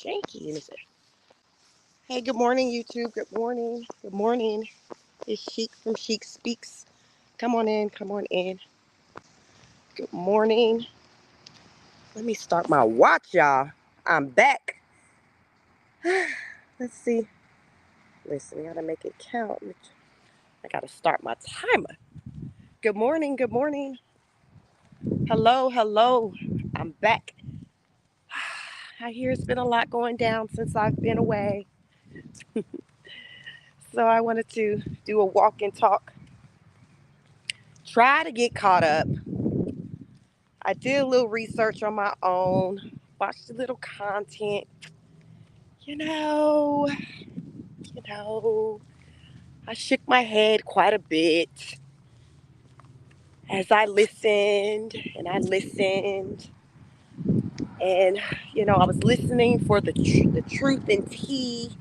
janky in this. Hey, good morning, YouTube. Good morning. Good morning. It's Chic from Chic Speaks. Come on in. Come on in. Good morning. Let me start my watch, y'all. I'm back. Let's see. Listen, I gotta make it count. I gotta start my timer. Good morning. Good morning. Hello. Hello. I'm back. I hear it's been a lot going down since I've been away. So I wanted to do a walk and talk. Try to get caught up. I did a little research on my own, watched a little content. You know, you know, I shook my head quite a bit as I listened and I listened. And, I was listening for the truth and tea.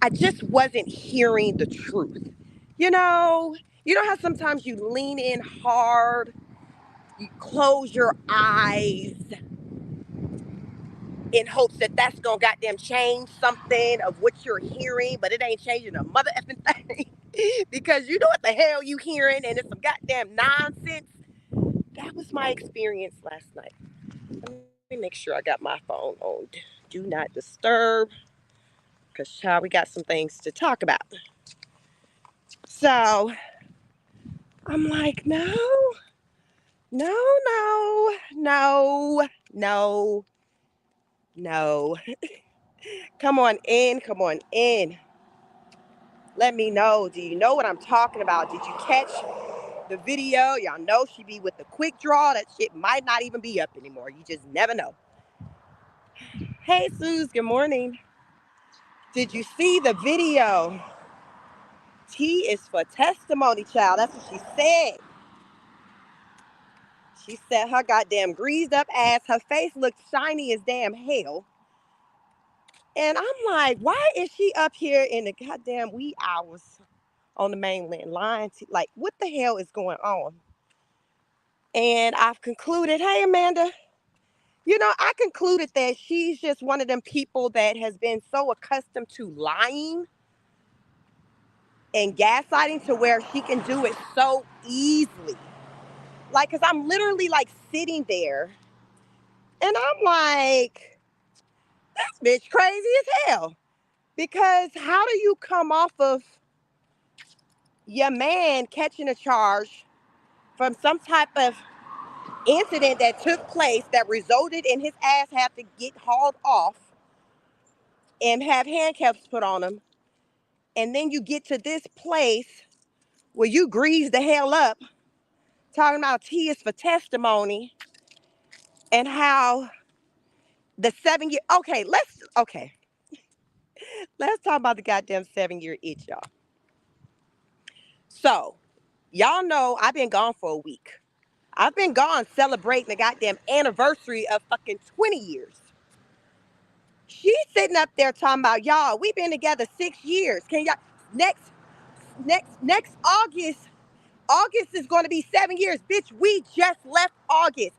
I just wasn't hearing the truth. You know, you know how sometimes you lean in hard, you close your eyes in hopes that that's gonna goddamn change something of what you're hearing, but it ain't changing a mother effing thing because you know what the hell you hearing and it's some goddamn nonsense. That was my experience last night. Let me make sure I got my phone on do not disturb because child, we got some things to talk about. So I'm like, no, no, no, no, no, no. Come on in, come on in. Let me know. Do you know what I'm talking about? Did you catch the video? Y'all know she be with the quick draw. That shit might not even be up anymore. You just never know. Hey, Suze, good morning. Did you see the video? T is for testimony, child. That's what she said. She said her goddamn greased up ass, her face looked shiny as damn hell. And I'm like, why is she up here in the goddamn wee hours on the mainland lying to, like, what the hell is going on? And I've concluded, hey, Amanda, I concluded that she's just one of them people that has been so accustomed to lying and gaslighting to where she can do it so easily. Like, because I'm literally like sitting there and I'm like, this bitch crazy as hell. Because how do you come off of your man catching a charge from some type of incident that took place that resulted in his ass have to get hauled off and have handcuffs put on him? And then you get to this place where you grease the hell up, talking about T is for testimony and how the 7 year, let's talk about the goddamn 7 year itch, y'all. So, y'all know I've been gone for a week. I've been gone celebrating the goddamn anniversary of fucking 20 years. She's sitting up there talking about, y'all, we've been together 6 years. Can y'all, next, next August is going to be 7 years. Bitch, we just left August.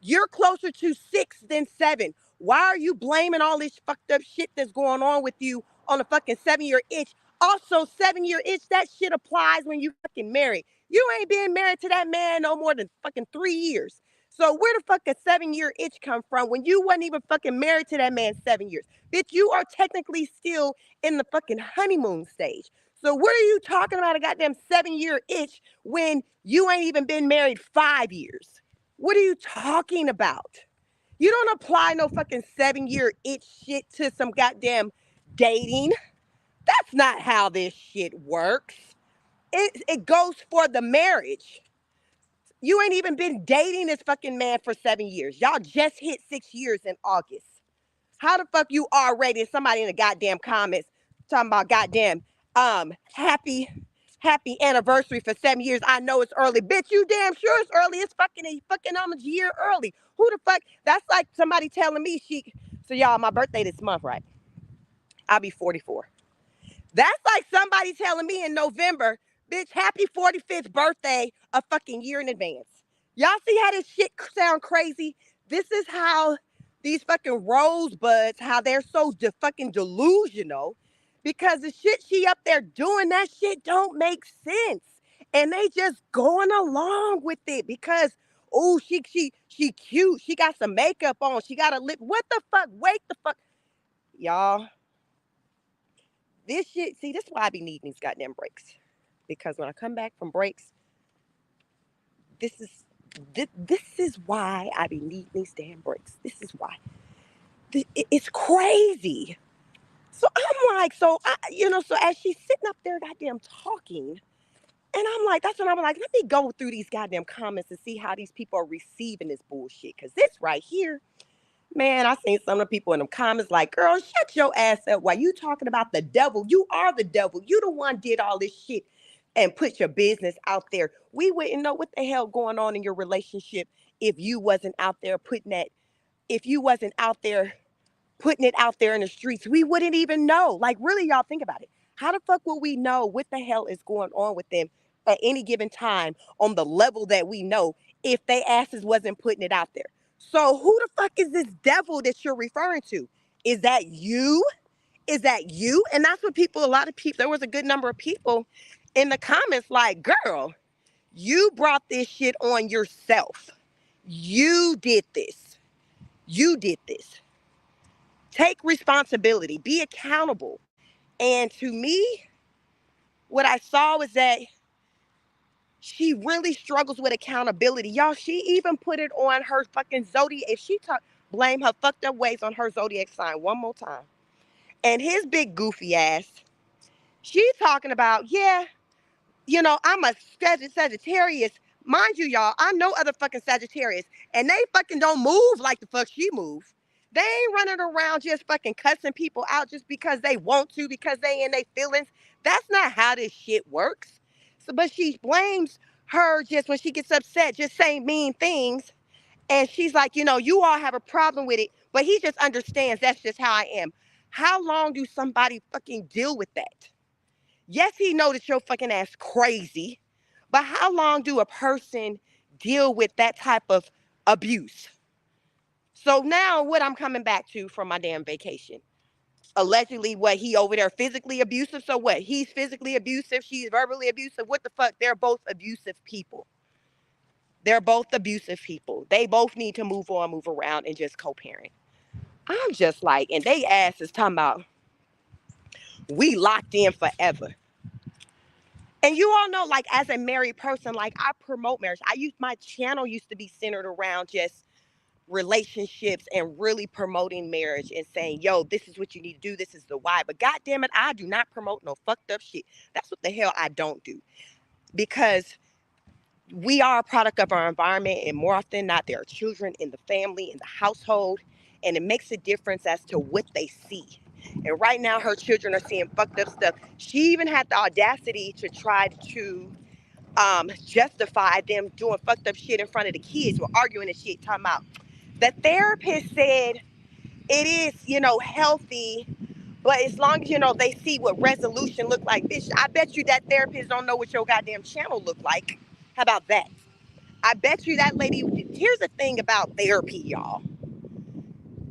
You're closer to 6 than 7. Why are you blaming all this fucked up shit that's going on with you on a fucking 7 year itch? Also, 7 year itch, that shit applies when you fucking married. You ain't been married to that man no more than fucking 3 years. So where the fuck a 7 year itch come from when you wasn't even fucking married to that man 7 years? Bitch, you are technically still in the fucking honeymoon stage. So what are you talking about a goddamn 7 year itch when you ain't even been married 5 years? What are you talking about? You don't apply no fucking 7 year itch shit to some goddamn dating. That's not how this shit works. It goes for the marriage. You ain't even been dating this fucking man for 7 years. Y'all just hit 6 years in August. How the fuck you already somebody in the goddamn comments talking about goddamn happy anniversary for 7 years. I know it's early. Bitch, you damn sure it's early. It's fucking a fucking almost year early. Who the fuck? That's like somebody telling me so y'all, my birthday this month, right? I'll be 44. That's like somebody telling me in November, bitch, happy 45th birthday a fucking year in advance. Y'all see how this shit sound crazy? This is how these fucking rosebuds, how they're so fucking delusional because the shit she up there doing, that shit don't make sense. And they just going along with it because, oh, she cute. She got some makeup on. She got a lip. What the fuck? Wait the fuck. Y'all, this shit, see, this is why I be needing these goddamn breaks. Because when I come back from breaks, this is this is why I be needing these damn breaks. This is why. It's crazy. So I'm like, so as she's sitting up there, goddamn talking, and I'm like, that's when I'm like, let me go through these goddamn comments and see how these people are receiving this bullshit. Cause this right here, man, I seen some of the people in them comments like, girl, shut your ass up. Why you talking about the devil? You are the devil. You the one did all this shit and put your business out there. We wouldn't know what the hell going on in your relationship if you wasn't out there if you wasn't out there putting it out there in the streets. We wouldn't even know. Like, really, y'all think about it. How the fuck will we know what the hell is going on with them at any given time on the level that we know if they asses wasn't putting it out there? So who the fuck is this devil that you're referring to? Is that you? Is that you? And that's what a lot of people, there was a good number of people in the comments like, girl, you brought this shit on yourself. You did this. You did this. Take responsibility. Be accountable. And to me, what I saw was that she really struggles with accountability. Y'all, she even put it on her fucking zodiac. If she blame her fucked up ways on her zodiac sign one more time. And his big goofy ass, she's talking about, yeah, I'm a Sagittarius. Mind you, y'all, I know other fucking Sagittarius, and they fucking don't move like the fuck she moves. They ain't running around just fucking cussing people out just because they want to, because they in their feelings. That's not how this shit works. So, but she blames her just when she gets upset, just saying mean things. And she's like, you all have a problem with it, but he just understands that's just how I am. How long do somebody fucking deal with that? Yes, he know that your fucking ass crazy, but how long do a person deal with that type of abuse? So now what I'm coming back to from my damn vacation. Allegedly, what, he over there physically abusive? So what? He's physically abusive, she's verbally abusive. What the fuck? They're both abusive people. They're both abusive people. They both need to move on, move around, and just co-parent. I'm just like, and they ass is talking about we locked in forever. And you all know, like, as a married person, like, I promote marriage. My channel used to be centered around just relationships and really promoting marriage and saying, yo, this is what you need to do. This is the why. But God damn it, I do not promote no fucked up shit. That's what the hell I don't do. Because we are a product of our environment, and more often than not, there are children in the family, in the household, and it makes a difference as to what they see. And right now, her children are seeing fucked up stuff. She even had the audacity to try to justify them doing fucked up shit in front of the kids. We're arguing and shit, talking about the therapist said it is, healthy, but as long as, they see what resolution look like. Bitch, I bet you that therapist don't know what your goddamn channel look like. How about that? I bet you that lady, here's the thing about therapy, y'all.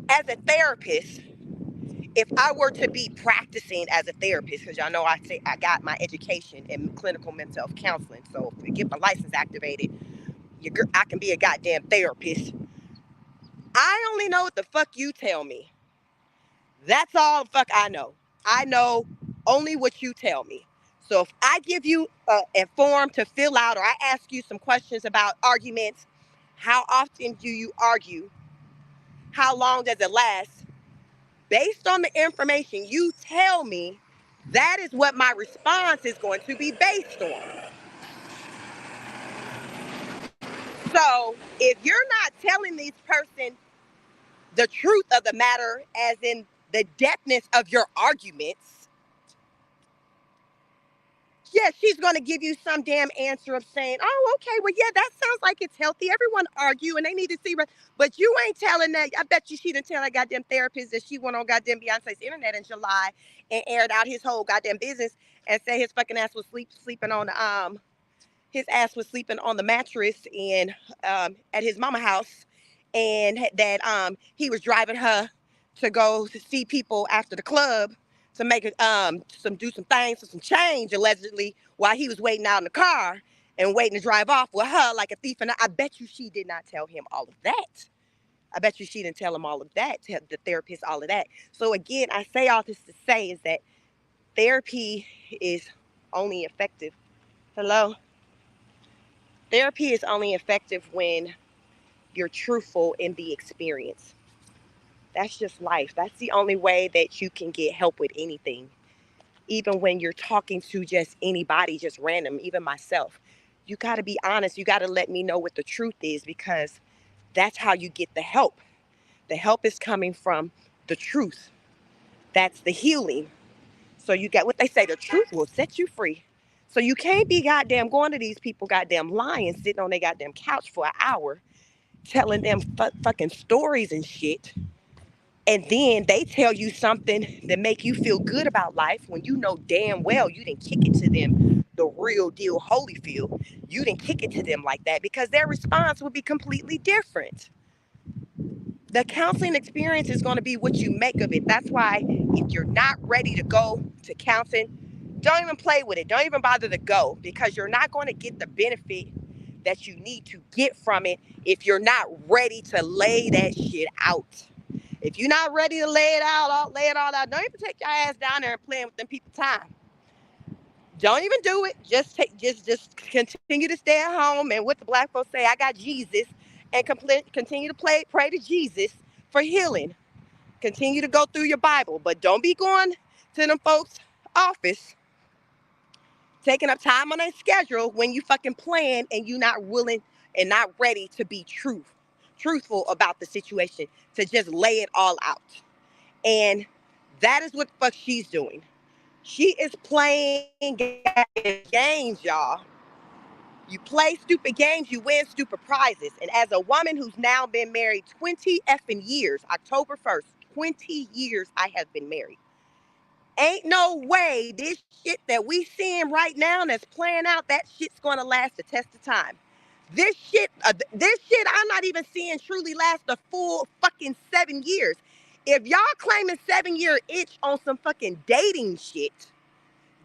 As a therapist, if I were to be practicing as a therapist, because y'all know I say I got my education in clinical mental health counseling, so if I get my license activated, I can be a goddamn therapist. I only know what the fuck you tell me. That's all the fuck I know. I know only what you tell me. So if I give you a form to fill out, or I ask you some questions about arguments, how often do you argue? How long does it last? Based on the information you tell me, that is what my response is going to be based on. So if you're not telling this person the truth of the matter, as in the depthness of your arguments, yeah, she's going to give you some damn answer of saying, oh, okay, well, yeah, that sounds like it's healthy. Everyone argue and they need to see. But you ain't telling that. I bet you she didn't tell that goddamn therapist that she went on goddamn Beyonce's internet in July and aired out his whole goddamn business and said his fucking ass was sleeping on his ass was sleeping on the mattress and at his mama house and that he was driving her to go to see people after the club to make it do some things for some change allegedly while he was waiting out in the car and waiting to drive off with her like a thief. And I bet you she did not tell him all of that. I bet you she didn't tell him all of that, tell the therapist all of that. So again, I say all this to say is that therapy is only effective. Hello? Therapy is only effective when you're truthful in the experience. That's just life. That's the only way that you can get help with anything. Even when you're talking to just anybody, just random, even myself. You got to be honest. You got to let me know what the truth is, because that's how you get the help. The help is coming from the truth. That's the healing. So you got what they say, the truth will set you free. So you can't be goddamn going to these people goddamn lying, sitting on their goddamn couch for an hour, telling them fucking stories and shit. And then they tell you something that make you feel good about life when you know damn well you didn't kick it to them the real deal Holyfield. You didn't kick it to them like that, because their response would be completely different. The counseling experience is going to be what you make of it. That's why if you're not ready to go to counseling, don't even play with it. Don't even bother to go, because you're not going to get the benefit that you need to get from it if you're not ready to lay that shit out. If you're not ready to lay it out, lay it all out. Don't even take your ass down there and playing with them people's time. Don't even do it. Just continue to stay at home and what the black folks say, I got Jesus, and continue to pray to Jesus for healing. Continue to go through your Bible, but don't be going to them folks' office, taking up time on their schedule when you fucking plan and you not willing and not ready to be truthful about the situation, to just lay it all out. And that is what the fuck she's doing. She is playing games, y'all. You play stupid games, you win stupid prizes. And as a woman who's now been married 20 effing years, October 1st, 20 years I have been married. Ain't no way this shit that we seeing right now that's playing out, that shit's gonna last the test of time. This shit I'm not even seeing truly last the full fucking 7 years. If y'all claiming 7-year itch on some fucking dating shit,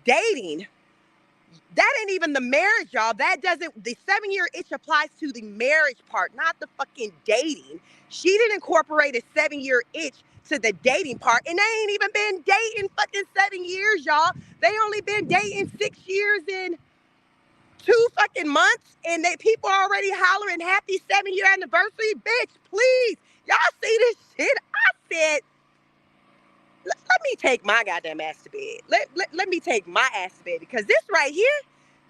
dating, that ain't even the marriage, y'all. The 7-year itch applies to the marriage part, not the fucking dating. She didn't incorporate a 7-year itch to the dating part, and they ain't even been dating fucking 7 years, y'all. They only been dating 6 years and 2 fucking months, and people are already hollering happy 7-year anniversary. Bitch, please. Y'all see this shit? I said, let me take my goddamn ass to bed. Let me take my ass to bed, because this right here,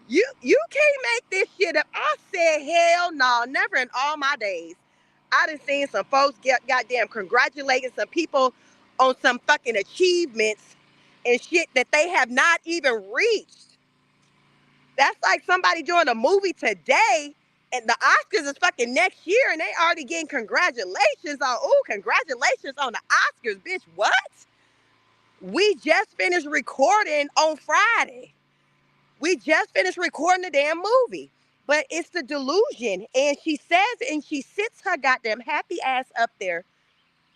you can't make this shit up. I said, hell no, never in all my days. I done seen some folks get goddamn congratulating some people on some fucking achievements and shit that they have not even reached. That's like somebody doing a movie today and the Oscars is fucking next year and they already getting congratulations on, congratulations on the Oscars, bitch, what? We just finished recording on Friday. We just finished recording the damn movie. But it's the delusion. And she says, and she sits her goddamn happy ass up there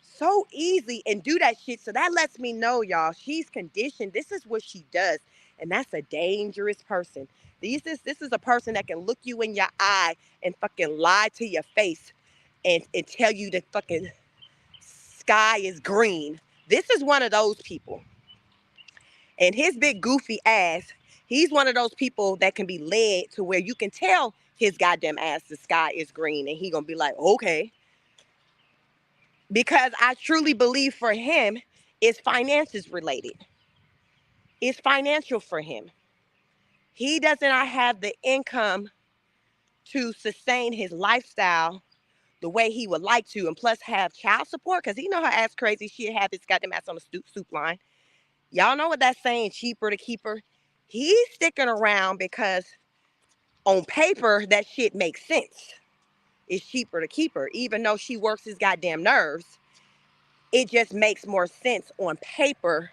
so easy and do that shit. So that lets me know, y'all, she's conditioned. This is what she does. And that's a dangerous person. This is a person that can look you in your eye and fucking lie to your face and tell you the fucking sky is green. This is one of those people. And his big goofy ass, he's one of those people that can be led to where you can tell his goddamn ass the sky is green. And he gonna be like, okay. Because I truly believe for him, it's finances related. It's financial for him. He does not have the income to sustain his lifestyle the way he would like to, and plus have child support, because he know her ass crazy. She'd have his goddamn ass on the soup line. Y'all know what that's saying, cheaper to keep her. He's sticking around because on paper, that shit makes sense. It's cheaper to keep her. Even though she works his goddamn nerves, it just makes more sense on paper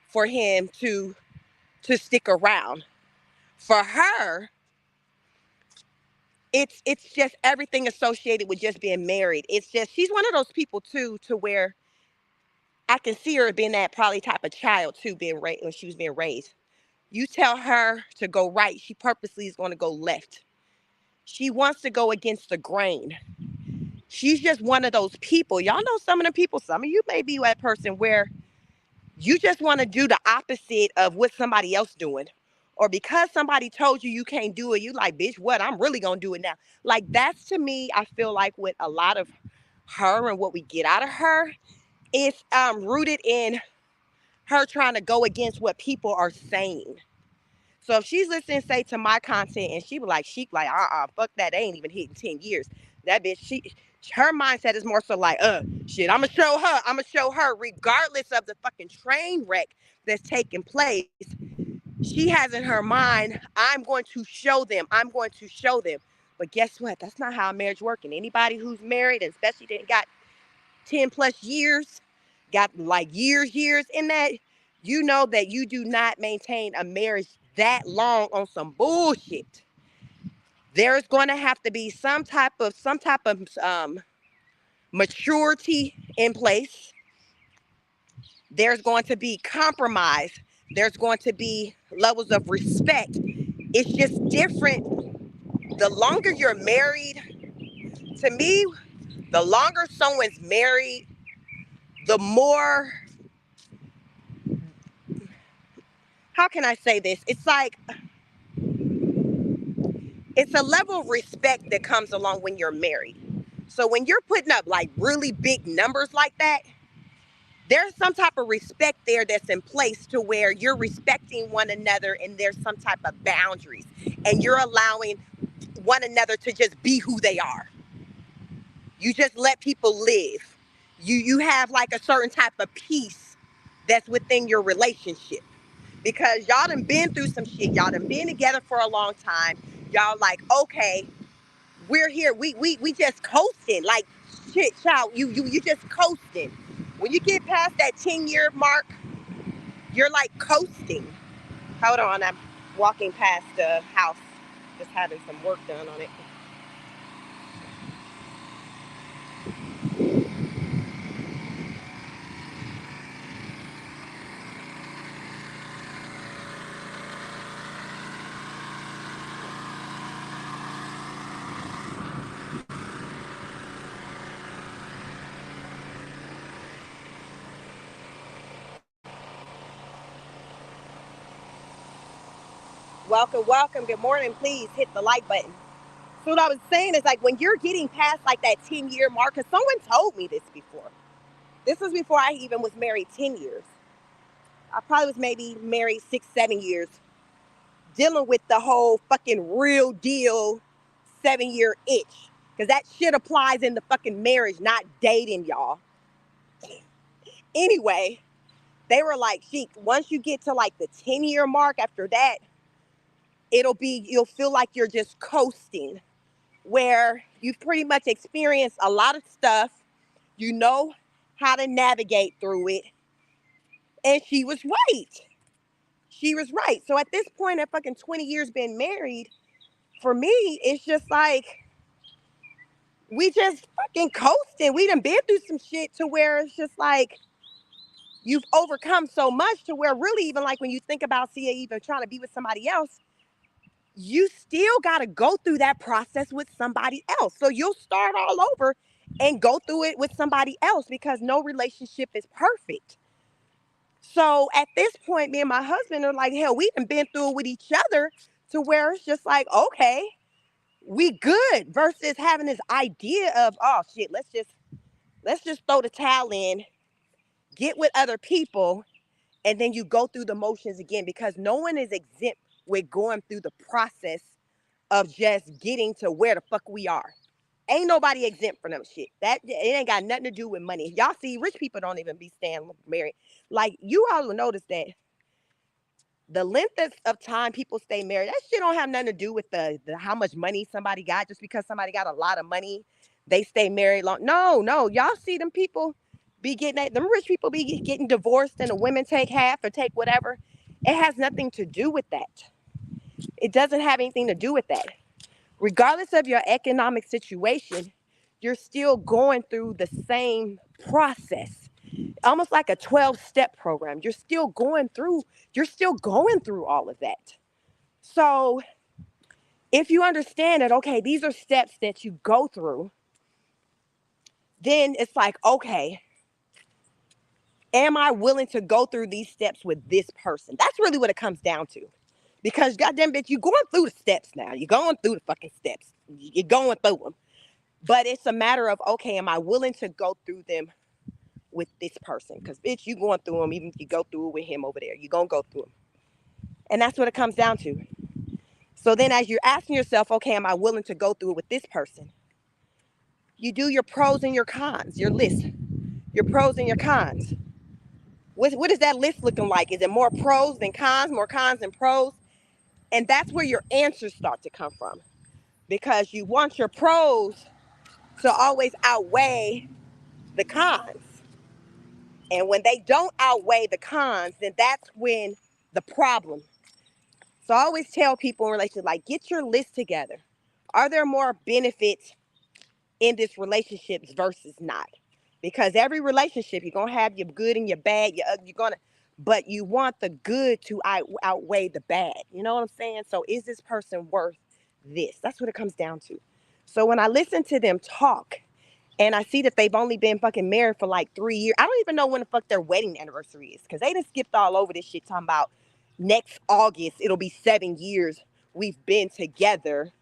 for him to stick around. For her, it's just everything associated with just being married. It's just she's one of those people too, to where I can see her being that probably type of child too, being raised when she was being raised. You tell her to go right, she purposely is going to go left. She wants to go against the grain. She's just one of those people. Y'all know some of the people, some of you may be that person where you just want to do the opposite of what somebody else doing. Or because somebody told you you can't do it, you like, bitch, what? I'm really going to do it now. Like that's to me, I feel like with a lot of her and what we get out of her, it's rooted in her trying to go against what people are saying. So if she's listening, say, to my content and she like, fuck that. They ain't even hitting 10 years. That bitch, her mindset is more so like, shit, I'm gonna show her regardless of the fucking train wreck that's taking place. She has in her mind, I'm going to show them. I'm going to show them. But guess what? That's not how a marriage works. And anybody who's married, and especially that got 10 plus years, got like years in that, you know that you do not maintain a marriage that long on some bullshit. There's going to have to be some type of maturity in place. There's going to be compromise. There's going to be levels of respect. It's just different. The longer you're married, to me, the longer someone's married, the more, how can I say this? It's like, it's a level of respect that comes along when you're married. So when you're putting up like really big numbers like that, there's some type of respect there that's in place to where you're respecting one another and there's some type of boundaries and you're allowing one another to just be who they are. You just let people live. You have like a certain type of peace that's within your relationship. Because y'all done been through some shit. Y'all done been together for a long time. Y'all like, okay, we're here. We just coasting. Like, shit, child, you just coasting. When you get past that 10-year mark, you're like coasting. Hold on, I'm walking past the house, just having some work done on it. Welcome. Good morning. Please hit the like button. So what I was saying is like when you're getting past like that 10-year mark, because someone told me this before. This was before I even was married 10 years. I probably was maybe married 6, 7 years, dealing with the whole fucking real deal 7-year itch. Because that shit applies in the fucking marriage, not dating, y'all. Anyway, they were like, Sheik, once you get to like the 10-year mark, after that, you'll feel like you're just coasting, where you've pretty much experienced a lot of stuff. You know how to navigate through it. And she was right. She was right. So at this point, at fucking 20 years being married, for me, it's just like, we just fucking coasting. We done been through some shit to where it's just like, you've overcome so much to where really even like when you think about even trying to be with somebody else, you still got to go through that process with somebody else. So you'll start all over and go through it with somebody else because no relationship is perfect. So at this point, me and my husband are like, hell, we done been through it with each other to where it's just like, okay, we good, versus having this idea of, oh shit, let's just throw the towel in, get with other people, and then you go through the motions again, because no one is exempt with going through the process of just getting to where the fuck we are. Ain't nobody exempt from them shit. That it ain't got nothing to do with money. Y'all see, rich people don't even be staying married. Like, you all will notice that the length of time people stay married, that shit don't have nothing to do with the how much money somebody got. Just because somebody got a lot of money, they stay married long. No. Y'all see them people be getting them rich people be getting divorced and the women take half or take whatever. It has nothing to do with that. It doesn't have anything to do with that. Regardless of your economic situation, you're still going through the same process. Almost like a 12-step program. You're still going through all of that. So if you understand that, okay, these are steps that you go through, then it's like, okay, am I willing to go through these steps with this person? That's really what it comes down to. Because goddamn bitch, you're going through the steps now. You're going through the fucking steps. You're going through them. But it's a matter of, okay, am I willing to go through them with this person? Because bitch, you going through them, even if you go through it with him over there. You're going to go through them. And that's what it comes down to. So then as you're asking yourself, okay, am I willing to go through it with this person? You do your pros and your cons, your list, your pros and your cons. What is that list looking like? Is it more pros than cons, more cons than pros? And that's where your answers start to come from. Because you want your pros to always outweigh the cons. And when they don't outweigh the cons, then that's when the problem. So I always tell people in relationships, like, get your list together. Are there more benefits in this relationships versus not? Because every relationship, you're going to have your good and your bad. But you want the good to outweigh the bad. You know what I'm saying? So is this person worth this? That's what it comes down to. So when I listen to them talk and I see that they've only been fucking married for like 3 years, I don't even know when the fuck their wedding anniversary is, because they done skipped all over this shit talking about next August, it'll be 7 years we've been together.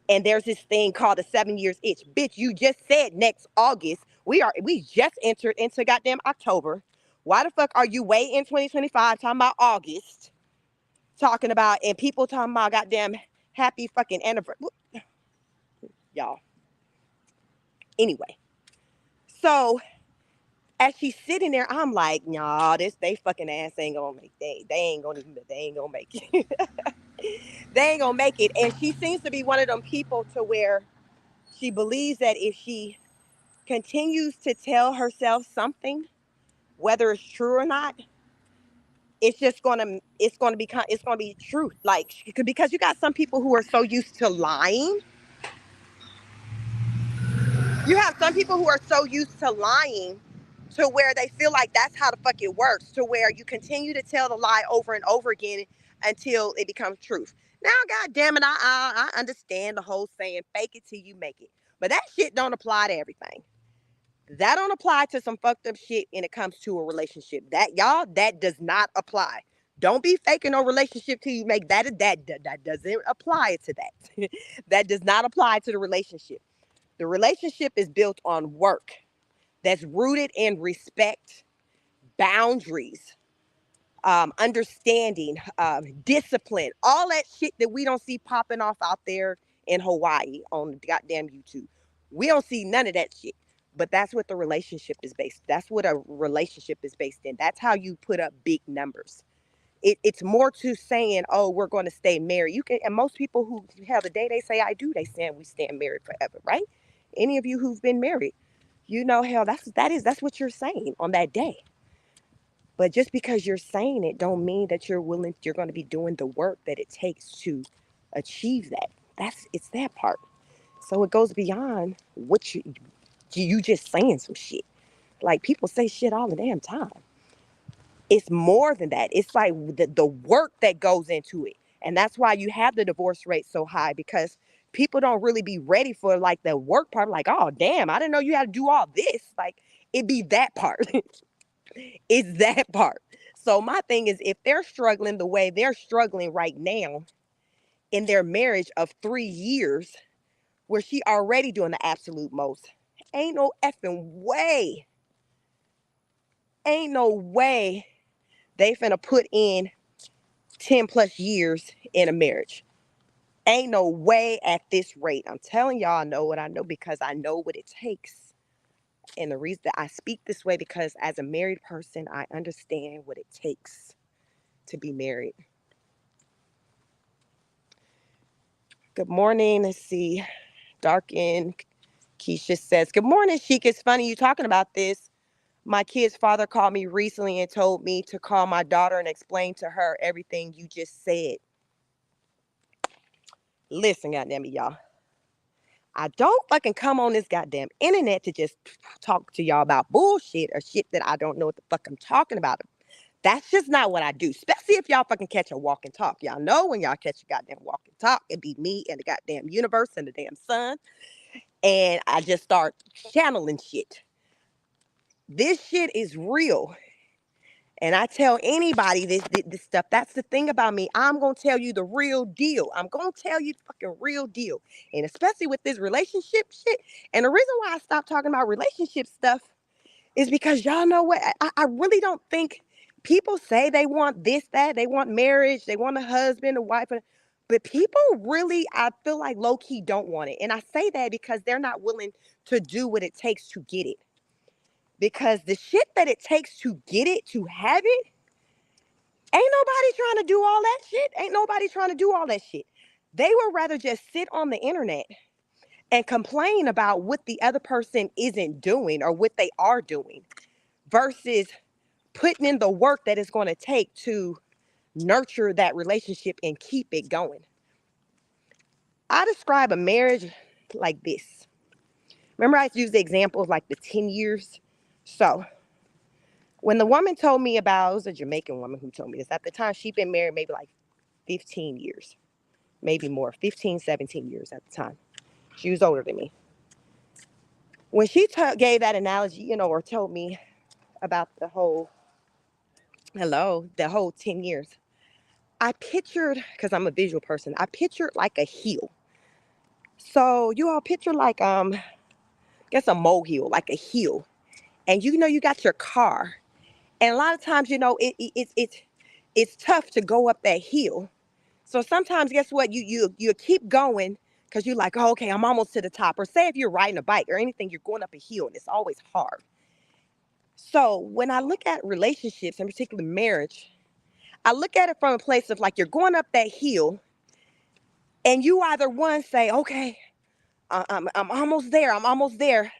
And there's this thing called the 7 years itch. Bitch, you just said next August. We just entered into goddamn October. Why the fuck are you way in 2025 talking about August? Talking about, and people talking about goddamn happy fucking anniversary. Y'all. Anyway. So as she's sitting there, I'm like, nah, they fucking ass ain't gonna make they ain't gonna make it. They ain't gonna make it. And she seems to be one of them people to where she believes that if she continues to tell herself something, whether it's true or not, it's gonna be truth. Like, because you got some people who are so used to lying. You have some people who are so used to lying to where they feel like that's how the fuck it works, to where you continue to tell the lie over and over again until it becomes truth. Now, god damn it, I understand the whole saying, fake it till you make it. But that shit don't apply to everything. That don't apply to some fucked up shit when it comes to a relationship. That does not apply. Don't be faking no relationship till you make that doesn't apply to that. That does not apply to the relationship. The relationship is built on work that's rooted in respect, boundaries, understanding, discipline, all that shit that we don't see popping off out there in Hawaii on goddamn YouTube. We don't see none of that shit. But that's what the relationship is based. That's what a relationship is based in. That's how you put up big numbers. It's more to saying, oh, we're going to stay married. You can, and most people who have the day they say I do, they stand we stand married forever, right? Any of you who've been married, you know, hell, that's what you're saying on that day. But just because you're saying it don't mean that you're going to be doing the work that it takes to achieve that. It's that part. So it goes beyond what you just saying some shit. Like, people say shit all the damn time. It's more than that. It's like the work that goes into it. And that's why you have the divorce rate so high, because people don't really be ready for like the work part. Like, oh damn, I didn't know you had to do all this. Like, it be that part. It's that part. So my thing is, if they're struggling the way they're struggling right now in their marriage of 3 years, where she already doing the absolute most, ain't no effing way. Ain't no way they finna put in 10 plus years in a marriage. Ain't no way at this rate. I'm telling y'all, I know what I know because I know what it takes. And the reason that I speak this way, because as a married person, I understand what it takes to be married. Good morning. Let's see. Darken. Keisha says, good morning, Sheik. It's funny you talking about this. My kid's father called me recently and told me to call my daughter and explain to her everything you just said. Listen, goddamn it, y'all. I don't fucking come on this goddamn internet to just talk to y'all about bullshit or shit that I don't know what the fuck I'm talking about. That's just not what I do, especially if y'all fucking catch a walk and talk. Y'all know when y'all catch a goddamn walk and talk, it be me and the goddamn universe and the damn sun. And I just start channeling shit. This shit is real. And I tell anybody this stuff. That's the thing about me. I'm gonna tell you the real deal. I'm gonna tell you the fucking real deal. And especially with this relationship shit. And the reason why I stopped talking about relationship stuff is because y'all know what? I really don't think people say they want this, that, they want marriage, they want a husband, a wife, but people really, I feel like low key don't want it. And I say that because they're not willing to do what it takes to get it. Because the shit that it takes to get it, to have it, ain't nobody trying to do all that shit. Ain't nobody trying to do all that shit. They would rather just sit on the internet and complain about what the other person isn't doing or what they are doing versus putting in the work that it's going to take to nurture that relationship and keep it going. I describe a marriage like this. Remember, I used the examples like the 10 years. So when the woman told me about, it was a Jamaican woman who told me this. At the time, she'd been married maybe like 15 years, maybe more, 15, 17 years at the time. She was older than me. When she gave that analogy, or told me about the whole 10 years, I pictured, because I'm a visual person, I pictured like a hill. So you all picture like, I guess a molehill, like a hill. And you got your car. And a lot of times, it's tough to go up that hill. So sometimes, guess what? You keep going because you're like, oh, okay, I'm almost to the top. Or say if you're riding a bike or anything, you're going up a hill and it's always hard. So when I look at relationships, in particular marriage, I look at it from a place of like you're going up that hill and you either one say, okay, I'm almost there. I'm almost there.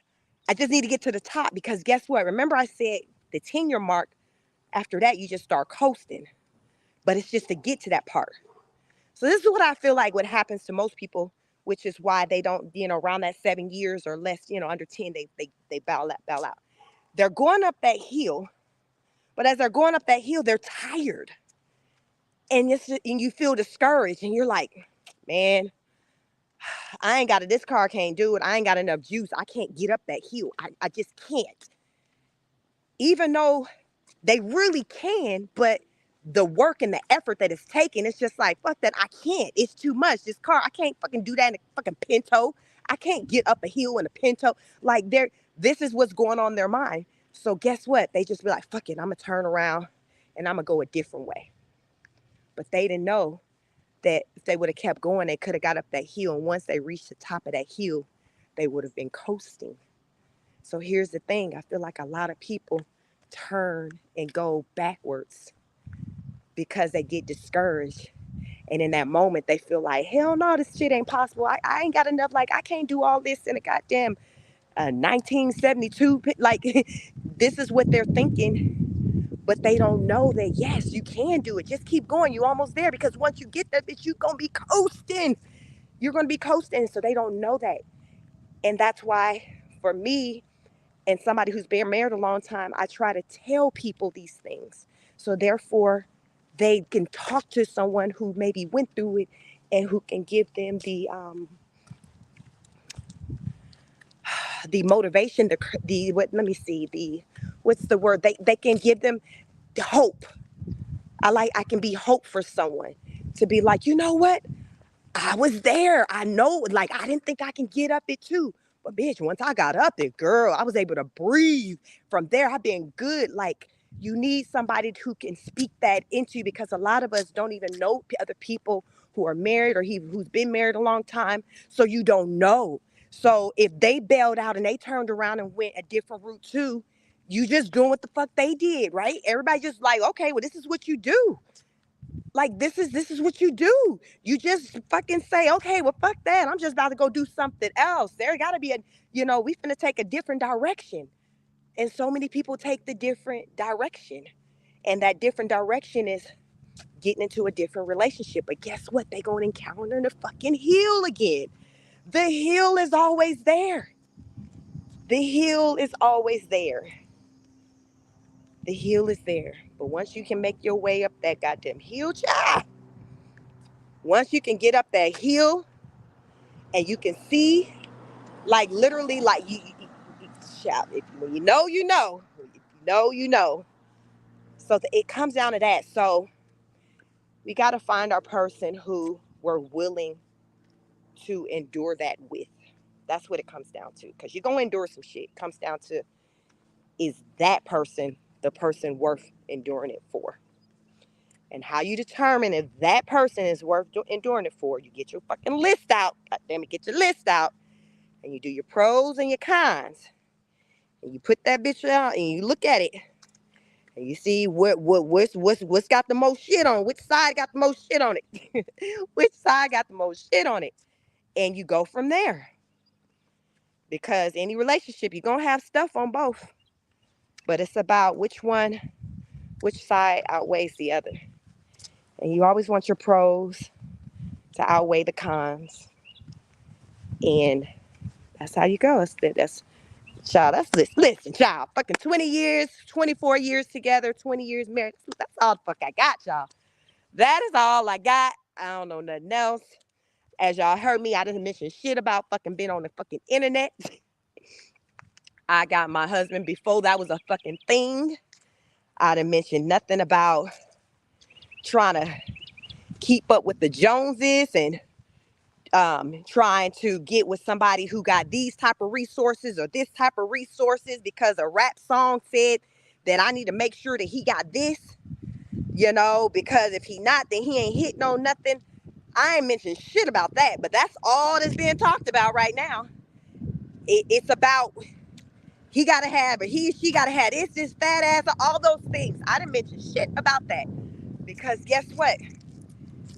I just need to get to the top because guess what? Remember I said the 10-year mark, after that, you just start coasting. But it's just to get to that part. So this is what I feel like what happens to most people, which is why they don't, around that 7 years or less, under 10, they bow out. They're going up that hill, but as they're going up that hill, they're tired. And you feel discouraged and you're like, man, I ain't got it. This car can't do it. I ain't got enough juice. I can't get up that hill. I just can't. Even though they really can, but the work and the effort that it's taking, it's just like, fuck that. I can't. It's too much. This car, I can't fucking do that in a fucking Pinto. I can't get up a hill in a Pinto. Like this is what's going on in their mind. So guess what? They just be like, fuck it. I'm going to turn around and I'm going to go a different way. But they didn't know that if they would have kept going, they could have got up that hill. And once they reached the top of that hill, they would have been coasting. So here's the thing. I feel like a lot of people turn and go backwards because they get discouraged. And in that moment, they feel like, hell no, this shit ain't possible. I ain't got enough. Like, I can't do all this in a goddamn 1972. Like, this is what they're thinking. But they don't know that, yes, you can do it. Just keep going. You're almost there because once you get there, bitch, you're going to be coasting. You're going to be coasting. So they don't know that. And that's why, for me, and somebody who's been married a long time, I try to tell people these things. So therefore, they can talk to someone who maybe went through it and who can give them the motivation, the what? Let me see, what's the word? They can give them the hope. I can be hope for someone to be like, you know what? I was there. I know, like, I didn't think I can get up it too. But bitch, once I got up it, girl, I was able to breathe. From there, I've been good. Like, you need somebody who can speak that into you because a lot of us don't even know other people who are married or who's been married a long time. So you don't know. So if they bailed out and they turned around and went a different route too, you just doing what the fuck they did, right? Everybody just like, okay, well, this is what you do. Like this is what you do. You just fucking say, okay, well fuck that. I'm just about to go do something else. There gotta be we finna take a different direction. And so many people take the different direction. And that different direction is getting into a different relationship. But guess what? They gonna encounter the fucking hill again. The hill is always there. The hill is always there. The hill is there. But once you can make your way up that goddamn hill, child, once you can get up that hill and you can see, like literally, like child, when you know, you know. When you know, you know. So it comes down to that. So we got to find our person who we're willing to endure that with. That's what it comes down to. Because you're going to endure some shit. It comes down to, is that person the person worth enduring it for? And how you determine if that person is worth enduring it for, you get your fucking list out. God damn it, get your list out. And you do your pros and your cons. And you put that bitch out and you look at it. And you see what's got the most shit on, which side got the most shit on it. Which side got the most shit on it. And you go from there. Because any relationship, you're going to have stuff on both. But it's about which side outweighs the other. And you always want your pros to outweigh the cons. And that's how you go. That's child, listen, child. Fucking 20 years, 24 years together, 20 years married. That's all the fuck I got, y'all. That is all I got. I don't know nothing else. As y'all heard me, I didn't mention shit about fucking being on the fucking internet. I got my husband before that was a fucking thing. I didn't mention nothing about trying to keep up with the Joneses and trying to get with somebody who got these type of resources or this type of resources because a rap song said that I need to make sure that he got this, because if he not, then he ain't hitting on nothing. I ain't mentioned shit about that, but that's all that's being talked about right now. It's about he got to have or she got to have this fat ass, all those things. I didn't mention shit about that because guess what?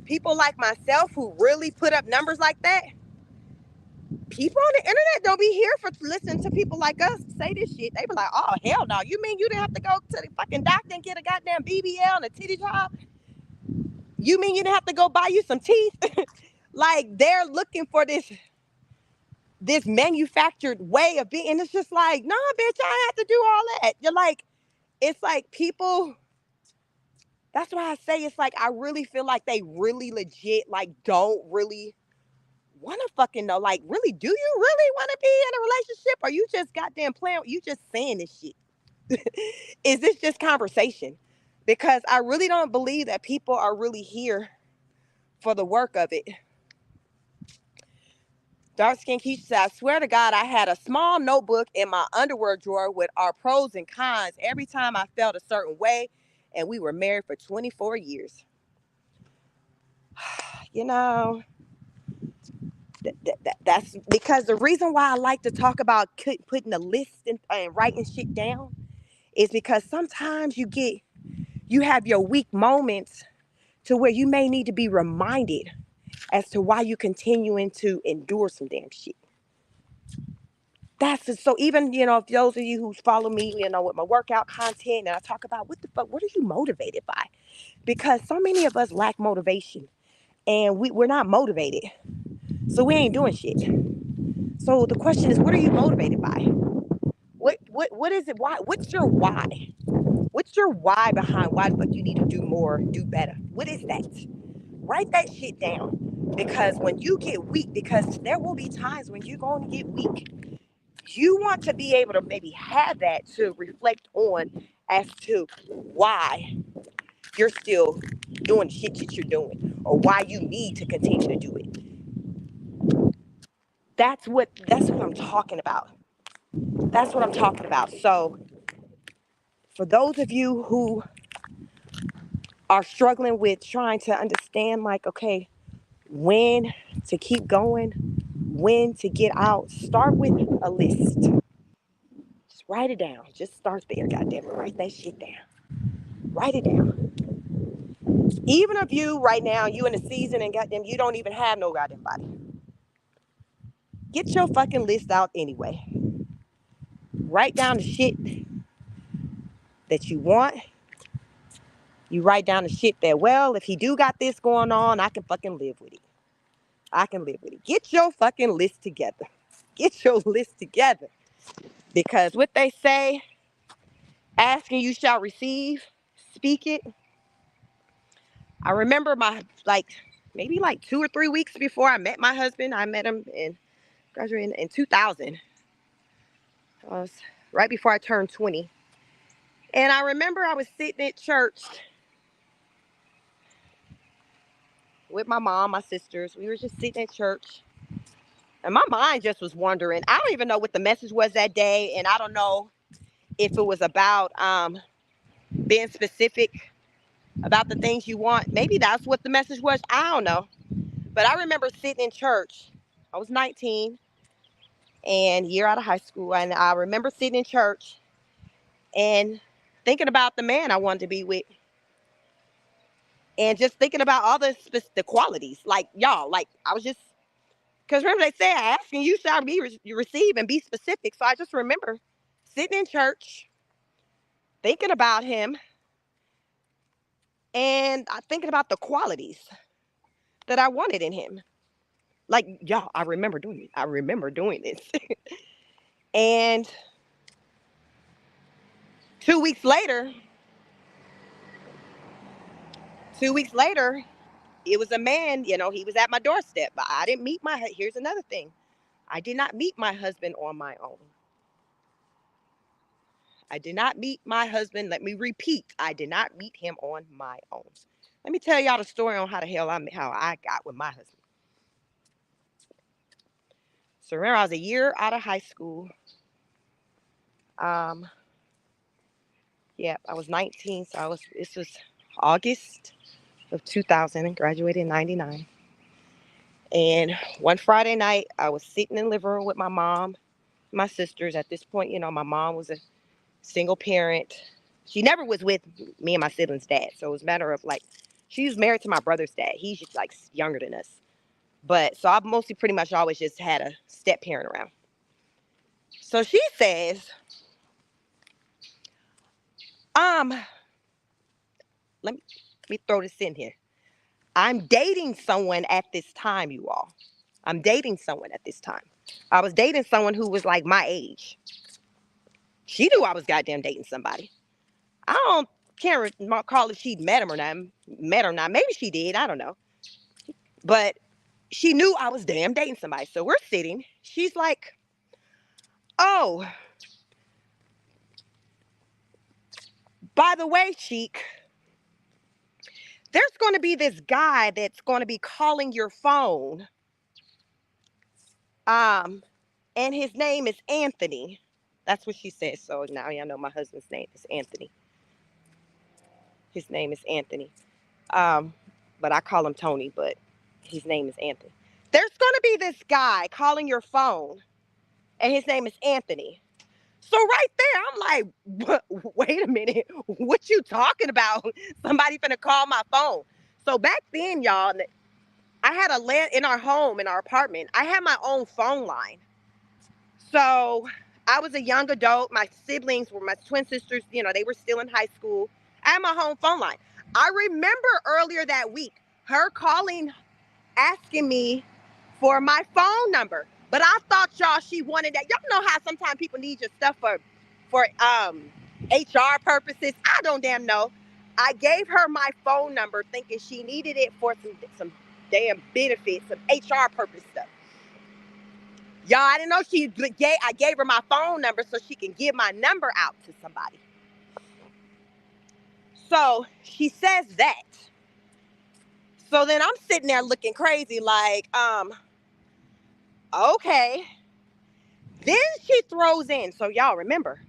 People like myself who really put up numbers like that, people on the internet don't be here for listening to people like us say this shit. They be like, oh, hell no. You mean you didn't have to go to the fucking doctor and get a goddamn BBL and a titty job? You mean you didn't have to go buy you some teeth? Like, they're looking for this manufactured way of being. And it's just like, nah, bitch, I have to do all that. You're like, it's like people, that's why I say it's like, I really feel like they really legit, like, don't really want to fucking know, like, really, do you really want to be in a relationship? Or you just goddamn playing, you just saying this shit? Is this just conversation? Because I really don't believe that people are really here for the work of it. Dark Skin Keisha said, I swear to God, I had a small notebook in my underwear drawer with our pros and cons every time I felt a certain way, and we were married for 24 years. You know, that's because the reason why I like to talk about putting a list and writing shit down is because sometimes you have your weak moments to where you may need to be reminded as to why you continuing to endure some damn shit. That's it. So even, if those of you who follow me, with my workout content and I talk about what are you motivated by? Because so many of us lack motivation and we're not motivated. So we ain't doing shit. So the question is, what are you motivated by? What is it? Why? What's your why? What's your why behind why the fuck you need to do more, do better? What is that? Write that shit down. Because when you get weak, because there will be times when you're going to get weak, you want to be able to maybe have that to reflect on as to why you're still doing the shit that you're doing or why you need to continue to do it. That's what I'm talking about. That's what I'm talking about. So for those of you who are struggling with trying to understand, like, okay, when to keep going, when to get out, start with a list. Just write it down. Just start there, goddamn it. Write that shit down. Write it down. Even if you right now, you in the season and goddamn, you don't even have no goddamn body. Get your fucking list out anyway. Write down the shit that you want. You write down the shit that, well, if he do got this going on, I can fucking live with it. I can live with it. Get your fucking list together. Get your list together. Because what they say, asking you shall receive, speak it. I remember maybe like 2 or 3 weeks before I met my husband. I met him in graduating in 2000. I was right before I turned 20. And I remember I was sitting at church with my mom, my sisters. We were just sitting at church. And my mind just was wandering. I don't even know what the message was that day. And I don't know if it was about being specific about the things you want. Maybe that's what the message was. I don't know. But I remember sitting in church. I was 19 and a year out of high school. And I remember sitting in church and thinking about the man I wanted to be with. And just thinking about all the qualities. Like, y'all, like, I was just, because remember they say, asking you shall you receive and be specific. So I just remember sitting in church, thinking about him, and thinking about the qualities that I wanted in him. Like, y'all, I remember doing it. I remember doing this. And 2 weeks later, 2 weeks later, it was a man, he was at my doorstep. But I didn't meet here's another thing. I did not meet my husband on my own. I did not meet my husband. Let me repeat. I did not meet him on my own. Let me tell y'all the story on how I got with my husband. So remember, I was a year out of high school. Yeah, I was 19. So this was August of 2000 and graduated in 99. And one Friday night, I was sitting in the living room with my mom, my sisters. At this point, my mom was a single parent. She never was with me and my siblings' dad. So it was a matter of like, she was married to my brother's dad. He's just like younger than us. But so I've mostly pretty much always just had a step parent around. So she says, let me throw this in here. I'm dating someone at this time, you all. I'm dating someone at this time. I was dating someone who was like my age. She knew I was goddamn dating somebody. I can't recall if she'd met him or not. Maybe she did. I don't know. But she knew I was damn dating somebody. So we're sitting. She's like, oh, by the way, Cheek, there's going to be this guy that's going to be calling your phone. And his name is Anthony. That's what she said. So now y'all know my husband's name is Anthony. His name is Anthony. But I call him Tony, but his name is Anthony. There's going to be this guy calling your phone, and his name is Anthony. So right there, I'm like, wait a minute. What you talking about? Somebody finna call my phone. So back then, y'all, I had a land in our home, in our apartment. I had my own phone line. So I was a young adult. My siblings were my twin sisters. They were still in high school. I had my home phone line. I remember earlier that week, her calling, asking me for my phone number. But I thought, y'all, she wanted that. Y'all know how sometimes people need your stuff for HR purposes. I don't damn know. I gave her my phone number thinking she needed it for some damn benefits, some HR purpose stuff. Y'all, I didn't know I gave her my phone number so she can give my number out to somebody. So she says that. So then I'm sitting there looking crazy like, okay. Then she throws in. So y'all remember,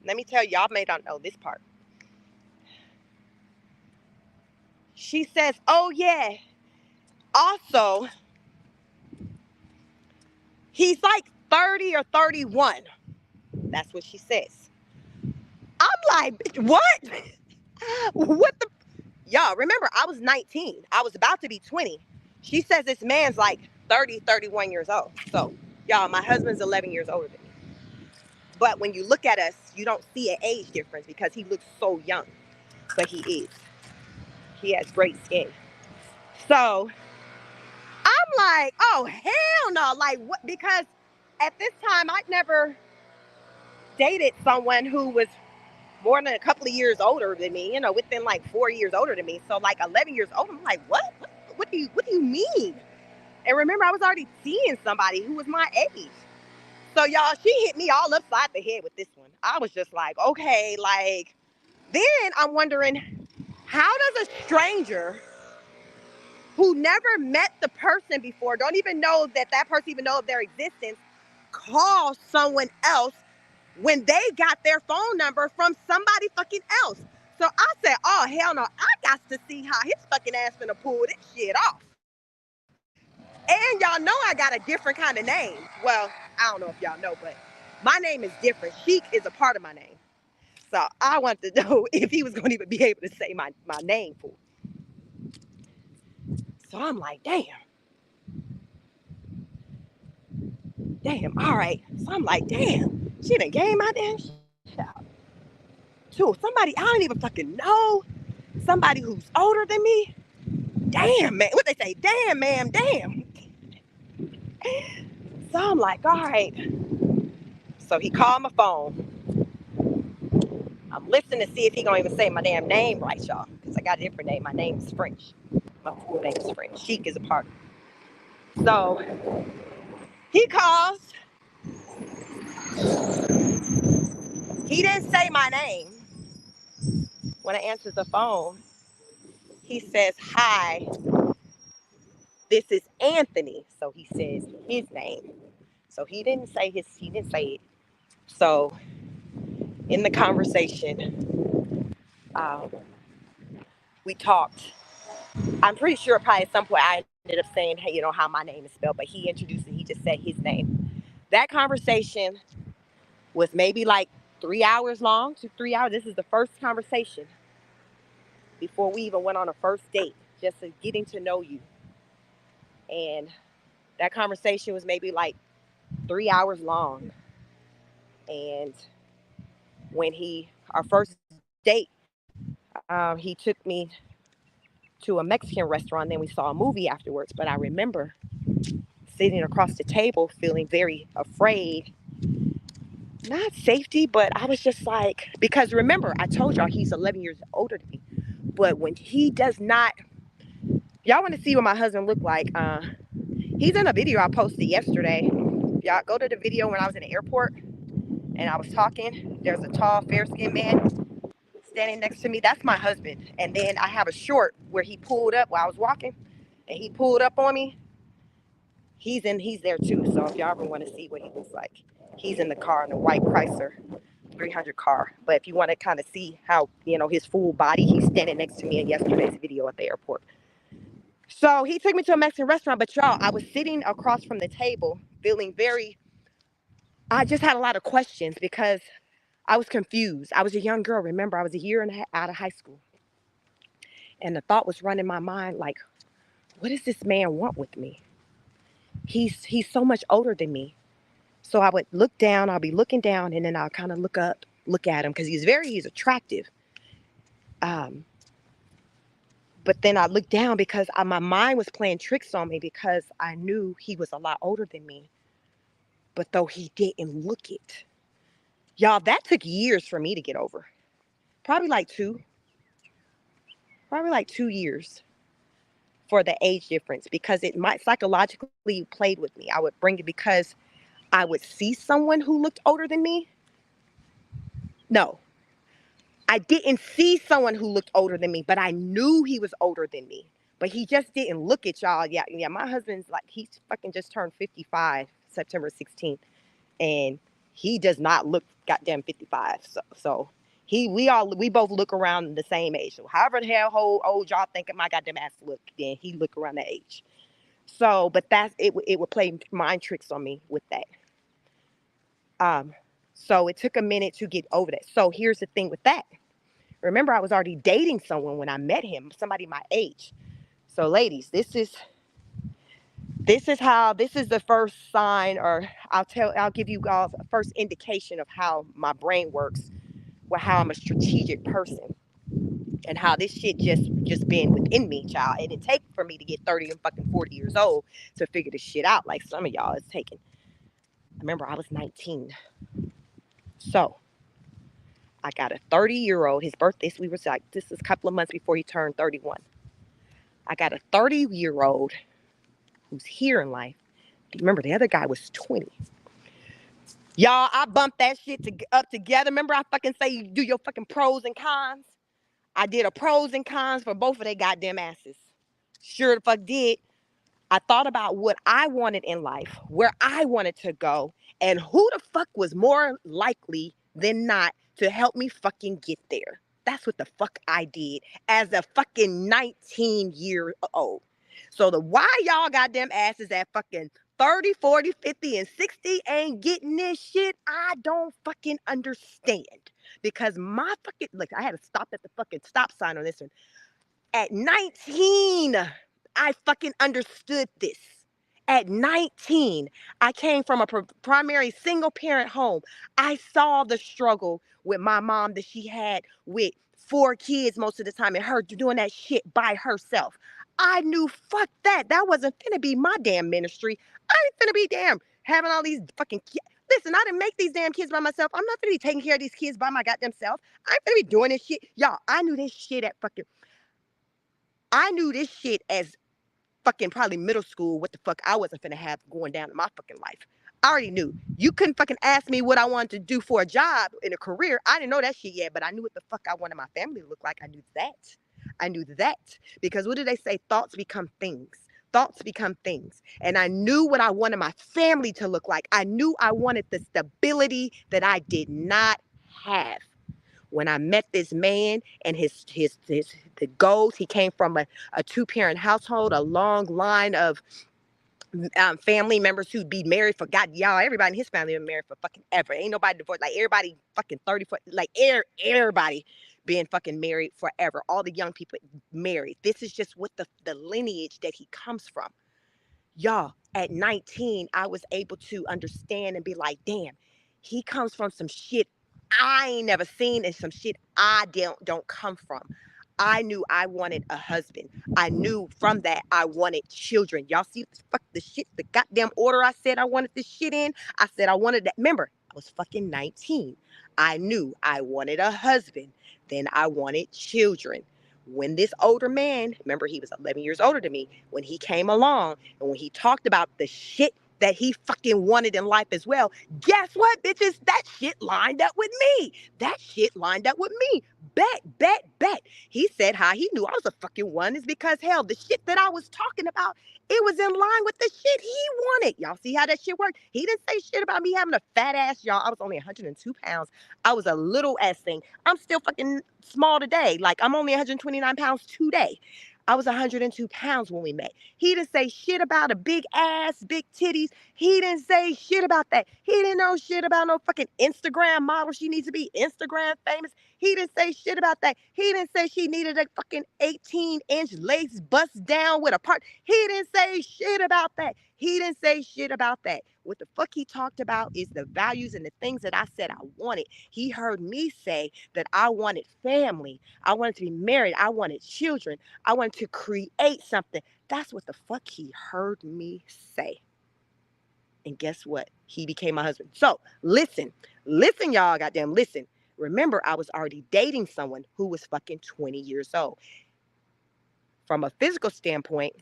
let me tell y'all may not know this part. She says, oh yeah, also, he's like 30 or 31. That's what she says. I'm like, what? What the? Y'all, remember, I was 19. I was about to be 20. She says this man's like 30, 31 years old. So, y'all, my husband's 11 years older than me. But when you look at us, you don't see an age difference because he looks so young. But he is. He has great skin. So, I'm like, oh hell no. Like what, because at this time I'd never dated someone who was more than a couple of years older than me, within like 4 years older than me. So like 11 years old, I'm like, what do you mean? And remember, I was already seeing somebody who was my age. So y'all, she hit me all upside the head with this one. I was just like, okay, like, then I'm wondering, how does a stranger who never met the person before, don't even know that that person even know of their existence, call someone else when they got their phone number from somebody fucking else? So I said, oh hell no, I got to see how his fucking ass finna pull this shit off. And y'all know I got a different kind of name. Well, I don't know if y'all know, but my name is different. Sheik is a part of my name. So I wanted to know if he was going to even be able to say my name for. So I'm like, damn, all right. So I'm like, damn, she done gave my damn shit out to somebody I don't even fucking know, somebody who's older than me. Damn, man. What they say? Damn, ma'am, damn. So I'm like, all right. So he called my phone. I'm listening to see if he gonna even say my damn name right, y'all. Because I got a different name. My name is French. My full name is French. Sheik is a part. So he calls. He didn't say my name. When I answered the phone, he says, hi, this is Anthony. So he says his name. So he didn't say it. So in the conversation, um, we talked. I'm pretty sure probably at some point I ended up saying, hey, how my name is spelled, but he introduced it. He just said his name. That conversation was maybe like 3 hours long, 2, 3 hours. This is the first conversation before we even went on a first date, just getting to know you. And that conversation was maybe like 3 hours long. And when our first date, he took me to a Mexican restaurant. Then we saw a movie afterwards. But I remember sitting across the table feeling very afraid. Not safety, but I was just like, because remember, I told y'all he's 11 years older than me. But when he does not, y'all want to see what my husband looked like. He's in a video I posted yesterday. Y'all go to the video when I was in the airport and I was talking. There's a tall, fair-skinned man standing next to me. That's my husband. And then I have a short where he pulled up while I was walking, and he pulled up on me. He's there too. So if y'all ever want to see what he looks like, he's in the car in a white Chrysler 300 car. But if you want to kind of see how his full body, he's standing next to me in yesterday's video at the airport. So he took me to a Mexican restaurant. But y'all, I was sitting across from the table feeling I just had a lot of questions because I was confused. I was a young girl. Remember, I was a year and a half out of high school. And the thought was running my mind like, what does this man want with me? He's so much older than me. So I would look down, I'll be looking down, and then I'll kind of look up, look at him because he's attractive. But then I looked down because my mind was playing tricks on me because I knew he was a lot older than me. But though he didn't look it. Y'all, that took years for me to get over. Probably like 2 years for the age difference, because it might psychologically played with me. I would bring it because I would see someone who looked older than me. No, I didn't see someone who looked older than me, but I knew he was older than me. But he just didn't look it, y'all. Yeah. My husband's like, he's fucking just turned 55, September 16th, and he does not look goddamn 55. So we both look around the same age. So however the hell old y'all think my goddamn ass look, then he look around that age. So, but that's it. It would play mind tricks on me with that. So it took a minute to get over that. So here's the thing with that. Remember, I was already dating someone when I met him, somebody my age. So, ladies, this is the first sign, or I'll give you guys a first indication of how my brain works, or how I'm a strategic person. and how this shit just been within me, child. It didn't take for me to get 30 and fucking 40 years old to figure this shit out like some of y'all is taking. Remember, I was 19. So I got a 30-year-old. His birthday, we were like, this is a couple of months before he turned 31. I got a 30-year-old who's here in life. Remember, the other guy was 20. Y'all, I bumped that shit up together. Remember, I fucking say you do your fucking pros and cons? I did a pros and cons for both of their goddamn asses. Sure the fuck did. I thought about what I wanted in life, where I wanted to go, and who the fuck was more likely than not to help me fucking get there. That's what the fuck I did as a fucking 19-year-old. So the why y'all goddamn asses at fucking 30, 40, 50, and 60 ain't getting this shit, I don't fucking understand. Because my fucking, look, I had to stop at the fucking stop sign on this one. At 19, I fucking understood this. At 19, I came from a primary single parent home. I saw the struggle with my mom that she had with 4 kids most of the time and her doing that shit by herself. I knew, fuck that. That wasn't finna be my damn ministry. I ain't finna be damn having all these fucking kids. Listen, I didn't make these damn kids by myself. I'm not gonna be taking care of these kids by my goddamn self. I ain't gonna be doing this shit. Y'all, I knew this shit at fucking, I knew this shit as fucking probably middle school, what the fuck I wasn't finna have going down in my fucking life. I already knew. You couldn't fucking ask me what I wanted to do for a job in a career. I didn't know that shit yet, but I knew what the fuck I wanted my family to look like. I knew that. I knew that. Because what do they say? Thoughts become things. Thoughts become things. And I knew what I wanted my family to look like. I knew I wanted the stability that I did not have. When I met this man and the goals, he came from a 2-parent household, a long line of family members who'd be married for God, y'all. Everybody in his family been married for fucking ever. Ain't nobody divorced. Like everybody fucking 30, like everybody being fucking married forever. All the young people married. This is just what the lineage that he comes from. Y'all, at 19, I was able to understand and be like, damn, he comes from some shit I ain't never seen and some shit I don't come from. I knew I wanted a husband. I knew from that I wanted children. Y'all see fuck the shit, the goddamn order I said I wanted this shit in? I said I wanted that. Remember, I was fucking 19. I knew I wanted a husband. Then I wanted children. When this older man, remember he was 11 years older than me, when he came along and when he talked about the shit that he fucking wanted in life as well, guess what, bitches? That shit lined up with me. That shit lined up with me. Bet. He said how he knew I was a fucking one is because, hell, the shit that I was talking about, it was in line with the shit he wanted. Y'all see how that shit worked? He didn't say shit about me having a fat ass, y'all. I was only 102 pounds. I was a little ass thing. I'm still fucking small today. Like, I'm only 129 pounds today. I was 102 pounds when we met. He didn't say shit about a big ass, big titties. He didn't say shit about that. He didn't know shit about no fucking Instagram model. She needs to be Instagram famous. He didn't say shit about that. He didn't say she needed a fucking 18-inch lace bust down with a part. He didn't say shit about that. He didn't say shit about that. What the fuck he talked about is the values and the things that I said I wanted. He heard me say that I wanted family. I wanted to be married. I wanted children. I wanted to create something. That's what the fuck he heard me say. And guess what? He became my husband. So listen, y'all, goddamn, listen. Remember, I was already dating someone who was fucking 20 years old. From a physical standpoint,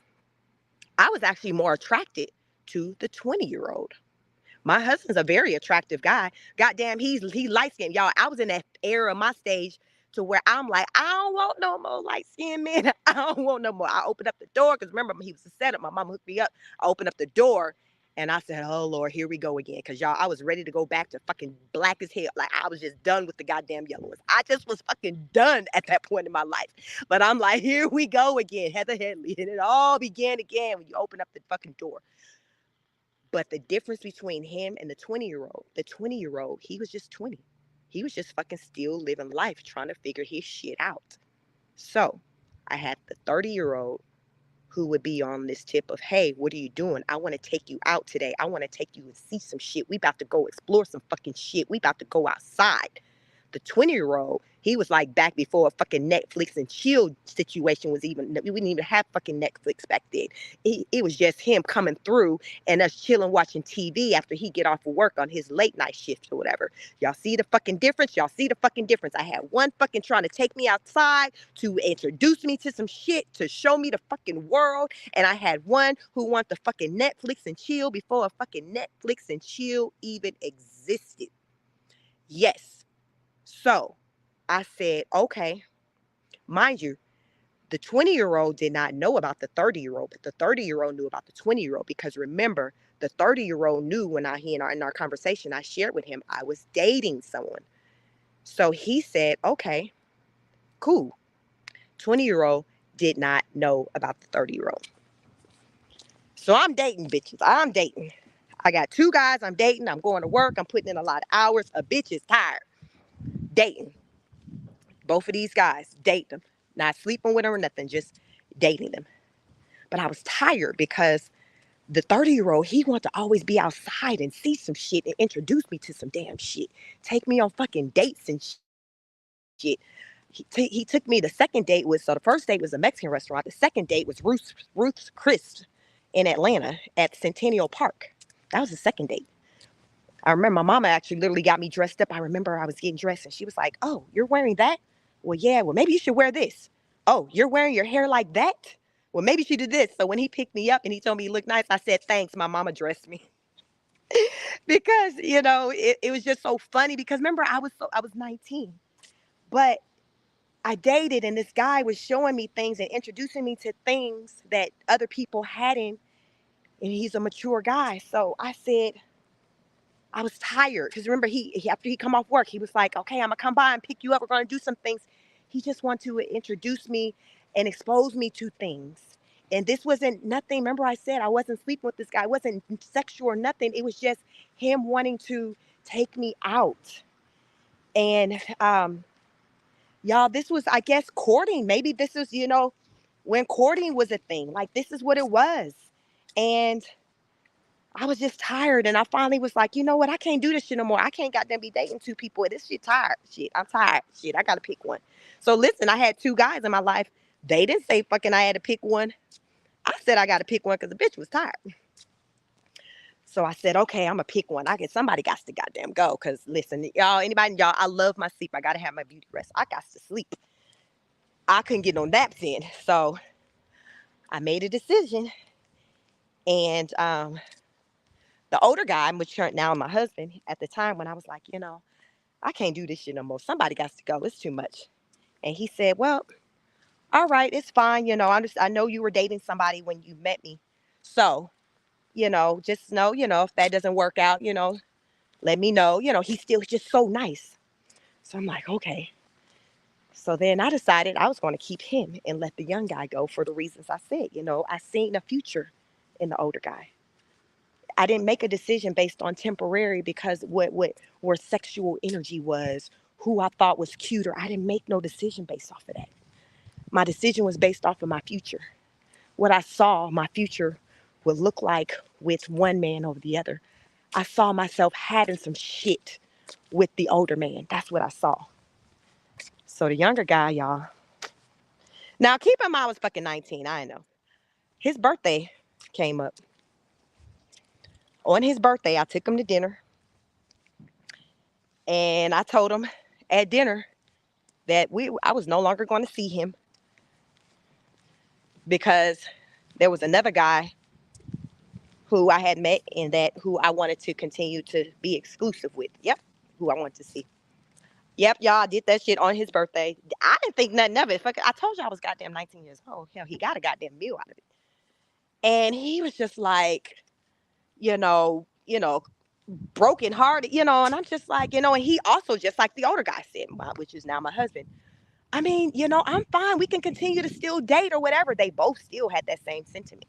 I was actually more attracted to the 20-year-old. My husband's a very attractive guy. Goddamn, he light skinned. Y'all, I was in that era of my stage to where I'm like, I don't want no more light skinned men. I don't want no more. I opened up the door because remember, he was a setup. My mom hooked me up. I opened up the door and I said, oh, Lord, here we go again. Because, y'all, I was ready to go back to fucking black as hell. Like, I was just done with the goddamn yellowness. I just was fucking done at that point in my life. But I'm like, here we go again, Heather Headley. And it all began again when you open up the fucking door. But the difference between him and the 20-year-old, he was just 20. He was just fucking still living life, trying to figure his shit out. So I had the 30-year-old who would be on this tip of, hey, what are you doing? I want to take you out today. I want to take you and see some shit. We about to go explore some fucking shit. We about to go outside. The 20-year-old, He was like back before a fucking Netflix and chill situation was even, we didn't even have fucking Netflix back then. It was just him coming through and us chilling watching TV after he get off of work on his late night shift or whatever. Y'all see the fucking difference? Y'all see the fucking difference? I had one fucking trying to take me outside to introduce me to some shit, to show me the fucking world. And I had one who wanted to fucking Netflix and chill before a fucking Netflix and chill even existed. Yes. So I said, okay, mind you, the 20-year-old did not know about the 30-year-old, but the 30-year-old knew about the 20-year-old because remember, the 30-year-old knew when in our conversation I shared with him I was dating someone. So he said, okay, cool. 20-year-old did not know about the 30-year-old. So I'm dating bitches. I'm dating. I got two guys I'm dating. I'm going to work. I'm putting in a lot of hours. A bitch is tired. Dating. Both of these guys, date them. Not sleeping with them or nothing, just dating them. But I was tired because the 30-year-old, he wanted to always be outside and see some shit and introduce me to some damn shit. Take me on fucking dates and shit. He took me, the second date was, so the first date was a Mexican restaurant. The second date was Ruth's Chris in Atlanta at Centennial Park. That was the second date. I remember my mama actually literally got me dressed up. I remember I was getting dressed and she was like, oh, you're wearing that? Well, yeah, well, maybe you should wear this. Oh, you're wearing your hair like that? Well, maybe she did this. So when he picked me up and he told me you look nice, I said, thanks, my mama dressed me. Because, it was just so funny because remember I was 19. But I dated and this guy was showing me things and introducing me to things that other people hadn't. And he's a mature guy. So I said, I was tired because remember he after he come off work, he was like, okay, I'm gonna come by and pick you up. We're gonna do some things. He just wanted to introduce me and expose me to things. And this wasn't nothing. Remember I said I wasn't sleeping with this guy. It wasn't sexual or nothing. It was just him wanting to take me out. And y'all, this was, I guess, courting. Maybe this is, when courting was a thing. Like this is what it was. And I was just tired, and I finally was like, you know what? I can't do this shit no more. I can't goddamn be dating two people. This shit tired. Shit, I'm tired. Shit, I gotta pick one. So listen, I had two guys in my life. They didn't say fucking I had to pick one. I said I gotta pick one because the bitch was tired. So I said, okay, I'm gonna pick one. I guess somebody got to goddamn go. Cause listen, y'all, I love my sleep. I gotta have my beauty rest. I got to sleep. I couldn't get no naps in. So I made a decision, and the older guy, which now my husband, at the time when I was like, I can't do this shit no more. Somebody got to go. It's too much. And he said, well, all right, it's fine. I know you were dating somebody when you met me. So, just know, if that doesn't work out, let me know. He's still just so nice. So I'm like, okay. So then I decided I was going to keep him and let the young guy go for the reasons I said. I seen a future in the older guy. I didn't make a decision based on temporary because where sexual energy was, who I thought was cuter. I didn't make no decision based off of that. My decision was based off of my future. What I saw my future would look like with one man over the other. I saw myself having some shit with the older man. That's what I saw. So the younger guy, y'all. Now keep in mind I was fucking 19. I know. His birthday came up. On his birthday, I took him to dinner. And I told him at dinner that I was no longer going to see him because there was another guy who I had met and who I wanted to continue to be exclusive with. Yep, who I wanted to see. Yep, y'all, I did that shit on his birthday. I didn't think nothing of it. I told you I was goddamn 19 years old. Hell, he got a goddamn meal out of it. And he was just like, you know, you know, broken hearted, and I'm just like, and he also, just like the older guy said, which is now my husband. I mean, I'm fine. We can continue to still date or whatever. They both still had that same sentiment.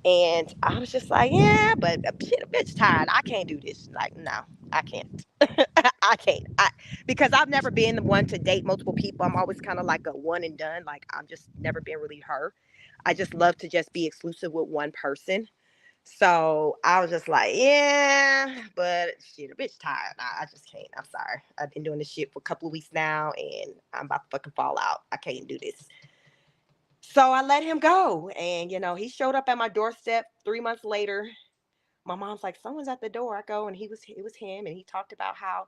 And I was just like, yeah, but shit, a bitch tired. I can't do this. Like, no, I can't. I can't. Because I've never been the one to date multiple people. I'm always kind of like a one and done. Like, I've just never been really her. I just love to just be exclusive with one person. So I was just like, yeah, but shit, a bitch tired. I just can't. I'm sorry. I've been doing this shit for a couple of weeks now, and I'm about to fucking fall out. I can't do this. So I let him go, and he showed up at my doorstep 3 months later. My mom's like, someone's at the door. I go, and it was him, and he talked about how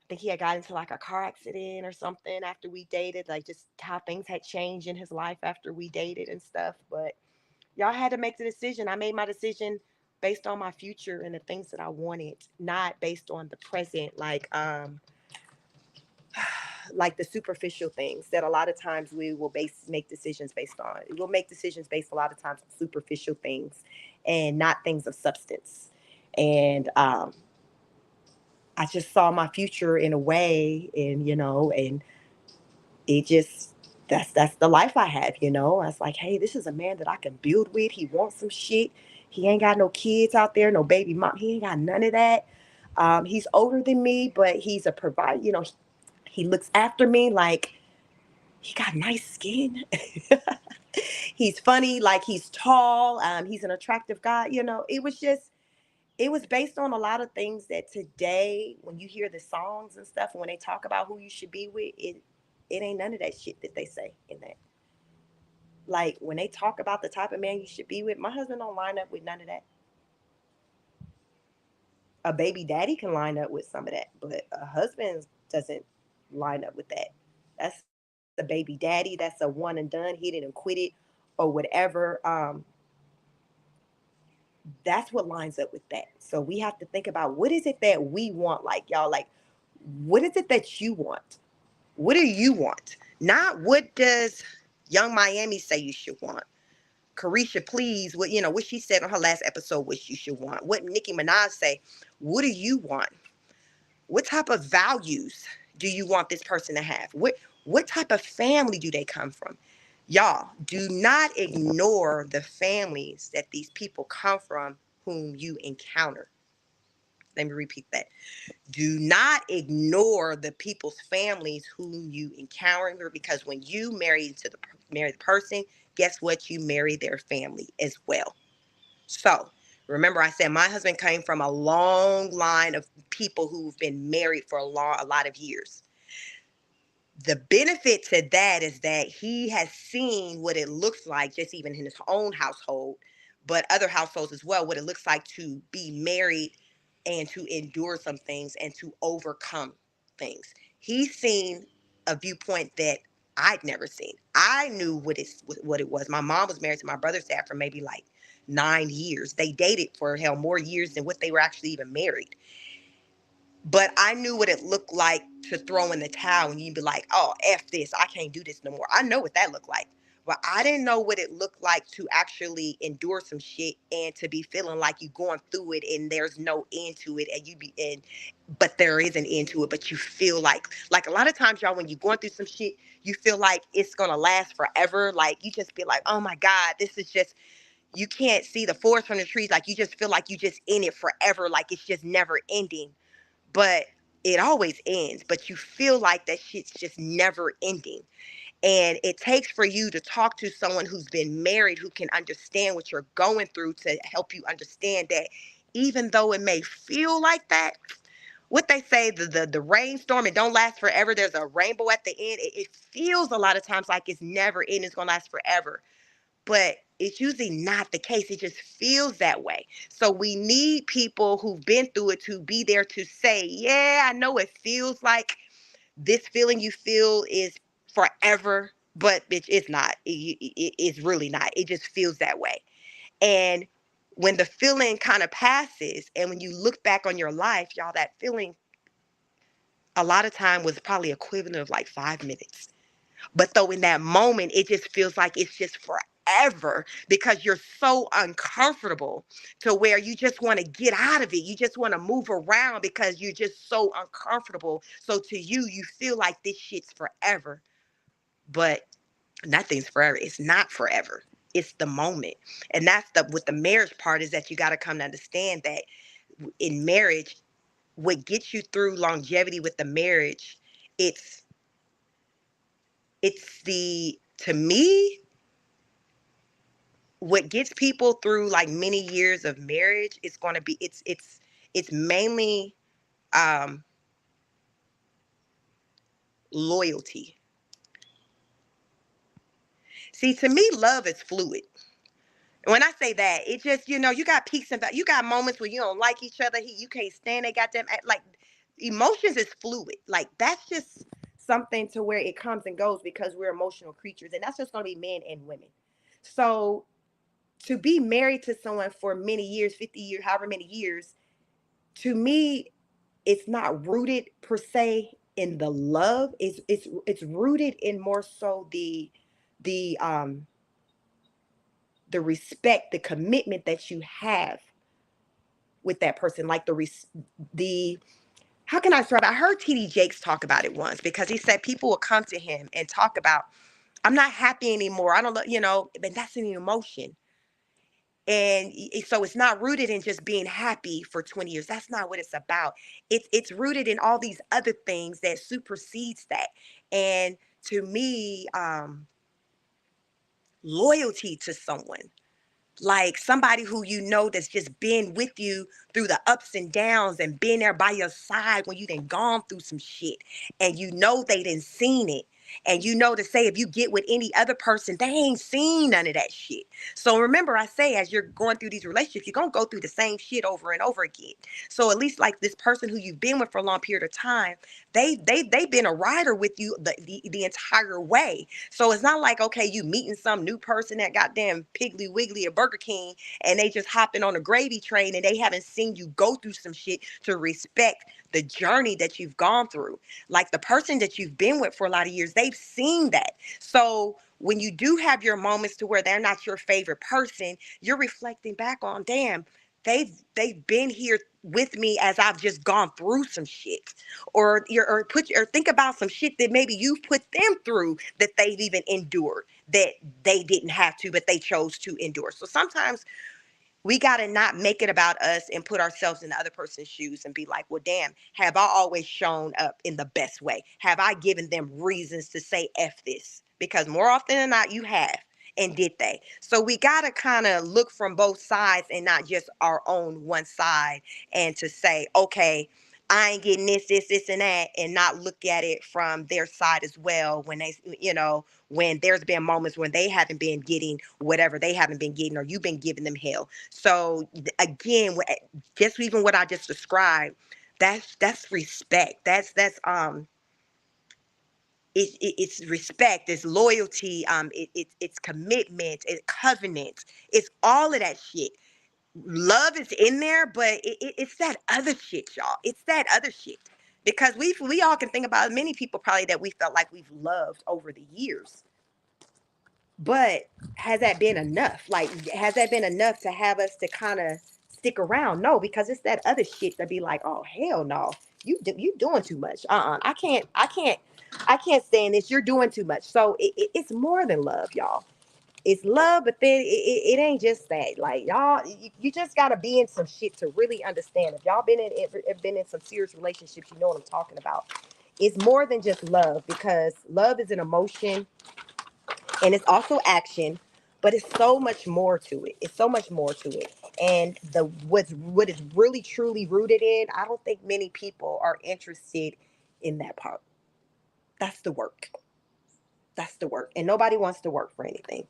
I think he had got into like a car accident or something after we dated, like just how things had changed in his life after we dated and stuff. But y'all had to make the decision. I made my decision based on my future and the things that I wanted, not based on the present, like the superficial things that a lot of times we will make decisions based on. We'll make decisions based a lot of times on superficial things and not things of substance. And I just saw my future in a way, and it just that's the life I have. I was like, hey, this is a man that I can build with. He wants some shit. He ain't got no kids out there, no baby mom. He ain't got none of that. He's older than me, but he's a provider. He looks after me. Like, he got nice skin. He's funny. Like, he's tall. He's an attractive guy. It was based on a lot of things that today, when you hear the songs and stuff, when they talk about who you should be with, it ain't none of that shit that they say in that. Like, when they talk about the type of man you should be with, my husband don't line up with none of that. A baby daddy can line up with some of that, but a husband doesn't line up with that. That's the baby daddy. That's a one and done. He didn't quit it or whatever. That's what lines up with that. So we have to think about, what is it that we want, like, y'all, like, what is it that you want? What do you want? Not what does Young Miami say you should want. Carisha, please, what she said on her last episode, what you should want. What Nicki Minaj say, what do you want? What type of values do you want this person to have? What type of family do they come from? Y'all, do not ignore the families that these people come from whom you encounter. Let me repeat that. Do not ignore the people's families whom you encounter, because when you marry the person, guess what? You marry their family as well. So remember, I said my husband came from a long line of people who've been married for a lot of years. The benefit to that is that he has seen what it looks like, just even in his own household, but other households as well, what it looks like to be married and to endure some things and to overcome things. He's seen a viewpoint that I'd never seen. I knew what it was. My mom was married to my brother's dad for maybe like 9 years. They dated for hell more years than what they were actually even married. But I knew what it looked like to throw in the towel and you'd be like, oh, F this, I can't do this no more. I know what that looked like. But I didn't know what it looked like to actually endure some shit and to be feeling like you're going through it and there's no end to it, and but there is an end to it, but you feel like a lot of times, y'all, when you're going through some shit, you feel like it's gonna last forever. Like, you just be like, oh my God, this is just, you can't see the forest from the trees. Like, you just feel like you just in it forever. Like, it's just never ending, but it always ends. But you feel like that shit's just never ending. And it takes for you to talk to someone who's been married, who can understand what you're going through, to help you understand that even though it may feel like that, what they say, the rainstorm, it don't last forever. There's a rainbow at the end. It feels a lot of times like it's never ending, it's going to last forever. But it's usually not the case. It just feels that way. So we need people who've been through it to be there to say, yeah, I know it feels like this feeling you feel is forever, but it's not. It's really not. It just feels that way. And when the feeling kind of passes, and when you look back on your life, y'all, that feeling a lot of time was probably equivalent of like 5 minutes. But though in that moment, it just feels like it's just forever, because you're so uncomfortable to where you just want to get out of it. You just want to move around because you're just so uncomfortable. So to you, you feel like this shit's forever, but nothing's forever. It's not forever. It's the moment. And that's with the marriage part, is that you got to come to understand that in marriage, what gets you through longevity with the marriage, it's to me, what gets people through like many years of marriage is going to be it's mainly um loyalty. See, to me, love is fluid. When I say that, it just, you got peaks and you got moments where you don't like each other. You can't stand they got them. Like, emotions is fluid. Like, that's just something to where it comes and goes because we're emotional creatures. And that's just going to be men and women. So to be married to someone for many years, 50 years, however many years, to me, it's not rooted per se in the love. It's rooted in more so the the respect, the commitment that you have with that person. Like the how can I describe it? I heard TD Jakes talk about it once because he said people will come to him and talk about, I'm not happy anymore. I don't know, but that's an emotion. And so it's not rooted in just being happy for 20 years. That's not what it's about. It's rooted in all these other things that supersedes that. And to me, loyalty to someone, like somebody who that's just been with you through the ups and downs and been there by your side when you done gone through some shit, and they done seen it, and to say if you get with any other person, they ain't seen none of that shit. So remember, I say, as you're going through these relationships, you're gonna go through the same shit over and over again. So at least like this person who you've been with for a long period of time, they've been a rider with you the entire way. So it's not like, okay, you meeting some new person at goddamn Piggly Wiggly or Burger King, and they just hopping on a gravy train and they haven't seen you go through some shit to respect the journey that you've gone through. Like the person that you've been with for a lot of years, they've seen that. So when you do have your moments to where they're not your favorite person, you're reflecting back on, damn, they've been here with me as I've just gone through some shit, or think about some shit that maybe you've put them through that they've even endured, that they didn't have to, but they chose to endure. So sometimes we got to not make it about us and put ourselves in the other person's shoes and be like, well, damn, have I always shown up in the best way? Have I given them reasons to say F this? Because more often than not, you have. And did they? So we got to kind of look from both sides and not just our own one side, and to say, okay, I ain't getting this, and that, and not look at it from their side as well when when there's been moments when they haven't been getting whatever they haven't been getting, or you've been giving them hell. So again, just even what I just described, that's respect. It's respect, it's loyalty, it's commitment, it's covenant, it's all of that shit. Love is in there, but it's that other shit, y'all. It's that other shit. Because we all can think about many people probably that we felt like we've loved over the years. But has that been enough? Like, has that been enough to have us to kind of stick around? No, because it's that other shit to be like, oh hell no, you doing too much. I can't stand this. You're doing too much. So it's more than love, y'all. It's love, but then it ain't just that. Like y'all, you just gotta be in some shit to really understand. If y'all been in some serious relationships, you know what I'm talking about. It's more than just love, because love is an emotion and it's also action, but it's so much more to it. It's so much more to it. And what is really truly rooted in, I don't think many people are interested in that part. That's the work. That's the work. And nobody wants to work for anything.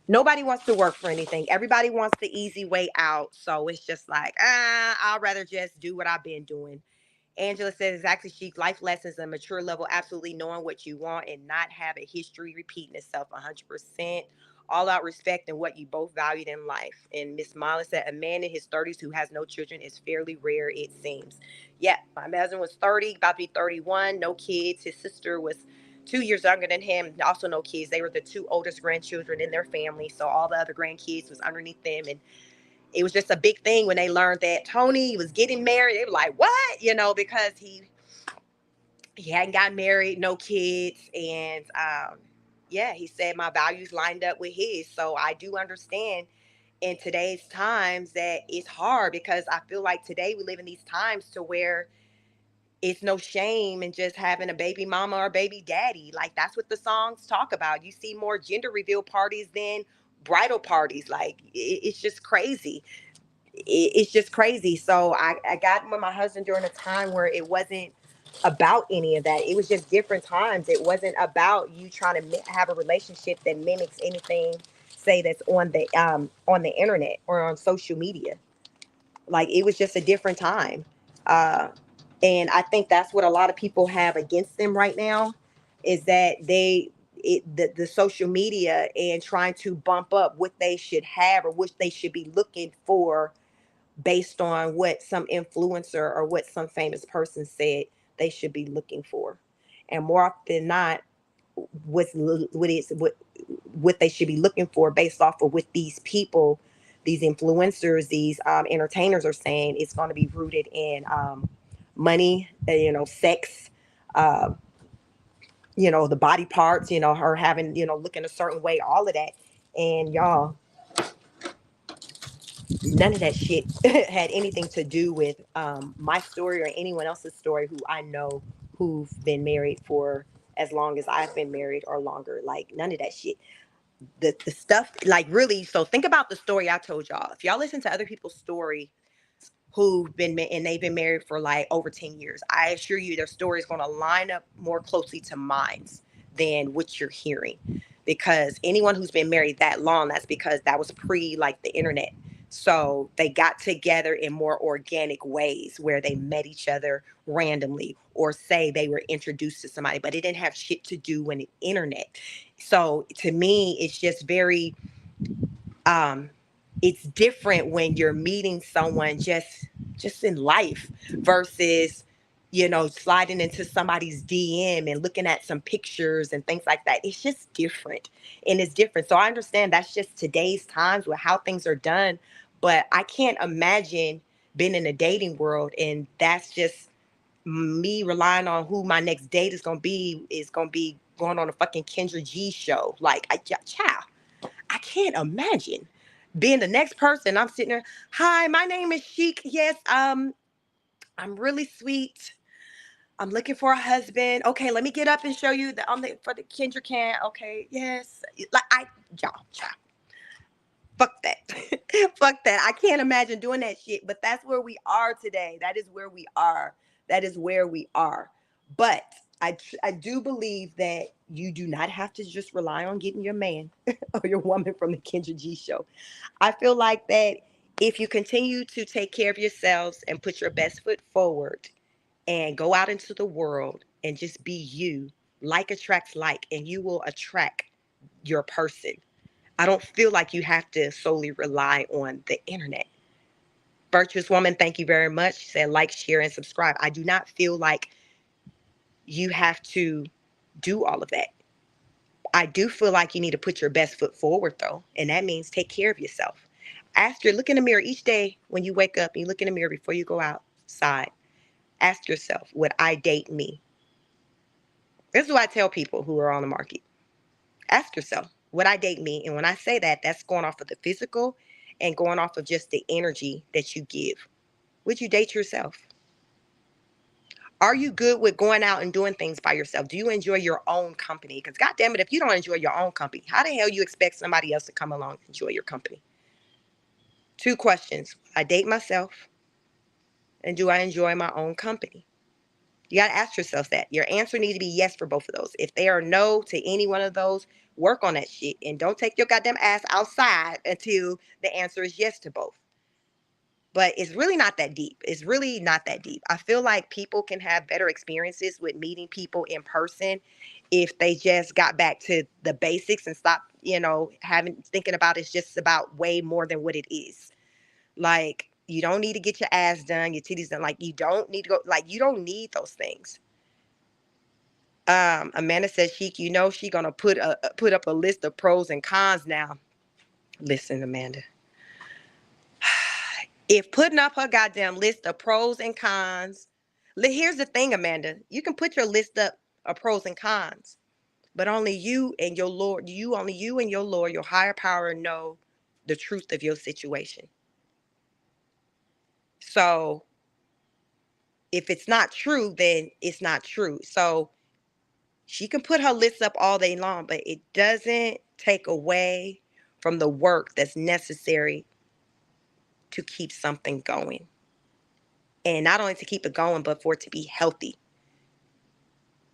Nobody wants to work for anything. Everybody wants the easy way out. So it's just like, I'd rather just do what I've been doing. Angela says, exactly, Chic. Life lessons, a mature level, absolutely knowing what you want and not have a history repeating itself 100%. All out respect and what you both valued in life. And Miss Molly said, a man in his 30s who has no children is fairly rare, it seems. Yeah, my husband was 30, about to be 31, no kids. His sister was 2 years younger than him, also no kids. They were the two oldest grandchildren in their family. So all the other grandkids was underneath them. And it was just a big thing when they learned that Tony was getting married. They were like, what? Because he hadn't gotten married, no kids. And yeah, he said my values lined up with his. So I do understand in today's times that it's hard, because I feel like today we live in these times to where It's no shame in just having a baby mama or baby daddy. Like, that's what the songs talk about. You see more gender reveal parties than bridal parties. Like, it's just crazy. It's just crazy. So I got with my husband during a time where it wasn't about any of that. It was just different times. It wasn't about you trying to have a relationship that mimics anything, say, that's on the internet or on social media. Like, it was just a different time. Uh, and I think that's what a lot of people have against them right now, is that the social media and trying to bump up what they should have or what they should be looking for based on what some influencer or what some famous person said they should be looking for. And more often than not, what they should be looking for based off of what these people, these influencers, these entertainers are saying, is going to be rooted in money, sex, uh, the body parts, her having, looking a certain way, all of that. And y'all, none of that shit had anything to do with my story or anyone else's story who I know who've been married for as long as I've been married or longer. Like, none of that shit. The stuff, like, really. So think about the story I told y'all. If y'all listen to other people's story and they've been married for like over 10 years, I assure you their story is going to line up more closely to mine's than what you're hearing. Because anyone who's been married that long, that's because that was pre like the internet. So they got together in more organic ways where they met each other randomly, or say they were introduced to somebody, but it didn't have shit to do with the internet. So to me, it's just very um it's different when you're meeting someone just in life versus sliding into somebody's DM and looking at some pictures and things like that. It's just different, and it's different. So I understand that's just today's times with how things are done, but I can't imagine being in a dating world and that's just me relying on who my next date is going to be going on a fucking Kendra G show. Like, child, I can't imagine being the next person. I'm sitting there. Hi, my name is Chic. Yes, I'm really sweet. I'm looking for a husband. Okay, let me get up and show you that I'm for the Kendra can. Okay, yes. Like, y'all, fuck that. Fuck that. I can't imagine doing that shit. But that's where we are today. That is where we are. That is where we are. But I do believe that you do not have to just rely on getting your man or your woman from the Kendra G show. I feel like that if you continue to take care of yourselves and put your best foot forward and go out into the world and just be you, like attracts like, and you will attract your person. I don't feel like you have to solely rely on the internet. Virtuous Woman, thank you very much. She said like, share, and subscribe. I do not feel like you have to do all of that. I do feel like you need to put your best foot forward, though, and that means take care of yourself. Look in the mirror each day when you wake up and you look in the mirror before you go outside. Ask yourself, would I date me? This is what I tell people who are on the market. Ask yourself, would I date me? And when I say that, that's going off of the physical and going off of just the energy that you give. Would you date yourself? Are you good with going out and doing things by yourself? Do you enjoy your own company? Because goddamn it, if you don't enjoy your own company, how the hell you expect somebody else to come along and enjoy your company? Two questions. I date myself, and do I enjoy my own company? You got to ask yourself that. Your answer needs to be yes for both of those. If they are no to any one of those, work on that shit and don't take your goddamn ass outside until the answer is yes to both. But it's really not that deep. It's really not that deep. I feel like people can have better experiences with meeting people in person if they just got back to the basics and stop, having thinking about it's just about way more than what it is. Like, you don't need to get your ass done, your titties done. Like, you don't need to go. Like, you don't need those things. Amanda says, Sheik, she gonna put up a list of pros and cons now. Listen, Amanda. If putting up her goddamn list of pros and cons, here's the thing, Amanda. You can put your list up of pros and cons, but only you and your Lord, only you and your Lord, your higher power, know the truth of your situation. So If it's not true, then it's not true. So she can put her list up all day long, but it doesn't take away from the work that's necessary to keep something going. And not only to keep it going, but for it to be healthy.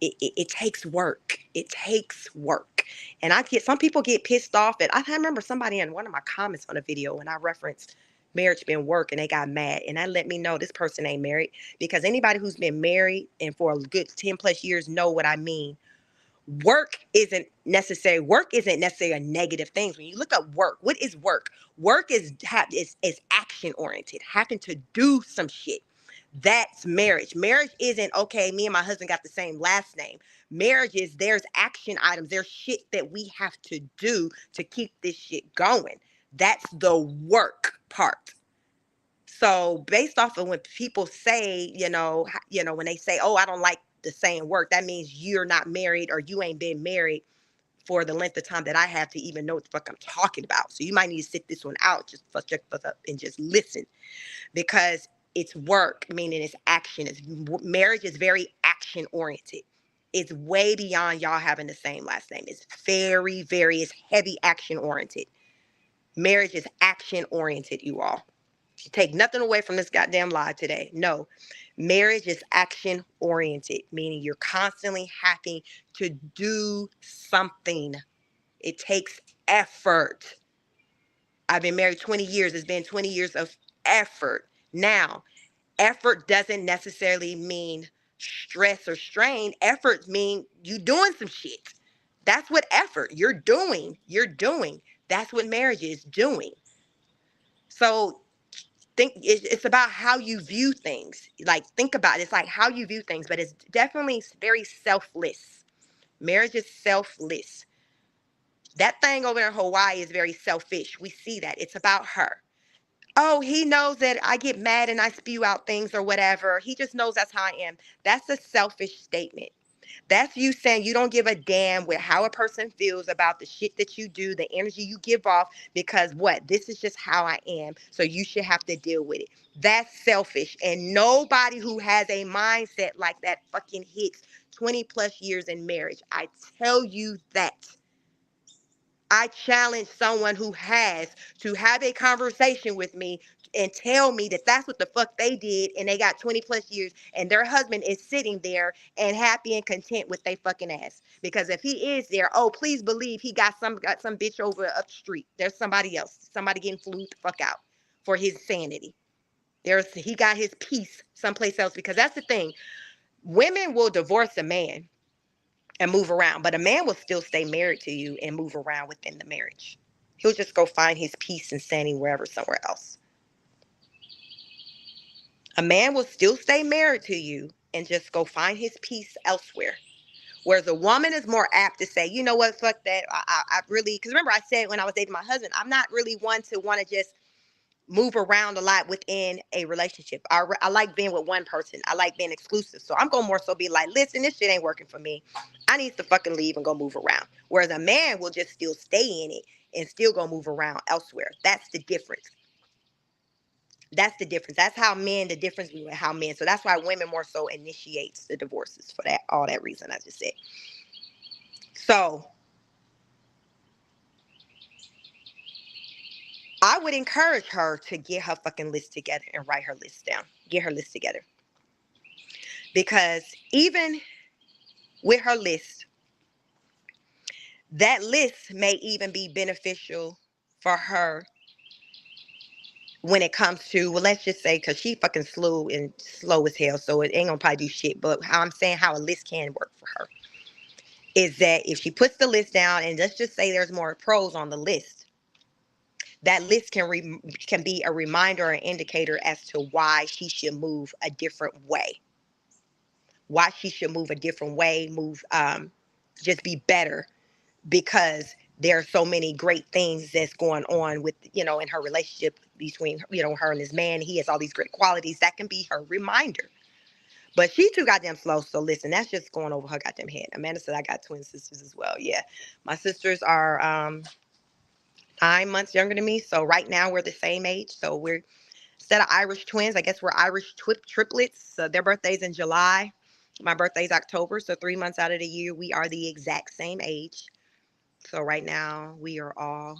It takes work. It takes work. And some people get pissed off at, I remember somebody in one of my comments on a video when I referenced marriage being work and they got mad. And that let me know this person ain't married, because anybody who's been married and for a good 10 plus years know what I mean. Work isn't necessary. Work isn't necessarily a negative thing. When you look up work, what is work? Work is action oriented, having to do some shit. That's marriage. Marriage isn't, okay, me and my husband got the same last name. Marriage is, there's action items. There's shit that we have to do to keep this shit going. That's the work part. So based off of when people say, when they say, oh, I don't like the saying work, that means you're not married or you ain't been married for the length of time that I have to even know what the fuck I'm talking about. So you might need to sit this one out, just up and just listen, because it's work, meaning it's action. Marriage is very action oriented. It's way beyond y'all having the same last name. It's it's heavy action oriented. Marriage is action oriented, you all. Take nothing away from this goddamn lie today. No, marriage is action oriented, meaning you're constantly having to do something. It takes effort. I've been married 20 years. It's been 20 years of effort. Now, effort doesn't necessarily mean stress or strain. Effort means you doing some shit. That's what effort. You're doing. That's what marriage is, doing. So it's about how you view things. Like, think about it. It's like how you view things, but it's definitely very selfless. Marriage is selfless. That thing over in Hawaii is very selfish. We see that. It's about her. Oh, he knows that I get mad and I spew out things or whatever. He just knows that's how I am. That's a selfish statement. That's you saying you don't give a damn with how a person feels about the shit that you do, the energy you give off, because what? This is just how I am. So you should have to deal with it. That's selfish. And nobody who has a mindset like that fucking hits 20 plus years in marriage. I tell you that. I challenge someone who has to have a conversation with me and tell me that that's what the fuck they did and they got 20 plus years and their husband is sitting there and happy and content with they fucking ass. Because if he is there, oh, please believe he got some bitch over up the street. There's somebody else, somebody getting flued the fuck out for his sanity. He got his peace someplace else, because that's the thing. Women will divorce a man and move around, but a man will still stay married to you and move around within the marriage. He'll just go find his peace and sanity wherever, somewhere else. A man will still stay married to you and just go find his peace elsewhere. Whereas a woman is more apt to say, you know what, fuck that. I really, because remember I said when I was dating my husband, I'm not really one to want to just move around a lot within a relationship. I like being with one person. I like being exclusive. So I'm going to more so be like, listen, this shit ain't working for me. I need to fucking leave and go move around. Whereas a man will just still stay in it and still go move around elsewhere. That's the difference. That's how men, the difference between how men. So that's why women more so initiates the divorces, for that, all that reason I just said. So I would encourage her to get her fucking list together and write her list down. Get her list together. Because even with her list, that list may even be beneficial for her when it comes to, well, let's just say, because she fucking slow as hell, so it ain't gonna probably do shit. But how I'm saying how a list can work for her is that if she puts the list down, and let's just say there's more pros on the list, that list can be a reminder or indicator as to why she should move a different way. Why she should move a different way, just be better, because there are so many great things that's going on with, in her relationship between, her and this man. He has all these great qualities that can be her reminder. But she too goddamn slow. So listen, that's just going over her goddamn head. Amanda said I got twin sisters as well. Yeah. My sisters are 9 months younger than me. So right now we're the same age. So we're set of Irish twins. I guess we're Irish triplets. So their birthday's in July. My birthday's October. So 3 months out of the year, we are the exact same age. So right now, we are all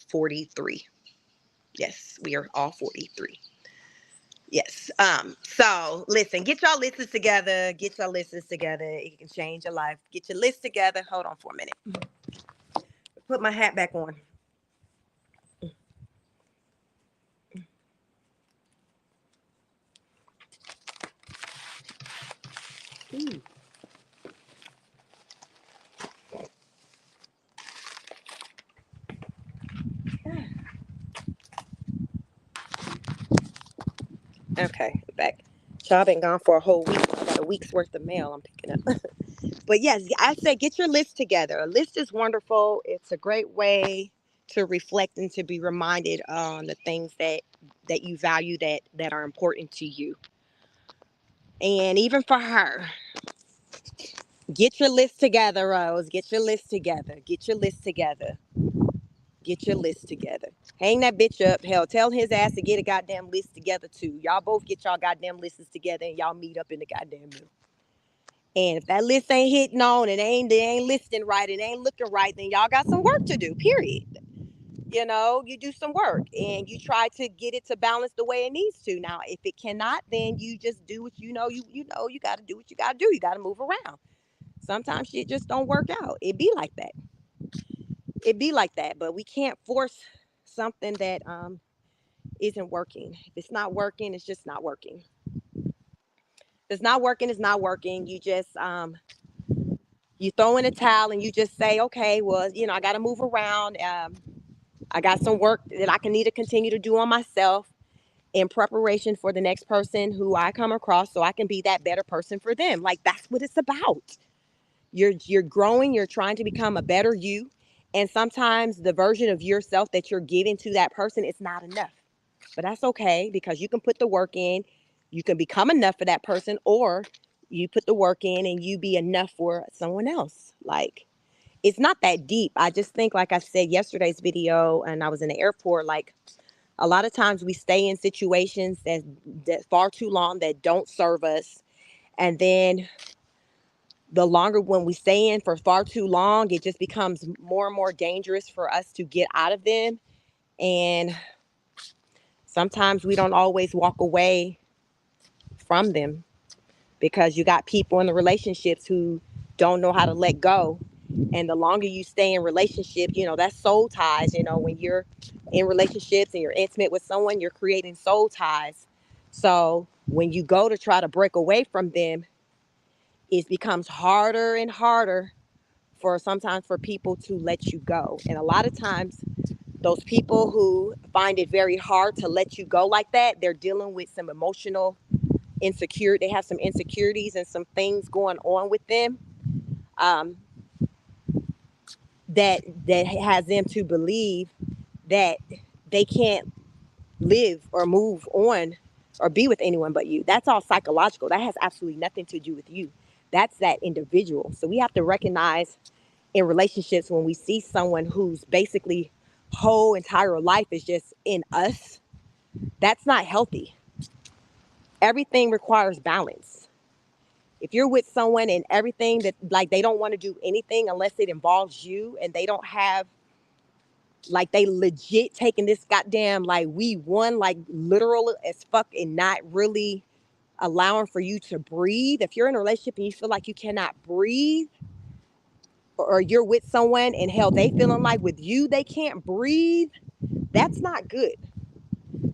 43. Yes, we are all 43. Yes. So listen, get y'all lists together. Get your lists together. It can change your life. Get your list together. Hold on for a minute. Put my hat back on. Ooh. Okay, back. So I've been gone for a whole week. I got a week's worth of mail I'm picking up. But yes, I say get your list together. A list is wonderful. It's a great way to reflect and to be reminded on the things that you value that are important to you. And even for her, get your list together, Rose. Get your list together. Get your list together. Get your list together. Hang that bitch up. Hell, tell his ass to get a goddamn list together too. Y'all both get y'all goddamn lists together and y'all meet up in the goddamn middle. And if that list ain't hitting on, they ain't listing right, it ain't looking right, then y'all got some work to do, period. You know, you do some work and you try to get it to balance the way it needs to. Now, if it cannot, then you just do what you got to do what you got to do. You got to move around. Sometimes shit just don't work out. It be like that. It be like that, but we can't force something that isn't working. If it's not working, it's just not working. If it's not working, it's not working. You just you throw in a towel and you just say, okay, well, I got to move around. I got some work that I can need to continue to do on myself in preparation for the next person who I come across, so I can be that better person for them. Like, that's what it's about. You're growing, you're trying to become a better you. And sometimes the version of yourself that you're giving to that person is not enough. But that's okay, because you can put the work in, you can become enough for that person, or you put the work in and you be enough for someone else. Like, it's not that deep. I just think, like I said yesterday's video, and I was in the airport, like, a lot of times we stay in situations that far too long, that don't serve us. And then the longer when we stay in for far too long, it just becomes more and more dangerous for us to get out of them. And sometimes we don't always walk away from them, because you got people in the relationships who don't know how to let go. And the longer you stay in relationship, that's soul ties. When you're in relationships and you're intimate with someone, you're creating soul ties. So when you go to try to break away from them, it becomes harder and harder sometimes for people to let you go. And a lot of times those people who find it very hard to let you go like that, they're dealing with some emotional insecurity. They have some insecurities and some things going on with them, um, that has them to believe that they can't live or move on or be with anyone but you. That's all psychological. That has absolutely nothing to do with you. That's that individual. So we have to recognize in relationships, when we see someone whose basically whole entire life is just in us, that's not healthy. Everything requires balance. If you're with someone and everything that, like, they don't want to do anything unless it involves you, and they don't have, like, they legit taking this goddamn, like, we won, like, literal as fuck, and not really allowing for you to breathe. If you're in a relationship and you feel like you cannot breathe, or you're with someone and hell, they feeling like with you they can't breathe, that's not good.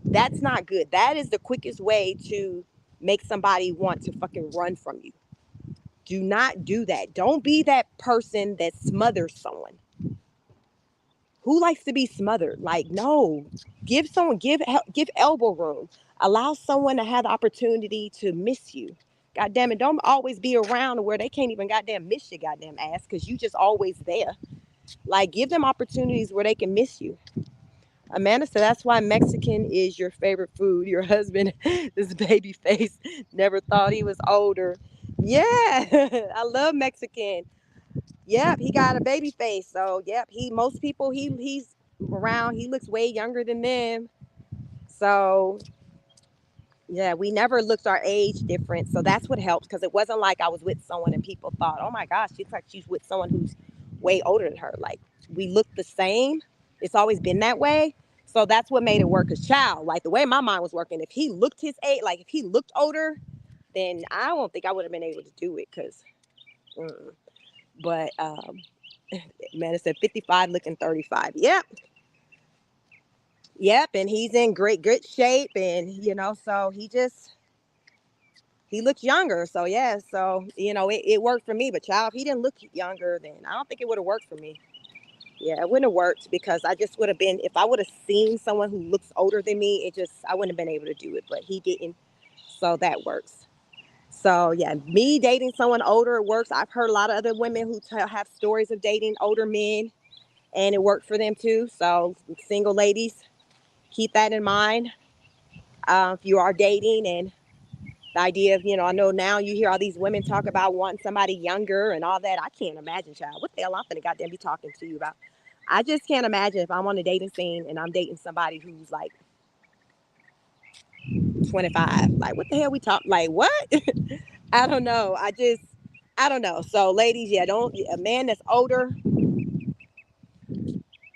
That's not good. That is the quickest way to make somebody want to fucking run from you. Do not do that. Don't be that person that smothers someone. Who likes to be smothered? Like, no. Give elbow room. Allow someone to have the opportunity to miss you. God damn it, don't always be around where they can't even goddamn miss your goddamn ass, because you just always there. Like, give them opportunities where they can miss you. Amanda said that's why Mexican is your favorite food. Your husband, this baby face, never thought he was older. Yeah, I love Mexican. Yep, he got a baby face. So yep, most people he's around, he looks way younger than them. So Yeah, we never looked our age different, so that's what helps. Because it wasn't like I was with someone and people thought, "Oh my gosh, she's like she's with someone who's way older than her." Like we look the same. It's always been that way. So that's what made it work. Cause child, like the way my mind was working, if he looked his age, like if he looked older, then I don't think I would have been able to do it. Cause, but man, it said 55 looking 35. Yep, yep, and he's in great good shape, and so he looks younger. So yeah, so it worked for me. But child, if he didn't look younger, then I don't think it would have worked for me. Yeah, it wouldn't have worked because I just would have been if I would have seen someone who looks older than me, I wouldn't have been able to do it. But he didn't, so that works. So yeah, me dating someone older works. I've heard a lot of other women who have stories of dating older men, and it worked for them too. So single ladies, keep that in mind if you are dating. And the idea of, I know now you hear all these women talk about wanting somebody younger and all that. I can't imagine, child. What the hell I'm gonna goddamn be talking to you about? I just can't imagine if I'm on a dating scene and I'm dating somebody who's like 25. Like, what the hell we talk? Like, what? I don't know. I don't know. So, ladies, yeah, don't a man that's older,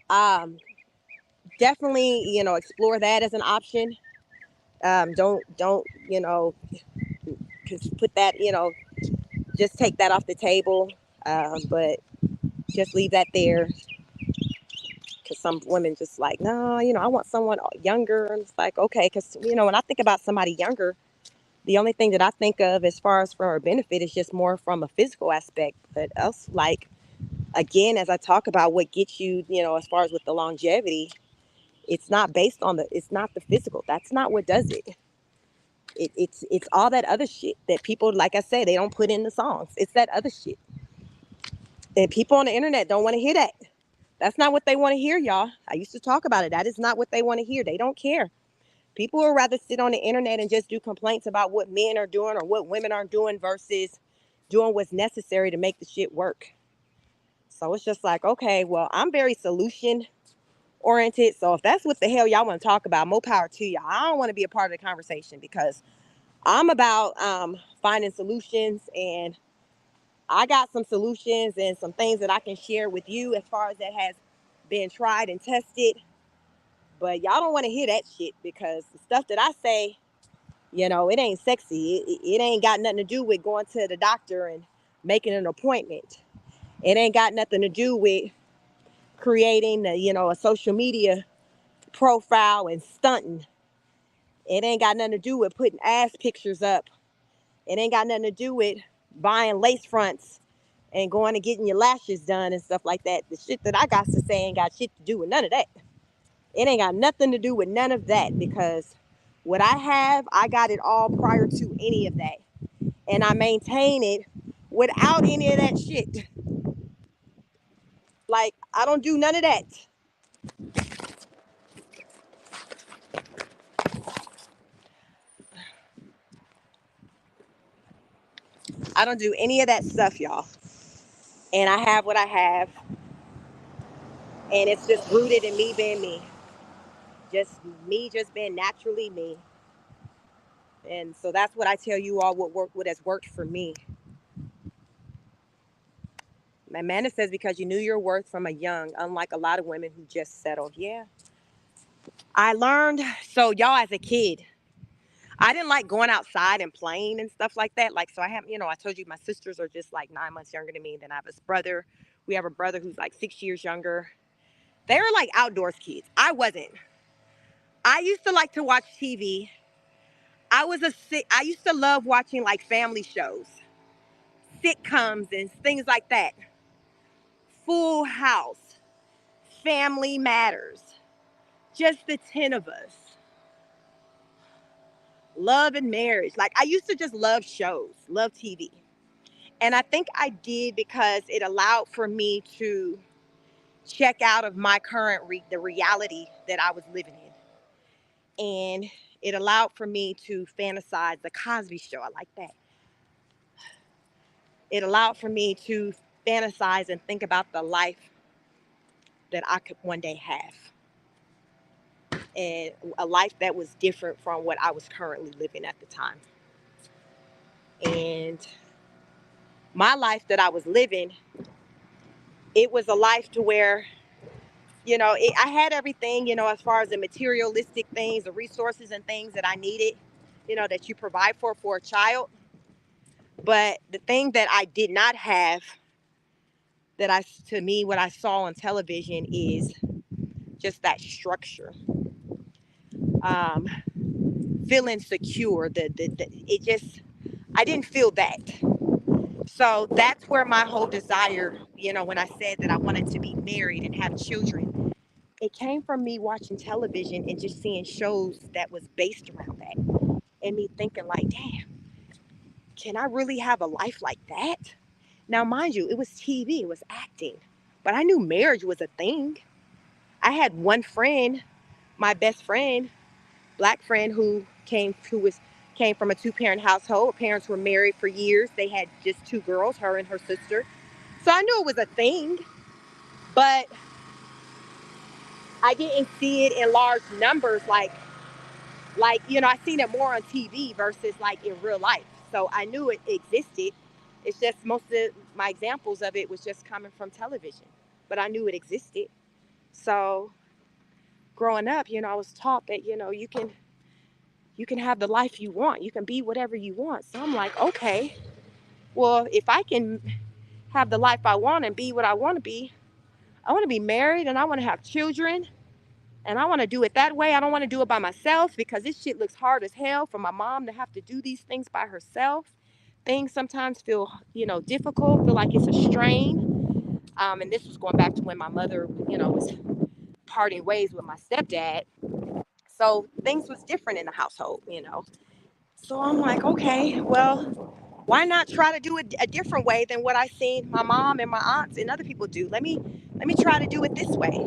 um, definitely, explore that as an option. Don't, put that, just take that off the table. But just leave that there because some women just like, no, I want someone younger. And it's like, okay, because, when I think about somebody younger, the only thing that I think of as far as for a benefit is just more from a physical aspect. But else, like, again, as I talk about what gets you, as far as with the longevity, it's not the physical. That's not what does it. It's all that other shit that people, like I said, they don't put in the songs. It's that other shit. And people on the internet don't want to hear that. That's not what they want to hear, y'all. I used to talk about it. That is not what they want to hear. They don't care. People would rather sit on the internet and just do complaints about what men are doing or what women are doing versus doing what's necessary to make the shit work. So it's just like, okay, well, I'm very solution oriented. So if that's what the hell y'all want to talk about, more power to y'all. I don't want to be a part of the conversation because I'm about finding solutions, and I got some solutions and some things that I can share with you as far as that has been tried and tested. But y'all don't want to hear that shit because the stuff that I say, it ain't sexy. It ain't got nothing to do with going to the doctor and making an appointment. It ain't got nothing to do with creating, a social media profile and stunting. It ain't got nothing to do with putting ass pictures up. It ain't got nothing to do with buying lace fronts and going and getting your lashes done and stuff like that. The shit that I got to say ain't got shit to do with none of that. It ain't got nothing to do with none of that because what I have, I got it all prior to any of that. And I maintain it without any of that shit. Like, I don't do none of that. I don't do any of that stuff, y'all. And I have what I have. And it's just rooted in me being me. Just being naturally me. And so that's what I tell you all what has worked for me. Amanda says, because you knew your worth from a young, unlike a lot of women who just settled. Yeah. I learned, so y'all, as a kid, I didn't like going outside and playing and stuff like that. Like, so I have, I told you my sisters are just like 9 months younger than me. Then I have a brother. We have a brother who's like 6 years younger. They were like outdoors kids. I wasn't. I used to like to watch TV. I used to love watching like family shows, sitcoms and things like that. Full House, Family Matters, just the 10 of us. Love and Marriage. Like, I used to just love shows, love TV. And I think I did because it allowed for me to check out of my current the reality that I was living in. And it allowed for me to fantasize the Cosby Show. I like that. It allowed for me to fantasize and think about the life that I could one day have. and a life that was different from what I was currently living at the time. And my life that I was living, it was a life to where, I had everything, as far as the materialistic things, the resources and things that I needed, that you provide for a child. But the thing that I did not have, to me, what I saw on television is just that structure, um, feeling secure. It just, I didn't feel that. So that's where my whole desire, when I said that I wanted to be married and have children, it came from me watching television and just seeing shows that was based around that. And me thinking like, damn, can I really have a life like that? Now, mind you, it was TV, it was acting, but I knew marriage was a thing. I had one friend, my best friend, black friend, who came from a two-parent household. Her parents were married for years. They had just two girls, her and her sister. So I knew it was a thing, but I didn't see it in large numbers I seen it more on TV versus like in real life. So I knew it existed. It's just most of my examples of it was just coming from television, but I knew it existed. So growing up, I was taught that you can have the life you want. You can be whatever you want. So I'm like, okay, well, if I can have the life I want and be what I want to be, I want to be married and I want to have children. And I want to do it that way. I don't want to do it by myself because this shit looks hard as hell for my mom to have to do these things by herself. Things sometimes feel, difficult, feel like it's a strain. And this was going back to when my mother, was parting ways with my stepdad. So things was different in the household. So I'm like, okay, well, why not try to do it a different way than what I seen my mom and my aunts and other people do? Let me try to do it this way.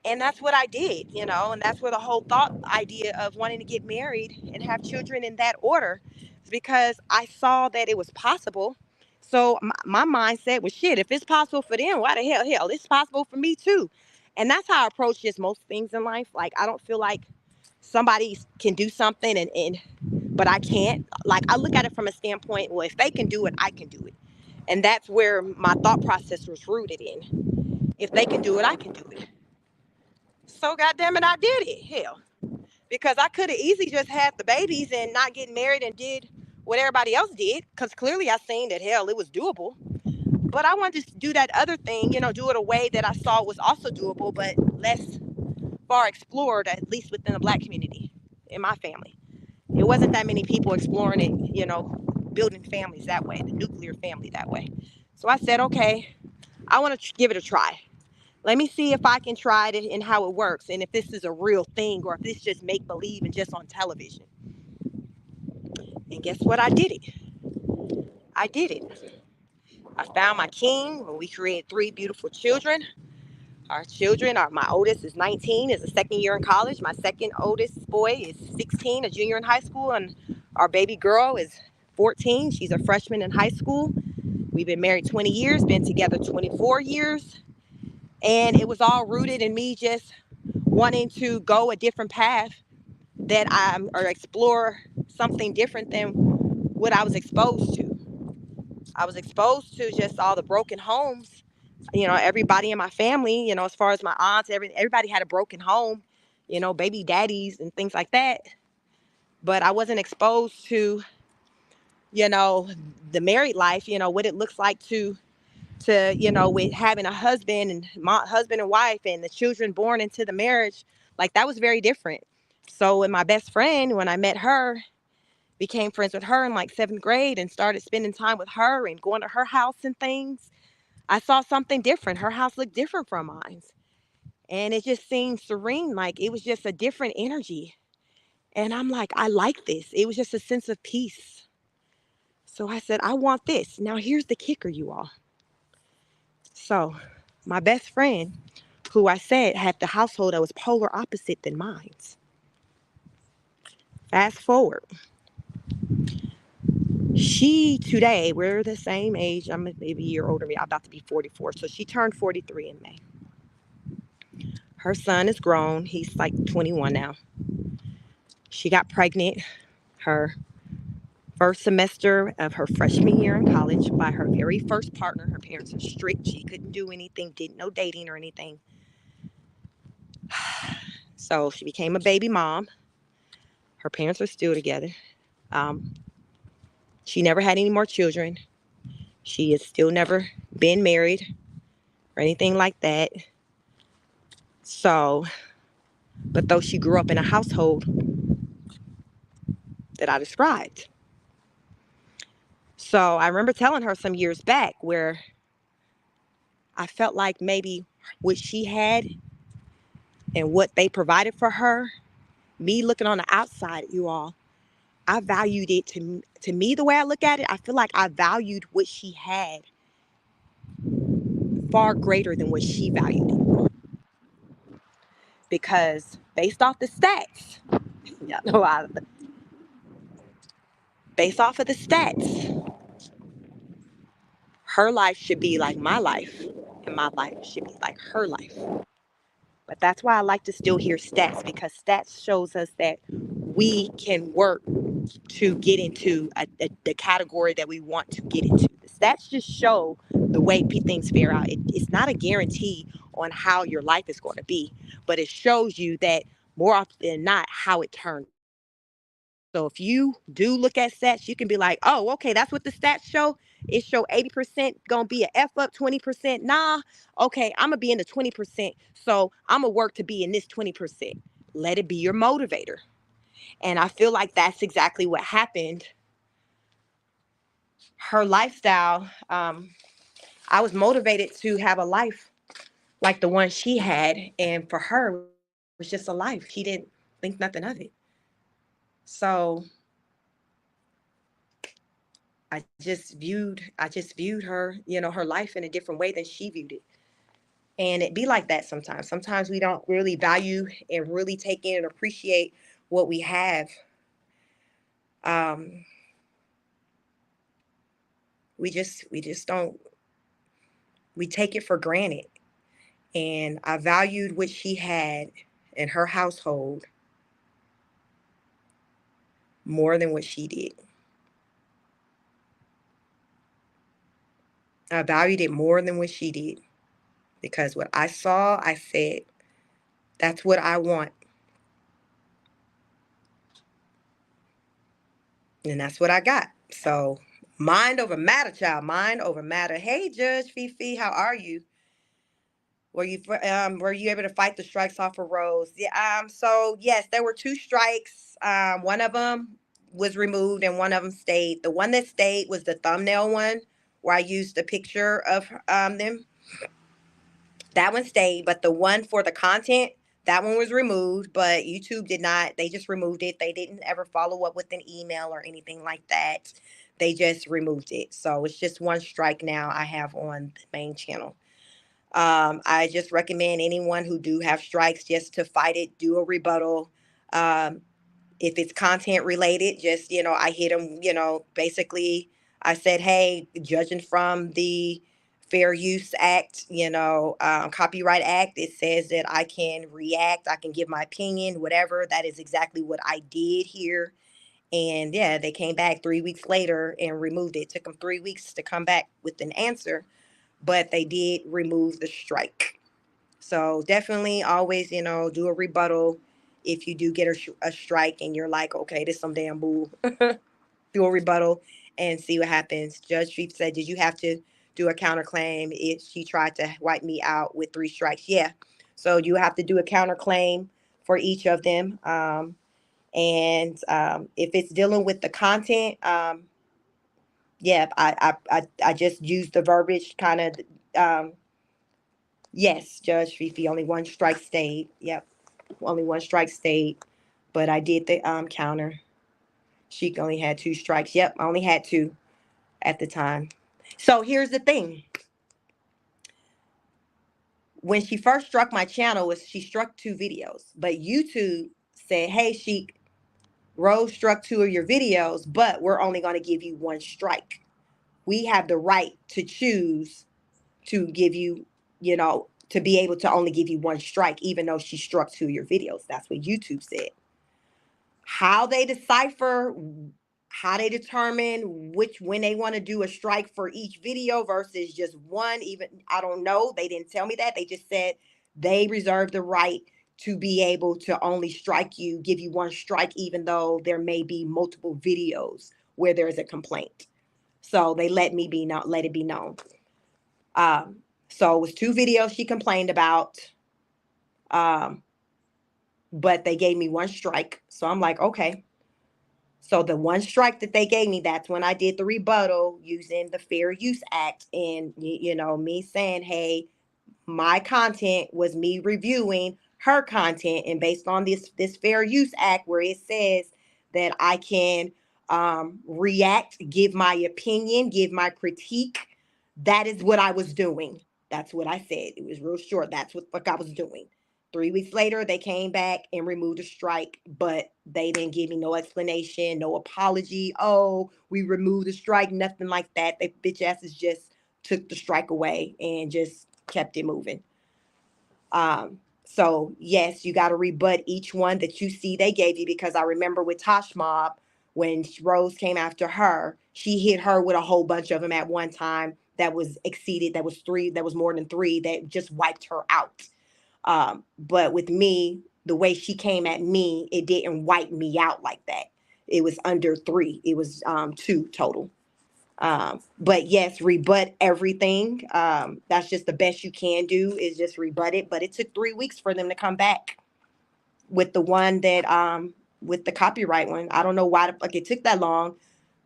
And that's what I did, and that's where the whole thought idea of wanting to get married and have children in that order is because I saw that it was possible. So my mindset was, shit, if it's possible for them, why the hell, it's possible for me too. And that's how I approach just most things in life. Like, I don't feel like somebody can do something but I can't. Like, I look at it from a standpoint, well, if they can do it, I can do it. And that's where my thought process was rooted in. If they can do it, I can do it. So goddamn it, I did it. Hell, because I could have easily just had the babies and not getting married and did what everybody else did. Because clearly I seen that hell, it was doable. But I wanted to do that other thing, do it a way that I saw was also doable, but less far explored, at least within the black community in my family. It wasn't that many people exploring it, building families that way, the nuclear family that way. So I said, okay, I want to give it a try. Let me see if I can try it and how it works, and if this is a real thing or if this just make believe and just on television. And guess what? I did it. I did it. I found my king. We created three beautiful children. Our children are, my oldest is 19, is a second year in college. My second oldest boy is 16, a junior in high school, and our baby girl is 14. She's a freshman in high school. We've been married 20 years, been together 24 years, and it was all rooted in me just wanting to go a different path or explore something different than what I was exposed to. I was exposed to just all the broken homes. Everybody in my family, as far as my aunts, everybody had a broken home, baby daddies and things like that. But I wasn't exposed to, the married life, what it looks like with having a husband and my husband and wife and the children born into the marriage. Like, that was very different. So with my best friend, when I met her, became friends with her in like 7th grade and started spending time with her and going to her house and things. I saw something different. Her house looked different from mine. And it just seemed serene. Like, it was just a different energy. And I'm like, I like this. It was just a sense of peace. So I said, I want this. Now, here's the kicker, you all. So my best friend, who I said had the household that was polar opposite than mine. Fast forward. She today, we're the same age. I'm maybe a year older than me. I'm about to be 44. So she turned 43 in May. Her son is grown. He's like 21 now. She got pregnant her first semester of her freshman year in college by her very first partner. Her parents are strict. She couldn't do anything, didn't know dating or anything. So she became a baby mom. Her parents are still together. Um, she never had any more children. She has still never been married or anything like that. So, but though she grew up in a household that I described. So I remember telling her some years back where I felt like maybe what she had and what they provided for her, me looking on the outside, you all, I valued it to me the way I look at it. I feel like I valued what she had far greater than what she valued it. Because based off the stats, y'all know based off of the stats, her life should be like my life, and my life should be like her life. But that's why I like to still hear stats, because stats shows us that we can work to get into the category that we want to get into. The stats just show the way things fare out. It's not a guarantee on how your life is going to be, but it shows you that more often than not how it turns. So if you do look at stats, you can be like, oh, okay, that's what the stats show. It show 80% gonna be a F up, 20%. Nah, okay, I'm gonna be in the 20%. So I'm gonna work to be in this 20%. Let it be your motivator. And I feel like that's exactly what happened. Her lifestyle, I was motivated to have a life like the one she had. And for her, it was just a life. She didn't think nothing of it. So I just viewed her, her life in a different way than she viewed it. And it be like that sometimes. Sometimes we don't really value and really take in and appreciate what we have. Um, we just don't, we take it for granted. And I valued what she had in her household more than what she did. I valued it more than what she did, because what I saw, I said, that's what I want. And that's what I got. So mind over matter, child. Mind over matter. Hey, Judge Fifi, how are you? Were you able to fight the strikes off of Rose? Yeah. So yes, there were two strikes. One of them was removed and one of them stayed. The one that stayed was the thumbnail one, where I used a picture of them. That one stayed, but the one for the content, that one was removed. But YouTube did not. They just removed it. They didn't ever follow up with an email or anything like that. They just removed it. So it's just one strike now I have on the main channel. I just recommend anyone who do have strikes just to fight it, do a rebuttal. Um, if it's content related, just, I hit them, basically I said, hey, judging from the Fair Use Act, Copyright Act, it says that I can react, I can give my opinion, whatever. That is exactly what I did here. And yeah, they came back 3 weeks later and removed it. It took them 3 weeks to come back with an answer, but they did remove the strike. So definitely always, do a rebuttal if you do get a strike and you're like, okay, this is some damn bull. Do a rebuttal and see what happens. Judge Street said, did you have to do a counterclaim if she tried to wipe me out with 3 strikes? Yeah. So you have to do a counterclaim for each of them. And if it's dealing with the content, yeah, I just used the verbiage kind of. Yes, Judge Fifi, only one strike stayed. Yep, only one strike stayed. But I did the counter. She only had 2 strikes. Yep, I only had two at the time. So here's the thing. When she first struck my channel, she struck 2 videos. But YouTube said, hey, Rose struck 2 of your videos, but we're only going to give you 1 strike. We have the right to choose to give you, to be able to only give you one strike, even though she struck two of your videos. That's what YouTube said. How they decipher, how they determine when they want to do a strike for each video versus just one, even I don't know. They didn't tell me that. They just said they reserve the right to be able to only strike you, give you one strike, even though there may be multiple videos where there is a complaint. So they let it be known. So it was two videos she complained about. Um, but they gave me one strike. So I'm like, okay. So the one strike that they gave me, that's when I did the rebuttal using the Fair Use Act, and me saying, hey, my content was me reviewing her content, and based on this Fair Use Act where it says that I can react, give my opinion, give my critique, that is what I was doing. That's what I said. It was real short. That's what the fuck I was doing. 3 weeks later, they came back and removed the strike, but they didn't give me no explanation, no apology. Oh, we removed the strike, nothing like that. They bitch asses just took the strike away and just kept it moving. So yes, you got to rebut each one that you see they gave you, because I remember with Tosh Mob, when Rose came after her, she hit her with a whole bunch of them at one time that was exceeded, that was three, that was more than three, that just wiped her out. But with me, the way she came at me, it didn't wipe me out like that. It was under three. It was two total. But yes, rebut everything. That's just the best you can do, is just rebut it. But it took 3 weeks for them to come back with the one that with the copyright one. I don't know why the fuck it took that long,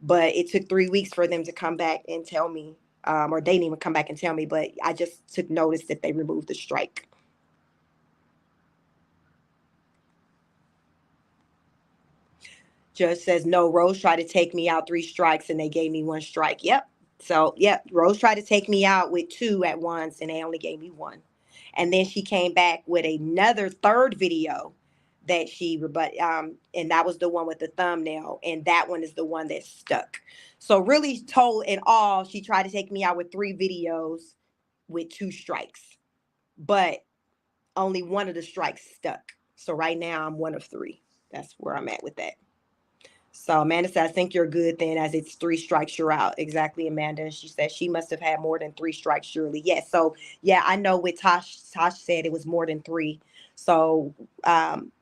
but it took 3 weeks for them to come back and tell me, or they didn't even come back and tell me, but I just took notice that they removed the strike. Judge says, no, Rose tried to take me out 3 strikes and they gave me one strike. Yep. So, yep, Rose tried to take me out with two at once and they only gave me one. And then she came back with another third video that she rebut, and that was the one with the thumbnail, and that one is the one that stuck. So really, told in all, she tried to take me out with 3 videos with 2 strikes, but only one of the strikes stuck. So right now I'm one of 3. That's where I'm at with that. So Amanda said, I think you're good then, as it's 3 strikes, you're out. Exactly, Amanda. And she said she must have had more than 3 strikes, surely. Yes. So yeah, I know with Tosh said it was more than 3. So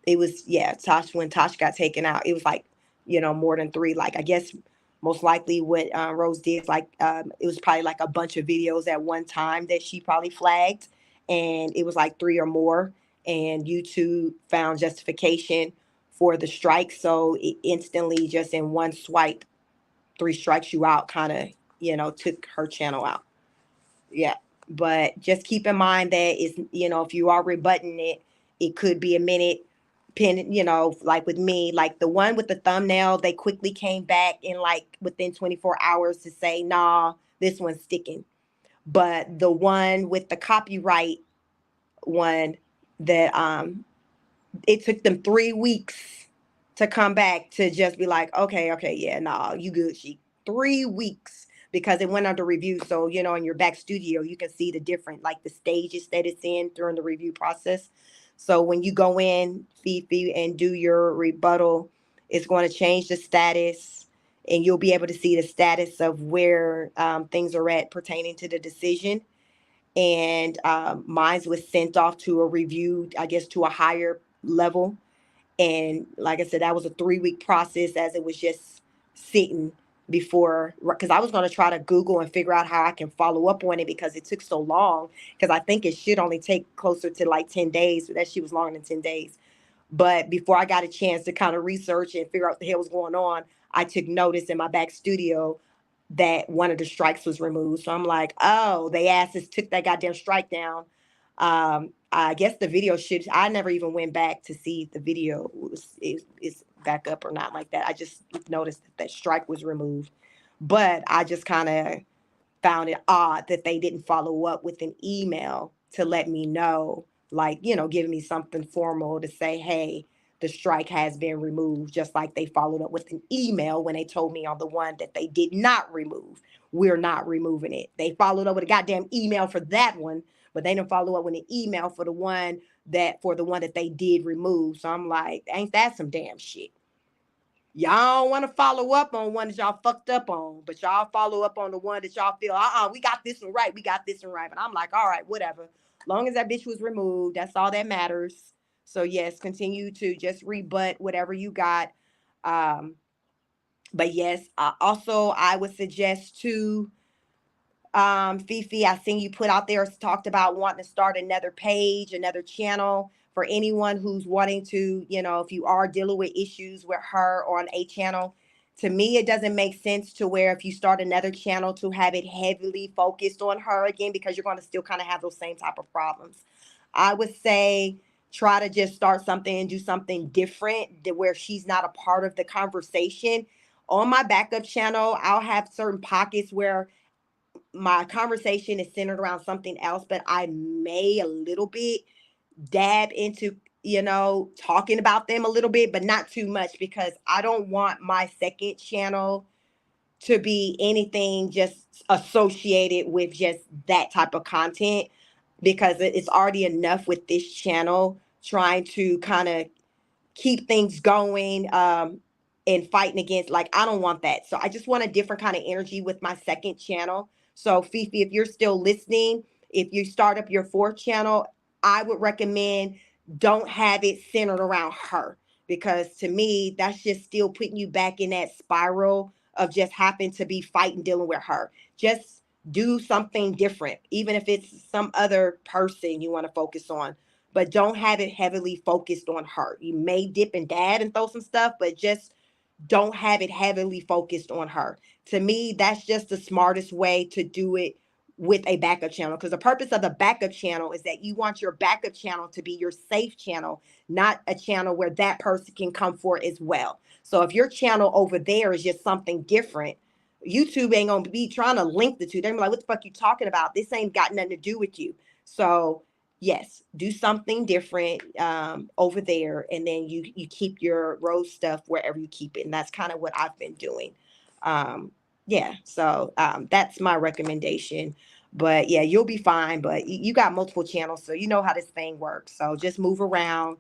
it was, yeah, when Tosh got taken out, it was like, more than 3. Like, I guess most likely what Rose did is like, it was probably like a bunch of videos at one time that she probably flagged. And it was like 3 or more. And YouTube found justification for the strike. So it instantly, just in one swipe, 3 strikes you out, kind of, took her channel out. Yeah. But just keep in mind that it's, if you are rebutting it, it could be a minute pin, like with me, like the one with the thumbnail, they quickly came back in like within 24 hours to say, nah, this one's sticking. But the one with the copyright one, that it took them 3 weeks to come back to just be like, okay, yeah, nah, you good. 3 weeks, because it went under review. So, in your back studio, you can see the different, like the stages that it's in during the review process. So when you go in, Fifi, and do your rebuttal, it's going to change the status, and you'll be able to see the status of where things are at pertaining to the decision. And mine was sent off to a review, I guess, to a higher level. And like I said, that was a 3-week process, as it was just sitting before, because I was going to try to Google and figure out how I can follow up on it, because it took so long, because I think it should only take closer to like 10 days. That shit was longer than 10 days. But before I got a chance to kind of research and figure out what the hell was going on, I took notice in my back studio that one of the strikes was removed. So I'm like, oh, they asses took that goddamn strike down. I guess the video should, I never even went back to see if the video is back up or not like that. I just noticed that strike was removed. But I just kind of found it odd that they didn't follow up with an email to let me know, like, giving me something formal to say, hey, the strike has been removed, just like they followed up with an email when they told me on the one that they did not remove. We're not removing it. They followed up with a goddamn email for that one, but they didn't follow up with an email for the one that they did remove. So I'm like, ain't that some damn shit? Y'all don't want to follow up on one that y'all fucked up on, but y'all follow up on the one that y'all feel, we got this one right. We got this one right. But I'm like, all right, whatever. Long as that bitch was removed, that's all that matters. So yes, continue to just rebut whatever you got. Um, but yes, also I would suggest to Fifi, I seen you put out there talked about wanting to start another page, another channel for anyone who's wanting to, if you are dealing with issues with her on a channel. To me, it doesn't make sense to where if you start another channel to have it heavily focused on her again, because you're going to still kind of have those same type of problems. I would say try to just start something and do something different where she's not a part of the conversation. On my backup channel, I'll have certain pockets where my conversation is centered around something else, but I may a little bit dab into, talking about them a little bit, but not too much, because I don't want my second channel to be anything just associated with just that type of content, because it's already enough with this channel trying to kind of keep things going, and fighting against, like, I don't want that. So I just want a different kind of energy with my second channel. So Fifi, if you're still listening, if you start up your fourth channel, I would recommend don't have it centered around her, because to me that's just still putting you back in that spiral of just having to be fighting dealing with her. Just do something different, even if it's some other person you want to focus on, but don't have it heavily focused on her. You may dip and dab and throw some stuff, but just don't have it heavily focused on her. To me, that's just the smartest way to do it with a backup channel, because the purpose of the backup channel is that you want your backup channel to be your safe channel, not a channel where that person can come for as well. So if your channel over there is just something different, YouTube ain't gonna be trying to link the two. They're gonna be like, what the fuck you talking about? This ain't got nothing to do with you. So yes, do something different over there, and then you keep your rose stuff wherever you keep it, and that's kind of what I've been doing. um yeah, so that's my recommendation. But yeah, you'll be fine. But you got multiple channels, so you know how this thing works. So just move around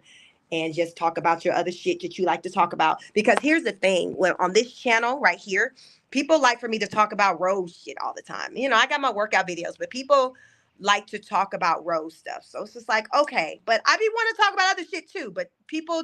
and just talk about your other shit that you like to talk about, because here's the thing, when on this channel right here, people like for me to talk about rose shit all the time. I got my workout videos, but people like to talk about rose stuff. So it's just like, okay, but I be want to talk about other shit too. But people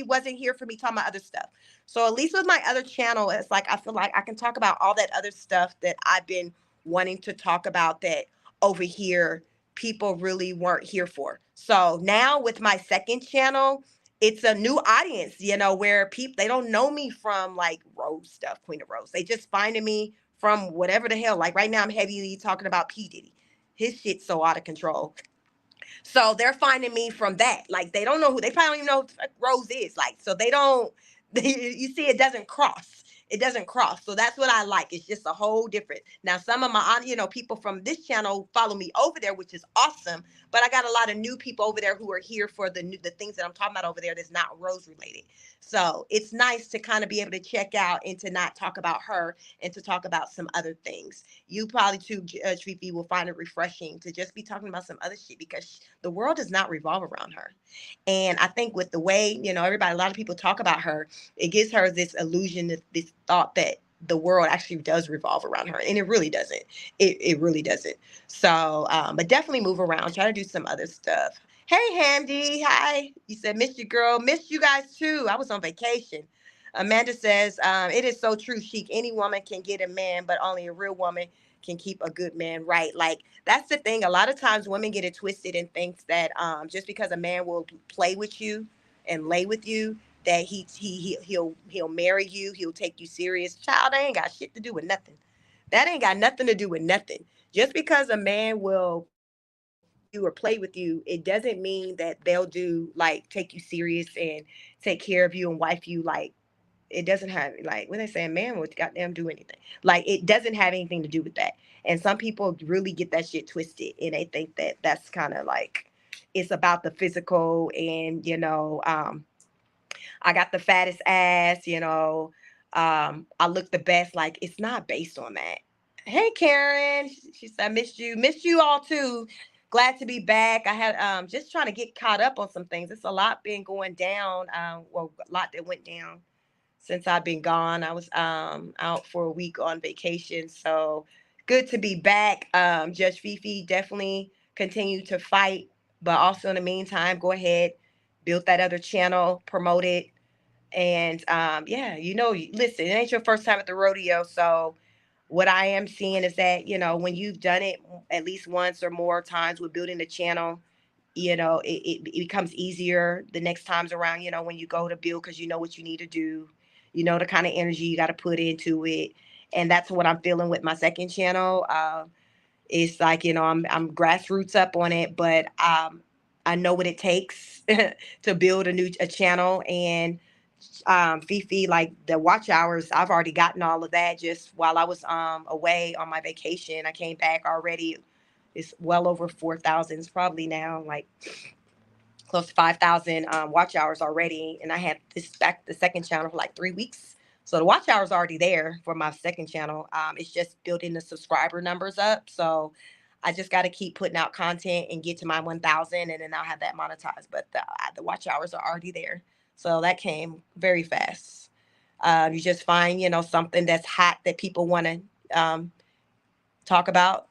wasn't here for me talking about other stuff. So at least with my other channel, it's like I feel like I can talk about all that other stuff that I've been wanting to talk about that over here people really weren't here for. So now with my second channel, it's a new audience, where people, they don't know me from like rose stuff, Queen of Rose. They just finding me from whatever the hell. Like right now I'm heavily talking about P. Diddy. His shit's so out of control. So they're finding me from that. Like they don't know who, they probably don't even know who the fuck Rose is. Like, so they don't, you see, it doesn't cross. It doesn't cross. So that's what I like. It's just a whole different. Now, some of my, people from this channel follow me over there, which is awesome. But I got a lot of new people over there who are here for the things that I'm talking about over there that's not Rose related. So it's nice to kind of be able to check out and to not talk about her and to talk about some other things. You probably too, Fifi, will find it refreshing to just be talking about some other shit, because the world does not revolve around her. And I think with the way, everybody, a lot of people talk about her, it gives her this illusion, this thought that the world actually does revolve around her. And it really doesn't. It really doesn't. So, but definitely move around, try to do some other stuff. Hey, Handy. Hi. You said, miss you, girl. Missed you guys too. I was on vacation. Amanda says, it is so true, Chic. Any woman can get a man, but only a real woman can keep a good man, right? Like, that's the thing. A lot of times women get it twisted and thinks that just because a man will play with you and lay with you, that he'll marry you, he'll take you serious. Child, that ain't got shit to do with nothing. That ain't got nothing to do with nothing. Just because a man will you or play with you, it doesn't mean that they'll do like take you serious and take care of you and wife you. Like, it doesn't have, like, when they say a man would goddamn do anything, like, it doesn't have anything to do with that. And some people really get that shit twisted, and they think that that's kind of like it's about the physical, and I got the fattest ass, I look the best. Like, it's not based on that. Hey, Karen. She said, missed you all too. glad to be back. I had just trying to get caught up on some things. It's a lot been going down. Well, a lot that went down since I've been gone. I was out for a week on vacation, so good to be back. Judge Fifi definitely continue to fight, but also in the meantime, go ahead, build that other channel, promote it, and yeah, listen, it ain't your first time at the rodeo, so what I am seeing is that, when you've done it at least once or more times with building the channel, it becomes easier the next times around, when you go to build, because you know what you need to do, the kind of energy you got to put into it. And that's what I'm feeling with my second channel. It's like, I'm grassroots up on it, but I know what it takes to build a channel. And Fifi, like the watch hours, I've already gotten all of that just while I was away on my vacation. I came back already. It's well over 4,000. It's probably now like close to 5,000 watch hours already. And I had the second channel for like 3 weeks. So the watch hours are already there for my second channel. It's just building the subscriber numbers up. So I just got to keep putting out content and get to my 1,000, and then I'll have that monetized. But the watch hours are already there. So that came very fast. You just find, something that's hot that people want to talk about,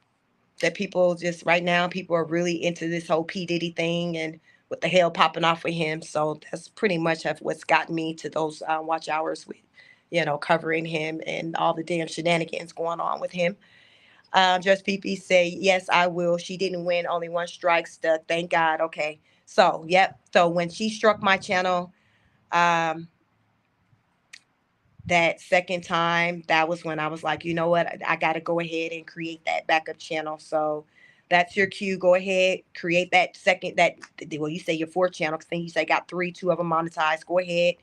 that people just right now, people are really into this whole P. Diddy thing and what the hell popping off with him. So that's pretty much what's gotten me to those watch hours with, covering him and all the damn shenanigans going on with him. Just PP say, yes, I will. She didn't win, only one strike stuck. Thank God. Okay. So, yep. So when she struck my channel, um, that second time, that was when I was like, you know what, I got to go ahead and create that backup channel. So that's your cue. Go ahead, create that well, you say your fourth channel, because then you say got three, two of them monetized. Go ahead.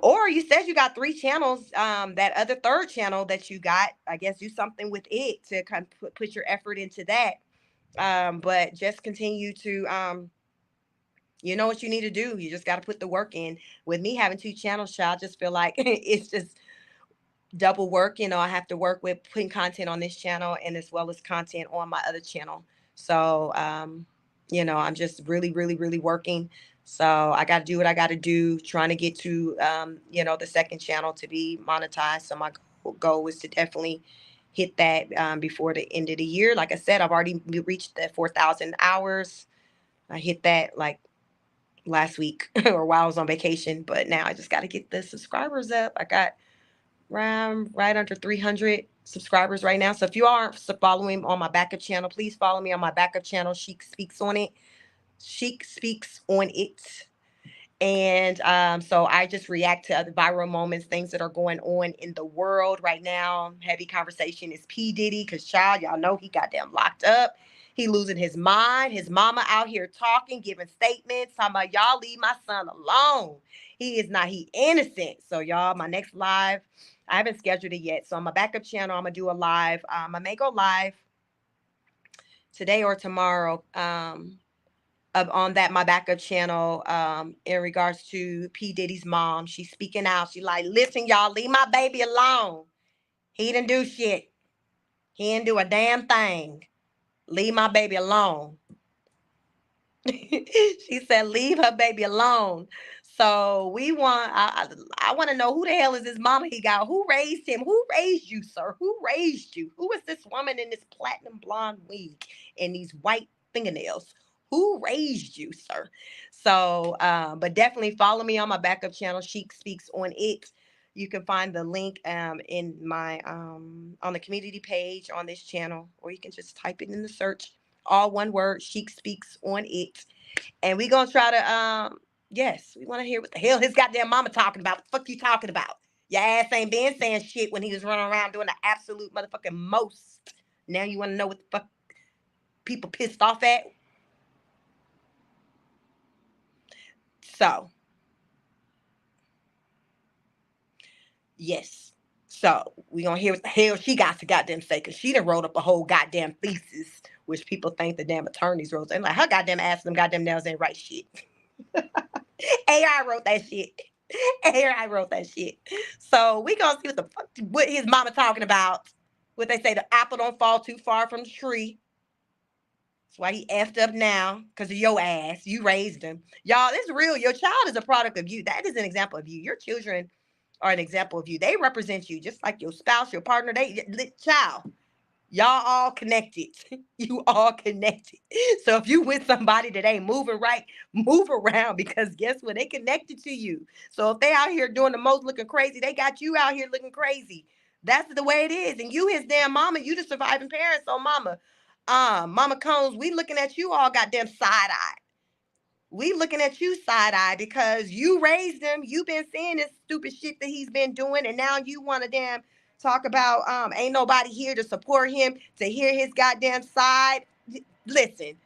Or you said you got three channels. That other third channel that you got, I guess do something with it to kind of put your effort into that. But just continue to, you know what you need to do. You just got to put the work in. With me having two channels, child, I just feel like it's just double work. I have to work with putting content on this channel and as well as content on my other channel. So, I'm just really, really, really working. So I got to do what I got to do, trying to get to, the second channel to be monetized. So my goal is to definitely hit that before the end of the year. Like I said, I've already reached the 4,000 hours. I hit that like last week or while I was on vacation, but now I just got to get the subscribers up. I got right under 300 subscribers right now. So if you aren't following on my backup channel, please follow me on my backup channel. Sheik Speaks on it. Sheik Speaks on it. And so I just react to other viral moments, things that are going on in the world right now. Heavy conversation is P. Diddy, because child, y'all know he got damn locked up. He losing his mind. His mama out here talking, giving statements, talking about y'all leave my son alone. He innocent. So y'all, my next live, I haven't scheduled it yet. So on my backup channel, I'm gonna do a live. I may go live today or tomorrow. On that my backup channel, in regards to P. Diddy's mom. She's speaking out. She like, listen, y'all, leave my baby alone. He didn't do shit. He didn't do a damn thing. Leave my baby alone. She said, leave her baby alone. So I want to know, who the hell is this mama he got? Who raised him? Who raised you, sir? Who raised you? Who is this woman in this platinum blonde wig and these white fingernails? Who raised you, sir? So, but definitely follow me on my backup channel. Sheik Speaks on it. You can find the link in my on the community page on this channel, or you can just type it in the search, all one word, Sheik Speaks on it. And we gonna try to yes, we want to hear what the hell his goddamn mama talking about. What the fuck you talking about? Your ass ain't been saying shit when he was running around doing the absolute motherfucking most. Now you want to know what the fuck people pissed off at? So, yes. So we gonna hear what the hell she got to goddamn say, because she done wrote up a whole goddamn thesis, which people think the damn attorneys wrote. And like, her goddamn ass and them goddamn nails ain't right shit. AI wrote that shit. AI wrote that shit. So we gonna see what his mama talking about. What they say, the apple don't fall too far from the tree. That's why he effed up now, because of your ass. You raised him. Y'all, it's real. Your child is a product of you. That is an example of you. Your children are an example of you. They represent you, just like your spouse, your partner. Child. Y'all all connected. You all connected. So if you with somebody that ain't moving right, move around, because guess what? They connected to you. So if they out here doing the most looking crazy, they got you out here looking crazy. That's the way it is. And you his damn mama, you the surviving parent. So mama, Mama Combs, we looking at you all goddamn side-eye. We looking at you side-eye because you raised him. You been seeing this stupid shit that he's been doing, and now you want to damn talk about ain't nobody here to support him, to hear his goddamn side. Listen,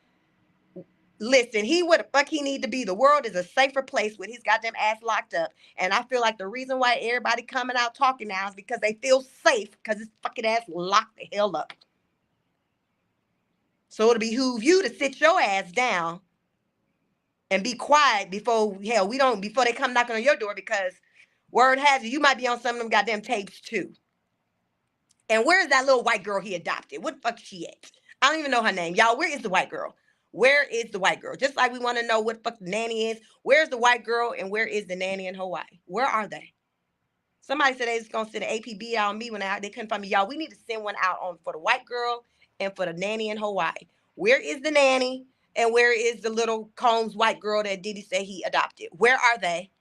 listen, he what the fuck he need to be. The world is a safer place with his goddamn ass locked up. And I feel like the reason why everybody coming out talking now is because they feel safe, because his fucking ass locked the hell up. So it'll behoove you to sit your ass down and be quiet before before they come knocking on your door, because word has it, you might be on some of them goddamn tapes too. And where's that little white girl he adopted? What the fuck is she at? I don't even know her name. Y'all, where is the white girl? Where is the white girl? Just like we want to know what the fuck the nanny is. Where's the white girl and where is the nanny in Hawaii? Where are they? Somebody said they was gonna send an APB out on me when they couldn't find me. Y'all, we need to send one out on for the white girl and for the nanny in Hawaii. Where is the nanny? And where is the little Combs white girl that Diddy said he adopted? Where are they?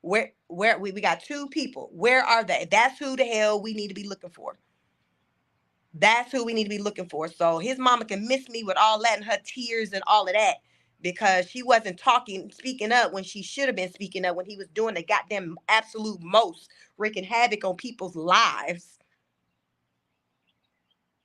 Where we got two people. Where are they? That's who the hell we need to be looking for. That's who we need to be looking for. So his mama can miss me with all that and her tears and all of that, because she wasn't speaking up when she should have been speaking up, when he was doing the goddamn absolute most, wreaking havoc on people's lives.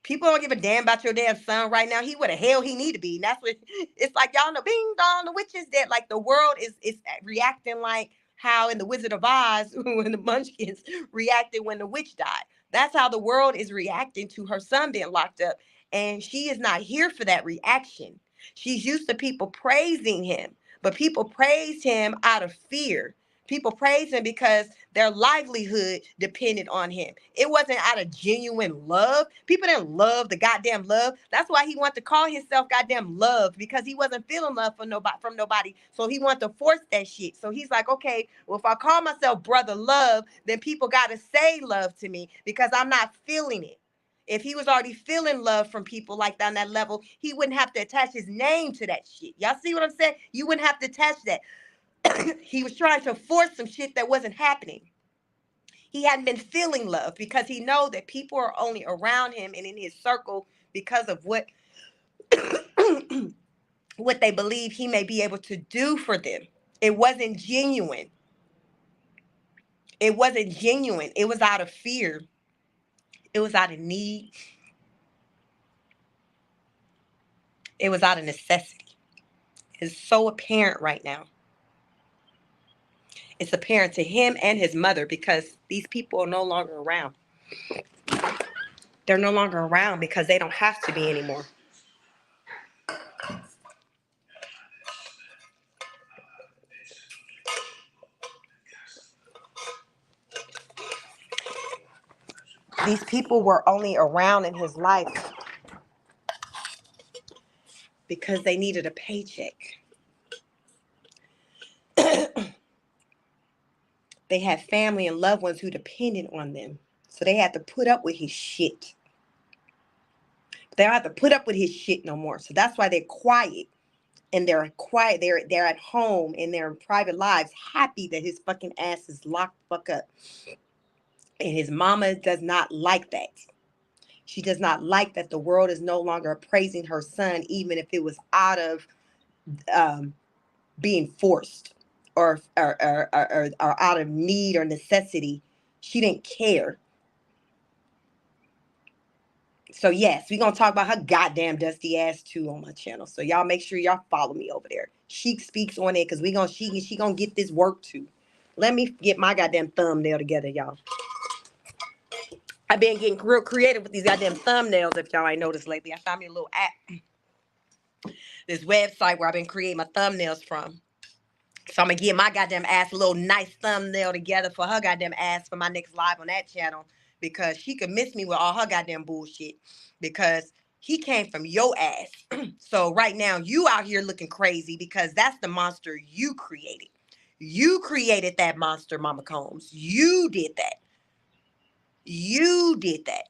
People don't give a damn about your damn son right now. He where the hell he need to be. And that's what it's like. Y'all know, bing dong, the witches that like the world is reacting like how in the Wizard of Oz when the Munchkins reacted when the witch died. That's how the world is reacting to her son being locked up. And she is not here for that reaction. She's used to people praising him, but people praised him out of fear. People praise him because their livelihood depended on him. It wasn't out of genuine love. People didn't love the goddamn love. That's why he wanted to call himself goddamn love, because he wasn't feeling love from nobody. So he wanted to force that shit. So he's like, okay, well, if I call myself brother love, then people got to say love to me because I'm not feeling it. If he was already feeling love from people like that on that level, he wouldn't have to attach his name to that shit. Y'all see what I'm saying? You wouldn't have to attach that. He was trying to force some shit that wasn't happening. He hadn't been feeling love because he know that people are only around him and in his circle because of what what they believe he may be able to do for them. It wasn't genuine. It wasn't genuine. It was out of fear. It was out of need. It was out of necessity. It's so apparent right now. It's apparent to him and his mother because these people are no longer around. They're no longer around because they don't have to be anymore. These people were only around in his life because they needed a paycheck. They had family and loved ones who depended on them. So they had to put up with his shit. They don't have to put up with his shit no more. So that's why they're quiet. And they're quiet. They're at home in their private lives, happy that his fucking ass is locked the fuck up. And his mama does not like that. She does not like that the world is no longer praising her son, even if it was out of being forced or out of need or necessity. She didn't care. So yes, we're gonna talk about her goddamn dusty ass too on my channel. So y'all make sure y'all follow me over there. She speaks on it because she gonna get this work too. Let me get my goddamn thumbnail together, y'all. I've been getting real creative with these goddamn thumbnails. If y'all ain't noticed lately, I found me a little app, this website where I've been creating my thumbnails from. So I'm gonna give my goddamn ass a little nice thumbnail together for her goddamn ass for my next live on that channel, because she could miss me with all her goddamn bullshit. Because He came from your ass. So right now you out here looking crazy because that's the monster you created. You created that monster, Mama Combs. You did that. You did that.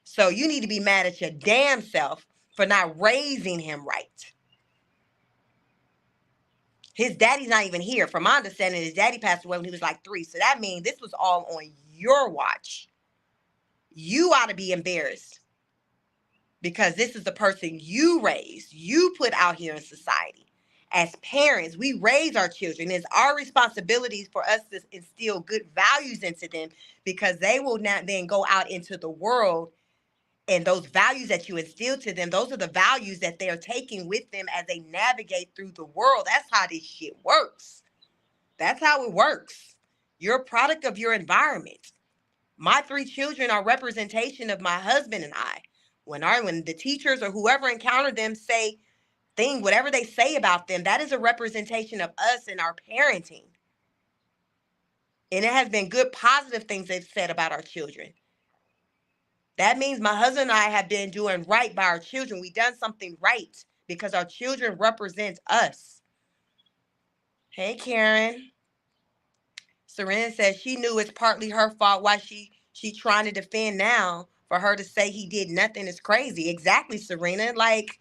So you need to be mad at your damn self for not raising him right. His daddy's not even here. From my understanding, his daddy passed away when he was like 3. So that means this was all on your watch. You ought to be embarrassed because this is the person you raised, you put out here in society. As parents, we raise our children. It's our responsibility for us to instill good values into them because they will not then go out into the world. And those values that you instill to them, those are the values that they're taking with them as they navigate through the world. That's how this shit works. That's how it works. You're a product of your environment. My 3 children are representation of my husband and I. When the teachers or whoever encounter them say whatever they say about them, that is a representation of us and our parenting. And it has been good, positive things they've said about our children. That means my husband and I have been doing right by our children. We've done something right because our children represent us. Hey, Karen. Serena says she knew it's partly her fault. Why she trying to defend now. For her to say he did nothing is crazy. Exactly, Serena. Like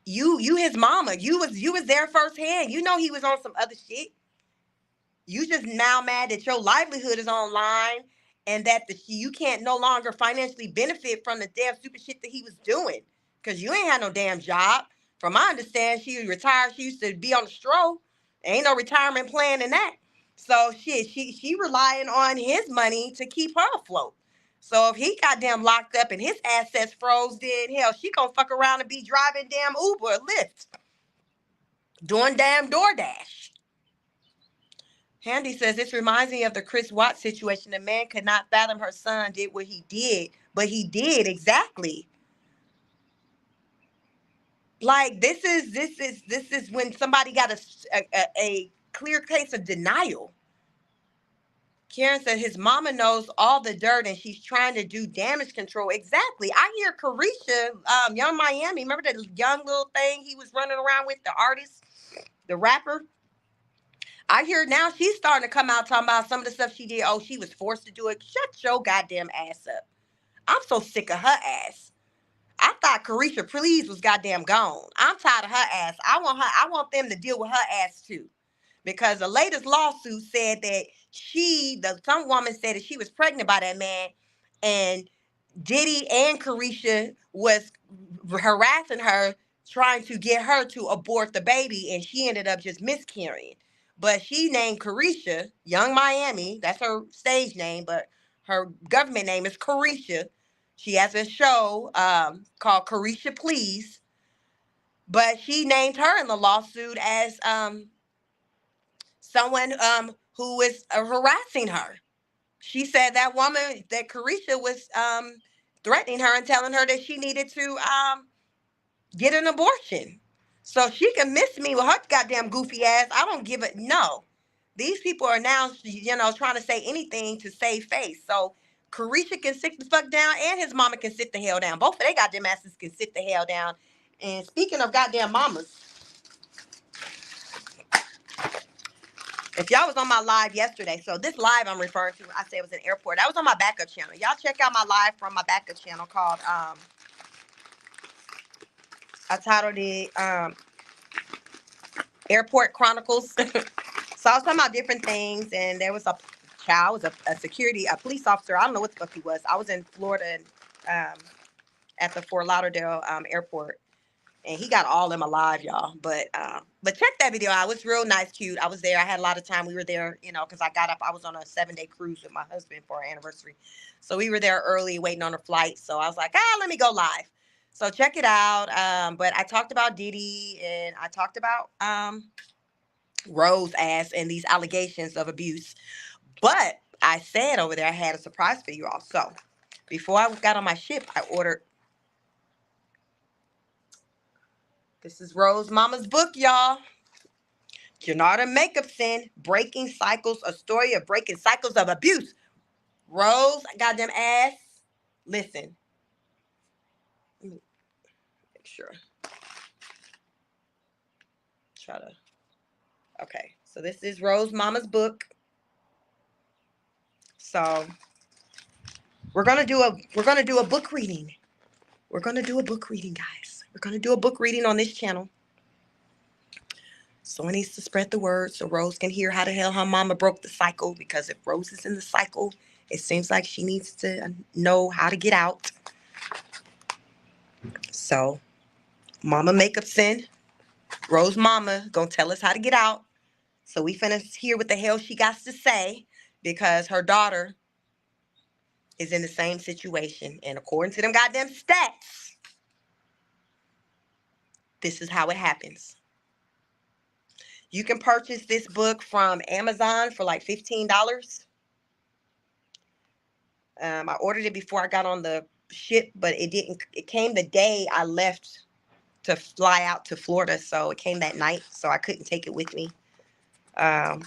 you his mama. You was there firsthand. You know he was on some other shit. You just now mad that your livelihood is online and that you can't no longer financially benefit from the damn stupid shit that he was doing because you ain't had no damn job. From my understanding, she retired. She used to be on the stroll. Ain't no retirement plan in that. So shit, she relying on his money to keep her afloat. So if he got damn locked up and his assets froze, then hell, she gonna fuck around and be driving damn Uber or Lyft, doing damn DoorDash. Handy says, this reminds me of the Chris Watts situation. The man could not fathom her son did what he did, but he did exactly. Like this is when somebody got a clear case of denial. Karen said his mama knows all the dirt and she's trying to do damage control. Exactly. I hear Carisha, Young Miami. Remember that young little thing he was running around with, the artist, the rapper? I hear now she's starting to come out talking about some of the stuff she did. Oh, she was forced to do it. Shut your goddamn ass up. I'm so sick of her ass. I thought Carisha Please was goddamn gone. I'm tired of her ass. I want them to deal with her ass too. Because the latest lawsuit said that some woman said that she was pregnant by that man, and Diddy and Carisha was harassing her, trying to get her to abort the baby, and she ended up just miscarrying. But she named Carisha, Young Miami, that's her stage name, but her government name is Carisha. She has a show called Carisha Please, but she named her in the lawsuit as someone who was harassing her. She said that woman, that Carisha was threatening her and telling her that she needed to get an abortion. So she can miss me with her goddamn goofy ass. I don't give it. No. These people are now, trying to say anything to save face. So Carisha can sit the fuck down and his mama can sit the hell down. Both of they goddamn asses can sit the hell down. And speaking of goddamn mamas, if y'all was on my live yesterday, so this live I'm referring to, I said it was an airport. I was on my backup channel. Y'all check out my live from my backup channel called, I titled it Airport Chronicles. So I was talking about different things, and there was a child, was a police officer. I don't know what the fuck he was. I was in Florida at the Fort Lauderdale airport. And he got all them alive, y'all. But check that video out. It was real nice, cute. I was there. I had a lot of time. We were there, because I got up. I was on a 7-day cruise with my husband for our anniversary. So we were there early waiting on a flight. So I was like, let me go live. So check it out. But I talked about Diddy and I talked about Rose ass and these allegations of abuse. But I said over there I had a surprise for you all. So before I got on my ship, I ordered. This is Rose Mama's book, y'all. Janarda Makeup Sin, Breaking Cycles, a story of breaking cycles of abuse. Rose, goddamn ass. Listen. sure. Try to. Okay, so this is Rose Mama's book. So we're gonna do a book reading. We're gonna do a book reading, guys. We're gonna do a book reading on this channel. Someone needs to spread the word so Rose can hear how the hell her mama broke the cycle. Because if Rose is in the cycle, it seems like she needs to know how to get out. So, Mama Makeup Sin, Rose Mama, gonna tell us how to get out. So we finna hear what the hell she got to say, because her daughter is in the same situation. And according to them goddamn stats, this is how it happens. You can purchase this book from Amazon for like $15. I ordered it before I got on the ship, but it didn't. It came the day I left to fly out to Florida, so it came that night, so I couldn't take it with me. Um,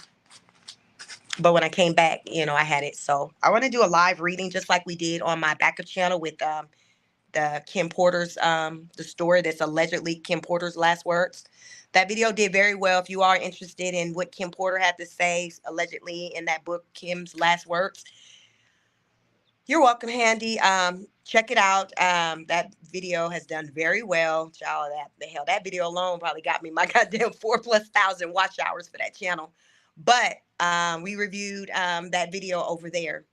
but when I came back, I had it. So I want to do a live reading just like we did on my backup channel with the Kim Porter's the story that's allegedly Kim Porter's last words. That video did very well. If you are interested in what Kim Porter had to say allegedly in that book, Kim's Last Words, you're welcome, Handy. Check it out. That video has done very well. Child, that video alone probably got me my goddamn 4,000+ watch hours for that channel. But we reviewed that video over there.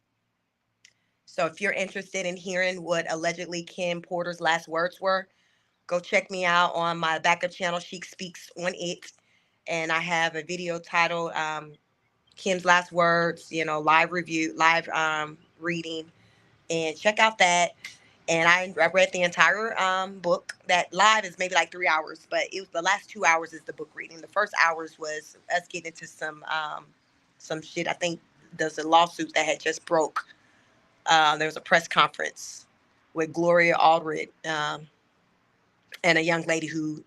So if you're interested in hearing what allegedly Kim Porter's last words were, go check me out on my backup channel. She speaks on it, and I have a video titled Kim's Last Words. Live review, live reading. And check out that. And I read the entire book. That live is maybe like 3 hours, but it was the last 2 hours is the book reading. The first hours was us getting into some shit. I think there's a lawsuit that had just broke. There was a press conference with Gloria Allred and a young lady who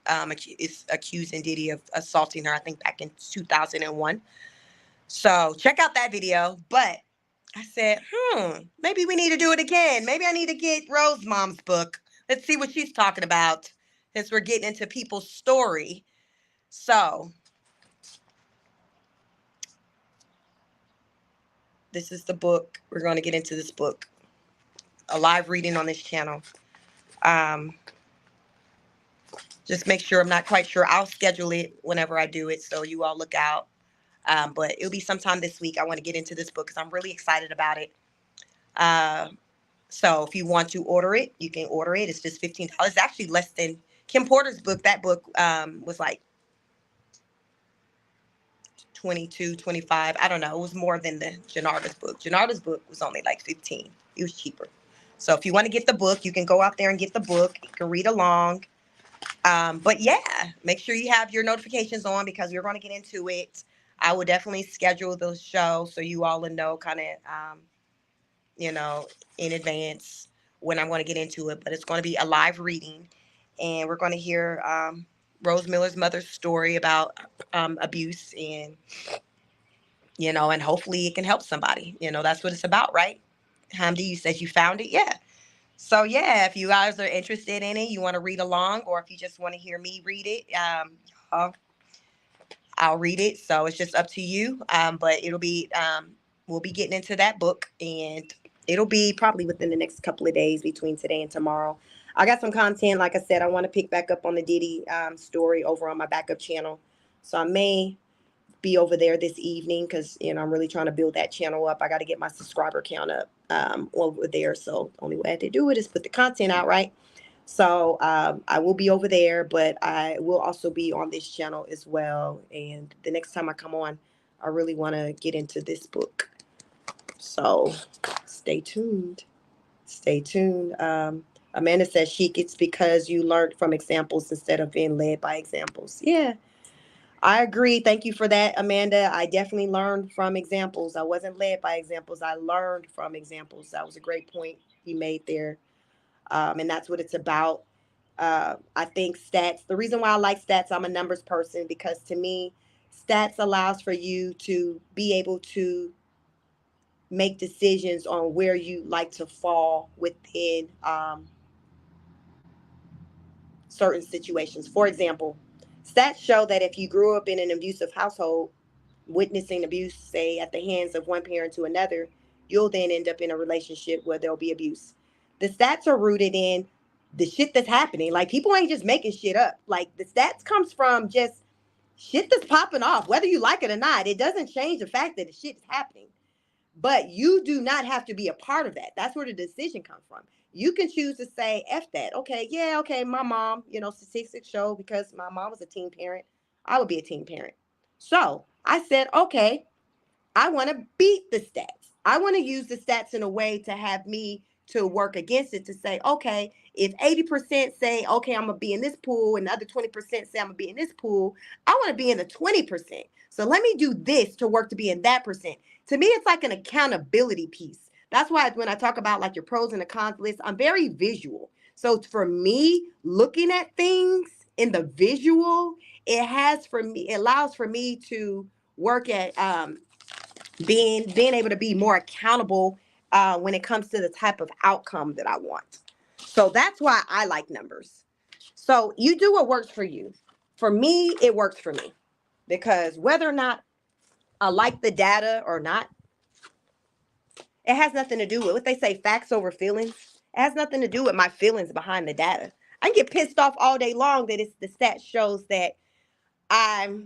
is accusing Diddy of assaulting her, I think back in 2001. So check out that video. But I said, maybe we need to do it again. Maybe I need to get Rose Mom's book. Let's see what she's talking about, since we're getting into people's story. So this is the book. We're going to get into this book. A live reading on this channel. Just make sure, I'm not quite sure. I'll schedule it whenever I do it, so you all look out. But it'll be sometime this week. I want to get into this book because I'm really excited about it. So if you want to order it, you can order it. It's just $15. It's actually less than Kim Porter's book. That book was like 22, 25. I don't know. It was more than the Janarda's book. Janarda's book was only like 15. It was cheaper. So if you want to get the book, you can go out there and get the book. You can read along. But yeah, make sure you have your notifications on, because we're going to get into it. I will definitely schedule the show so you all will know kind of, in advance when I'm going to get into it. But it's going to be a live reading, and we're going to hear Rose Miller's mother's story about abuse, and hopefully it can help somebody. That's what it's about, right? Hamdi, you said you found it? Yeah. So yeah, if you guys are interested in it, you want to read along, or if you just want to hear me read it, I'll read it. So it's just up to you. But it'll be we'll be getting into that book, and it'll be probably within the next couple of days between today and tomorrow. I got some content, like I said, I want to pick back up on the Diddy story over on my backup channel. So I may be over there this evening, because I'm really trying to build that channel up. I got to get my subscriber count up over there. So the only way I have to do it is put the content out, right? So I will be over there, but I will also be on this channel as well. And the next time I come on, I really want to get into this book. So stay tuned. Stay tuned. Amanda says, Sheik, it's because you learned from examples instead of being led by examples. Yeah, I agree. Thank you for that, Amanda. I definitely learned from examples. I wasn't led by examples. I learned from examples. That was a great point you made there. And that's what it's about. I think stats, the reason why I like stats, I'm a numbers person, because to me, stats allows for you to be able to make decisions on where you like to fall within certain situations. For example, stats show that if you grew up in an abusive household, witnessing abuse, say at the hands of one parent to another, you'll then end up in a relationship where there'll be abuse. The stats are rooted in the shit that's happening. Like, people ain't just making shit up. Like, the stats comes from just shit that's popping off, whether you like it or not. It doesn't change the fact that the shit is happening. But you do not have to be a part of that. That's where the decision comes from. You can choose to say, F that. Okay, yeah, okay, my mom, statistics show because my mom was a teen parent, I would be a teen parent. So I said, okay, I want to beat the stats. I want to use the stats in a way to have me to work against it, to say, okay, if 80% say, okay, I'm going to be in this pool, and the other 20% say I'm going to be in this pool, I want to be in the 20%. So let me do this to work to be in that percent. To me, it's like an accountability piece. That's why when I talk about like your pros and the cons list, I'm very visual. So for me, looking at things in the visual, it allows for me to work at being able to be more accountable when it comes to the type of outcome that I want. So that's why I like numbers. So you do what works for you. For me, it works for me because whether or not I like the data or not, it has nothing to do with what they say, facts over feelings. It has nothing to do with my feelings behind the data. I can get pissed off all day long that it's the stat shows that I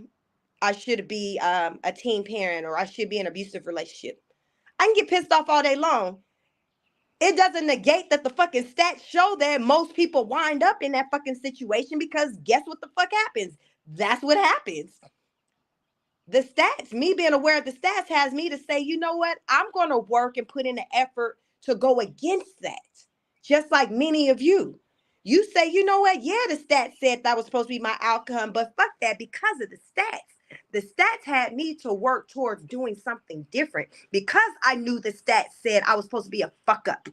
should be a teen parent or I should be in an abusive relationship. I can get pissed off all day long. It doesn't negate that the fucking stats show that most people wind up in that fucking situation, because guess what the fuck happens? That's what happens. The stats, me being aware of the stats, has me to say, you know what? I'm going to work and put in the effort to go against that. Just like many of you. You say, you know what? Yeah, the stats said that was supposed to be my outcome, but fuck that, because of the stats. The stats had me to work towards doing something different because I knew the stats said I was supposed to be a fuck up.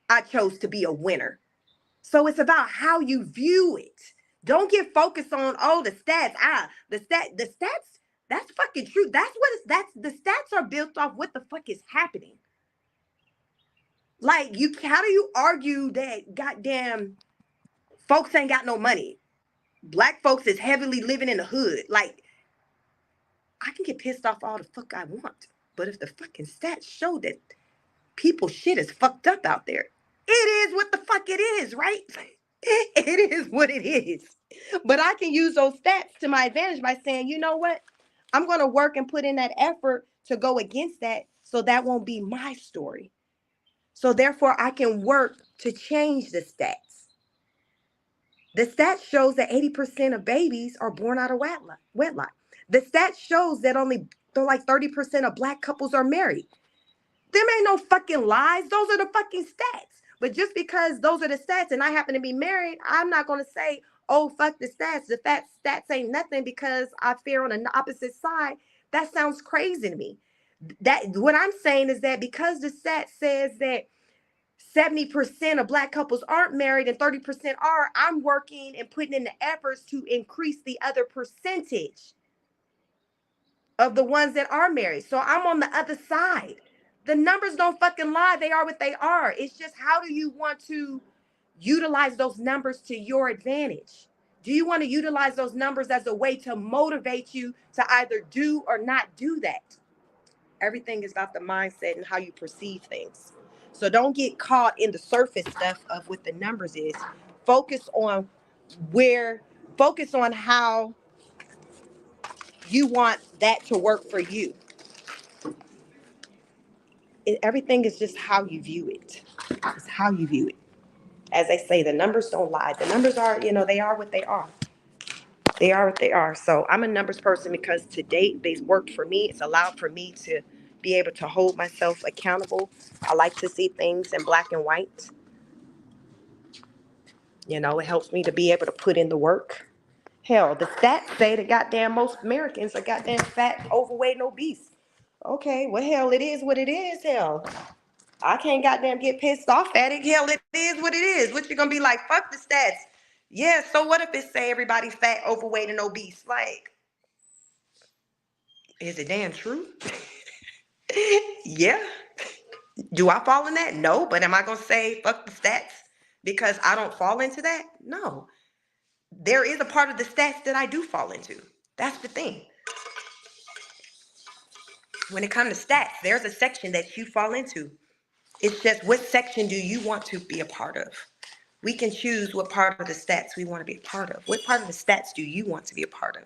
I chose to be a winner. So it's about how you view it. Don't get focused on, oh, the stats. The stats, that's fucking true. That's what it's, that's the stats are built off what the fuck is happening. Like, how do you argue that goddamn folks ain't got no money? Black folks is heavily living in the hood. Like, I can get pissed off all the fuck I want. But if the fucking stats show that people shit is fucked up out there, it is what the fuck it is, right? It is what it is. But I can use those stats to my advantage by saying, you know what? I'm going to work and put in that effort to go against that, so that won't be my story. So therefore, I can work to change the stats. The stat shows that 80% of babies are born out of wedlock. The stat shows that only like 30% of black couples are married. Them ain't no fucking lies. Those are the fucking stats. But just because those are the stats and I happen to be married, I'm not going to say, oh, fuck the stats. The fact stats ain't nothing because I fear on the opposite side. That sounds crazy to me. That what I'm saying is that because the stat says that 70% of black couples aren't married and 30% are, I'm working and putting in the efforts to increase the other percentage of the ones that are married. So I'm on the other side. The numbers don't fucking lie. They are what they are. It's just, how do you want to utilize those numbers to your advantage? Do you want to utilize those numbers as a way to motivate you to either do or not do that? Everything is about the mindset and how you perceive things. So don't get caught in the surface stuff of what the numbers is. Focus on where, focus on how you want that to work for you. Everything is just how you view it. It's how you view it. As they say, the numbers don't lie. The numbers are, they are what they are. They are what they are. So I'm a numbers person because to date, they've worked for me. It's allowed for me to be able to hold myself accountable. I like to see things in black and white. It helps me to be able to put in the work. Hell, the stats say that goddamn most Americans are goddamn fat, overweight, and obese. Okay, well, hell, it is what it is. Hell, I can't goddamn get pissed off at it. Hell, it is what it is. What you gonna be like? Fuck the stats. Yeah, so what if it say everybody's fat, overweight, and obese? Like, is it damn true? Yeah. Do I fall in that? No. But am I gonna say fuck the stats because I don't fall into that? No. there is a part of the stats that I do fall into. That's the thing. When it comes to stats, there's a section that you fall into. It's just, what section do you want to be a part of? We can choose what part of the stats we want to be a part of. What part of the stats do you want to be a part of?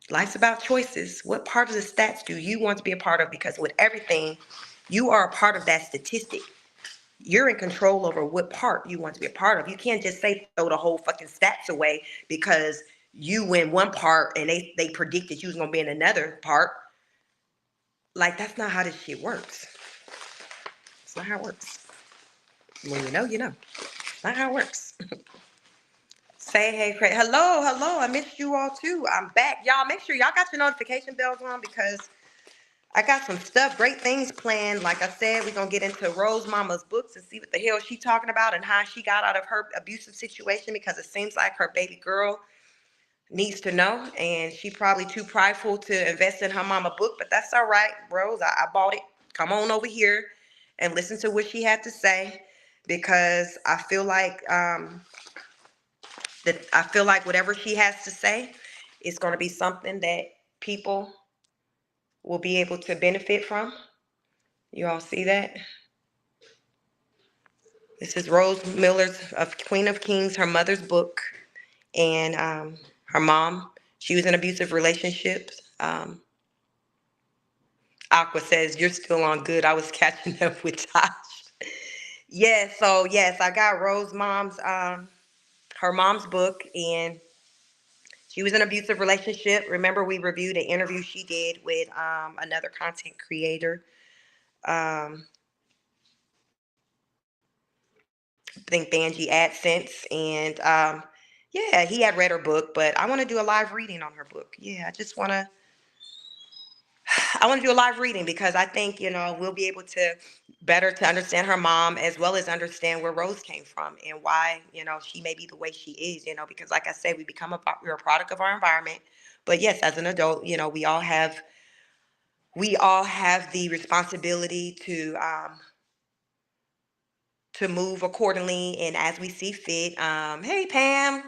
Life's about choices. What part of the stats do you want to be a part of? Because with everything, you are a part of that statistic. You're in control over what part you want to be a part of. You can't just say throw the whole fucking stats away because you win one part and they predicted you was gonna be in another part. Like, that's not how this shit works. It's not how it works. When you know, you know. It's not how it works. Say hey, Craig. Hello, hello. I missed you all too. I'm back. Y'all make sure y'all got your notification bells on because I got some stuff, great things planned. Like I said, we're going to get into Rose Mama's books and see what the hell she's talking about and how she got out of her abusive situation, because it seems like her baby girl needs to know. And she probably too prideful to invest in her mama book, but that's all right, Rose. I bought it. Come on over here and listen to what she had to say, because I feel like whatever she has to say is going to be something that people will be able to benefit from. You all see that? This is Rose Miller's of Queen of Kings, her mother's book. And her mom, she was in abusive relationships. Aqua says, you're still on good. I was catching up with Tosh. Yeah, so yes, I got Rose mom's, her mom's book, and she was in an abusive relationship. Remember, we reviewed an interview she did with another content creator. I think Banji AdSense, and yeah, he had read her book, but I want to do a live reading on her book. Yeah, I want to do a live reading because I think, we'll be able to better to understand her mom, as well as understand where Rose came from and why, she may be the way she is, because like I said, we're a product of our environment. But yes, as an adult, we all have the responsibility to move accordingly and as we see fit. Hey Pam,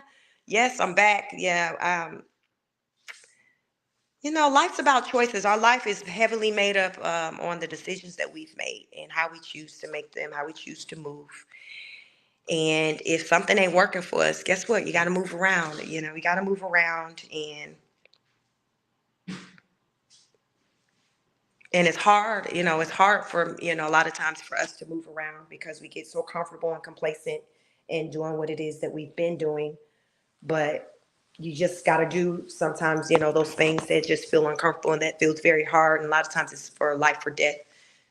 yes, I'm back. Yeah, life's about choices. Our life is heavily made up on the decisions that we've made and how we choose to make them, how we choose to move. And if something ain't working for us, guess what? You got to move around. We got to move around, and it's hard. It's hard for a lot of times for us to move around because we get so comfortable and complacent in doing what it is that we've been doing. But you just got to do sometimes, those things that just feel uncomfortable and that feels very hard. And a lot of times it's for life or death.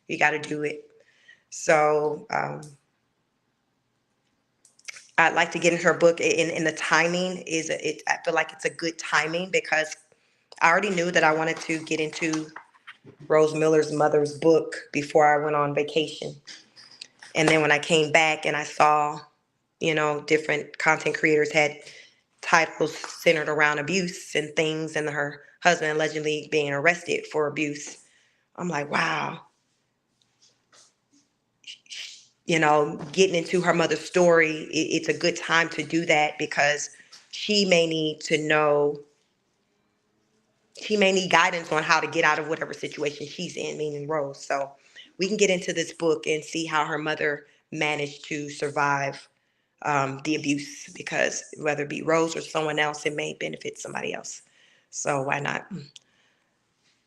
You got to do it. So I'd like to get into her book, and the timing I feel like it's a good timing because I already knew that I wanted to get into Rose Miller's mother's book before I went on vacation. And then when I came back and I saw, different content creators had titles centered around abuse and things, and her husband allegedly being arrested for abuse, I'm like, wow. Getting into her mother's story, it's a good time to do that because she may need guidance on how to get out of whatever situation she's in, meaning Rose. So we can get into this book and see how her mother managed to survive the abuse, because whether it be Rose or someone else, it may benefit somebody else. So why not?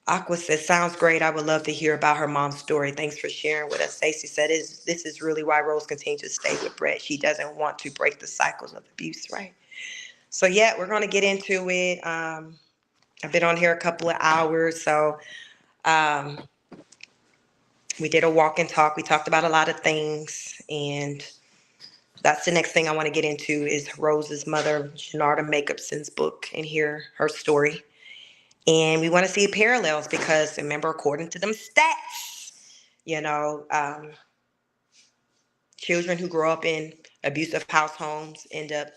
Aqua says, sounds great. I would love to hear about her mom's story. Thanks for sharing with us. Stacey said, this is really why Rose continues to stay with Brett. She doesn't want to break the cycles of abuse, right? So yeah, we're going to get into it. I've been on here a couple of hours. So we did a walk and talk. We talked about a lot of things. And that's the next thing I want to get into is Rose's mother, Janarda Makeup-Sin's book, and hear her story. And we want to see parallels because, remember, according to them stats, children who grow up in abusive house homes end up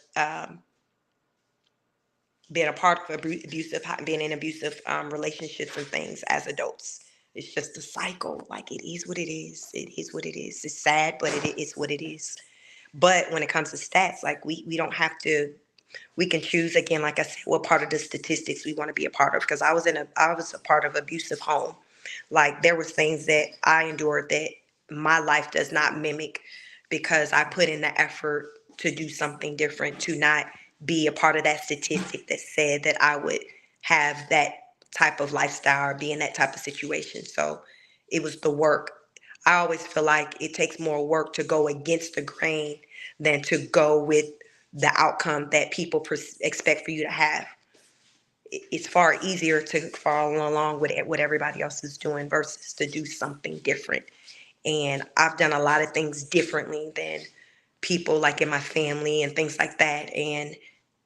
being a part of being in abusive relationships and things as adults. It's just a cycle. Like, it is what it is. It is what it is. It's sad, but it is what it is. But when it comes to stats, like we don't have to We can choose again, like I said, what part of the statistics we want to be a part of. Because I was a part of abusive home. Like there was things that I endured that my life does not mimic because I put in the effort to do something different, to not be a part of that statistic that said that I would have that type of lifestyle or be in that type of situation. So it was the work. I always feel like it takes more work to go against the grain than to go with the outcome that people expect for you to have. It's far easier to follow along with what everybody else is doing versus to do something different. And I've done a lot of things differently than people like in my family and things like that. And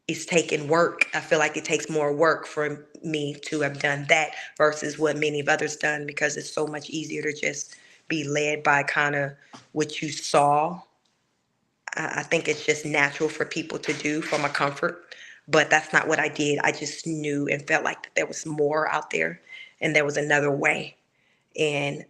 it's taken work. I feel like it takes more work for me to have done that versus what many of others done, because it's so much easier to just be led by kind of what you saw. I think it's just natural for people to do from a comfort, but that's not what I did. I just knew and felt like that there was more out there and there was another way. And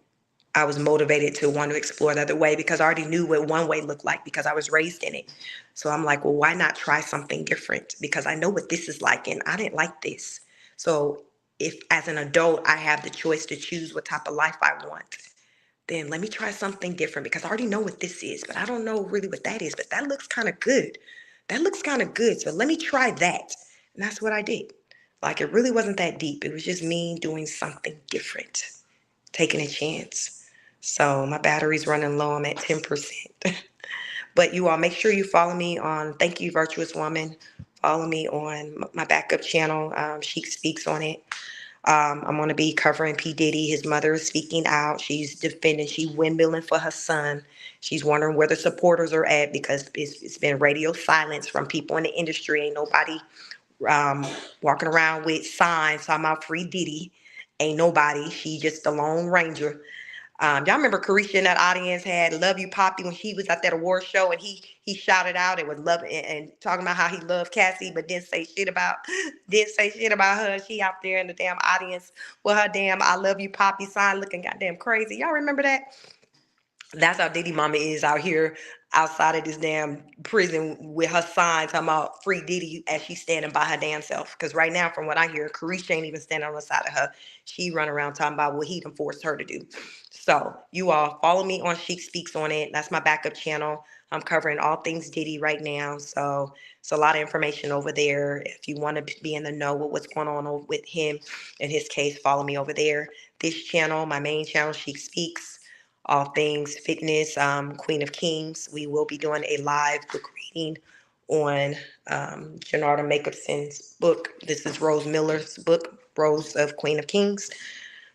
I was motivated to want to explore the other way because I already knew what one way looked like because I was raised in it. So I'm like, well, why not try something different? Because I know what this is like and I didn't like this. So if as an adult I have the choice to choose what type of life I want, then let me try something different because I already know what this is, but I don't know really what that is. But that looks kind of good. That looks kind of good. So let me try that. And that's what I did. Like it really wasn't that deep. It was just me doing something different, taking a chance. So my battery's running low. I'm at 10%. But you all make sure you follow me on Thank You Virtuous Woman. Follow me on my backup channel. She speaks on it. I'm going to be covering P. Diddy. His mother is speaking out. She's defending, she's windmilling for her son. She's wondering where the supporters are at because it's been radio silence from people in the industry. Ain't nobody um, walking around with signs talking about free Diddy. Ain't nobody. She just the Lone Ranger. Y'all remember Carisha in that audience had "Love You, Poppy" when he was at that award show, and he shouted out and was loving and talking about how he loved Cassie, but didn't say shit about her. She out there in the damn audience with her damn "I love you, Poppy" sign, looking goddamn crazy. Y'all remember that? That's how Diddy mama is out here outside of this damn prison with her sign talking about free Diddy as she's standing by her damn self. Because right now, from what I hear, Carisha ain't even standing on the side of her. She run around talking about what he done forced her to do. So you all follow me on Sheik Speaks on it. That's my backup channel. I'm covering all things Diddy right now. So it's a lot of information over there. If you want to be in the know with what's going on with him and his case, follow me over there. This channel, my main channel, Sheik Speaks, all things fitness, Queen of Kings. We will be doing a live book reading on Janarda Jacobson's book. This is Rose Miller's book, Rose of Queen of Kings.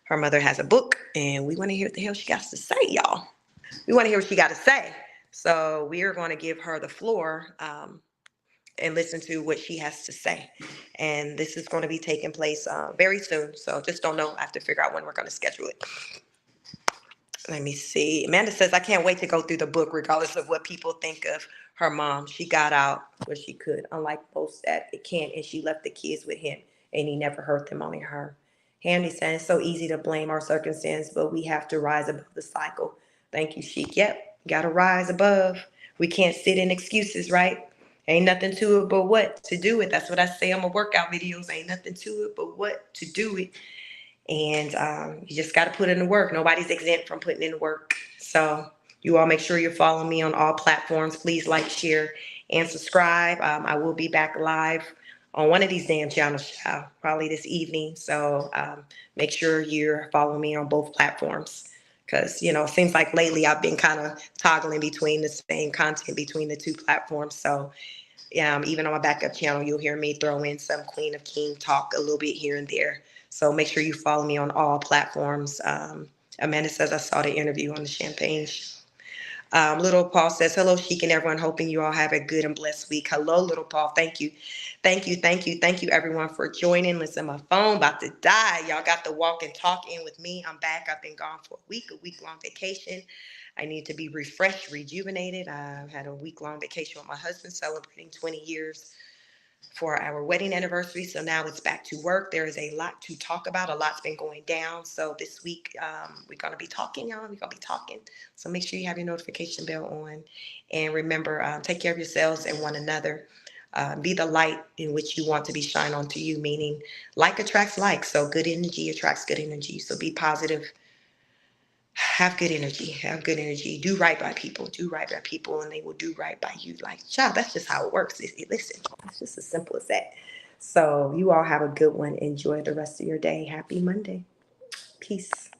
Her mother has a book, and we want to hear what the hell she got to say, y'all. We want to hear what she got to say. So we are going to give her the floor and listen to what she has to say. And this is going to be taking place very soon. So just don't know. I have to figure out when we're going to schedule it. Let me see. Amanda says, I can't wait to go through the book, regardless of what people think of her mom. She got out where she could, unlike most that it can't, and she left the kids with him, and he never hurt them, only her. Handy says, it's so easy to blame our circumstance, but we have to rise above the cycle. Thank you, Sheik. Yep, got to rise above. We can't sit in excuses, right? Ain't nothing to it but what to do it. That's what I say on my workout videos. Ain't nothing to it but what to do it. And you just got to put in the work. Nobody's exempt from putting in the work. So you all make sure you're following me on all platforms. Please like, share, and subscribe. I will be back live on one of these damn channels, probably this evening. So make sure you're following me on both platforms. Because, it seems like lately I've been kind of toggling between the same content between the two platforms. So even on my backup channel, you'll hear me throw in some Queen of King talk a little bit here and there. So make sure you follow me on all platforms. Amanda says, I saw the interview on the Champagne Show. Little Paul says, hello, Sheik and everyone. Hoping you all have a good and blessed week. Hello, Little Paul. Thank you. Thank you, thank you, thank you, everyone, for joining. Listen, my phone about to die. Y'all got the walk and talk in with me. I'm back. I've been gone for a week-long vacation. I need to be refreshed, rejuvenated. I had a week-long vacation with my husband celebrating 20 years for our wedding anniversary. So now it's back to work. There is a lot to talk about. A lot's been going down. So this week we're going to be talking, y'all. We're going to be talking. So make sure you have your notification bell on. And remember, take care of yourselves and one another. Be the light in which you want to be shine onto you, meaning like attracts like. So good energy attracts good energy. So be positive, have good energy, have good energy. Do right by people, do right by people, and they will do right by you. Like, child, that's just how it works. Listen, it's just as simple as that. So you all have a good one. Enjoy the rest of your day. Happy Monday. Peace.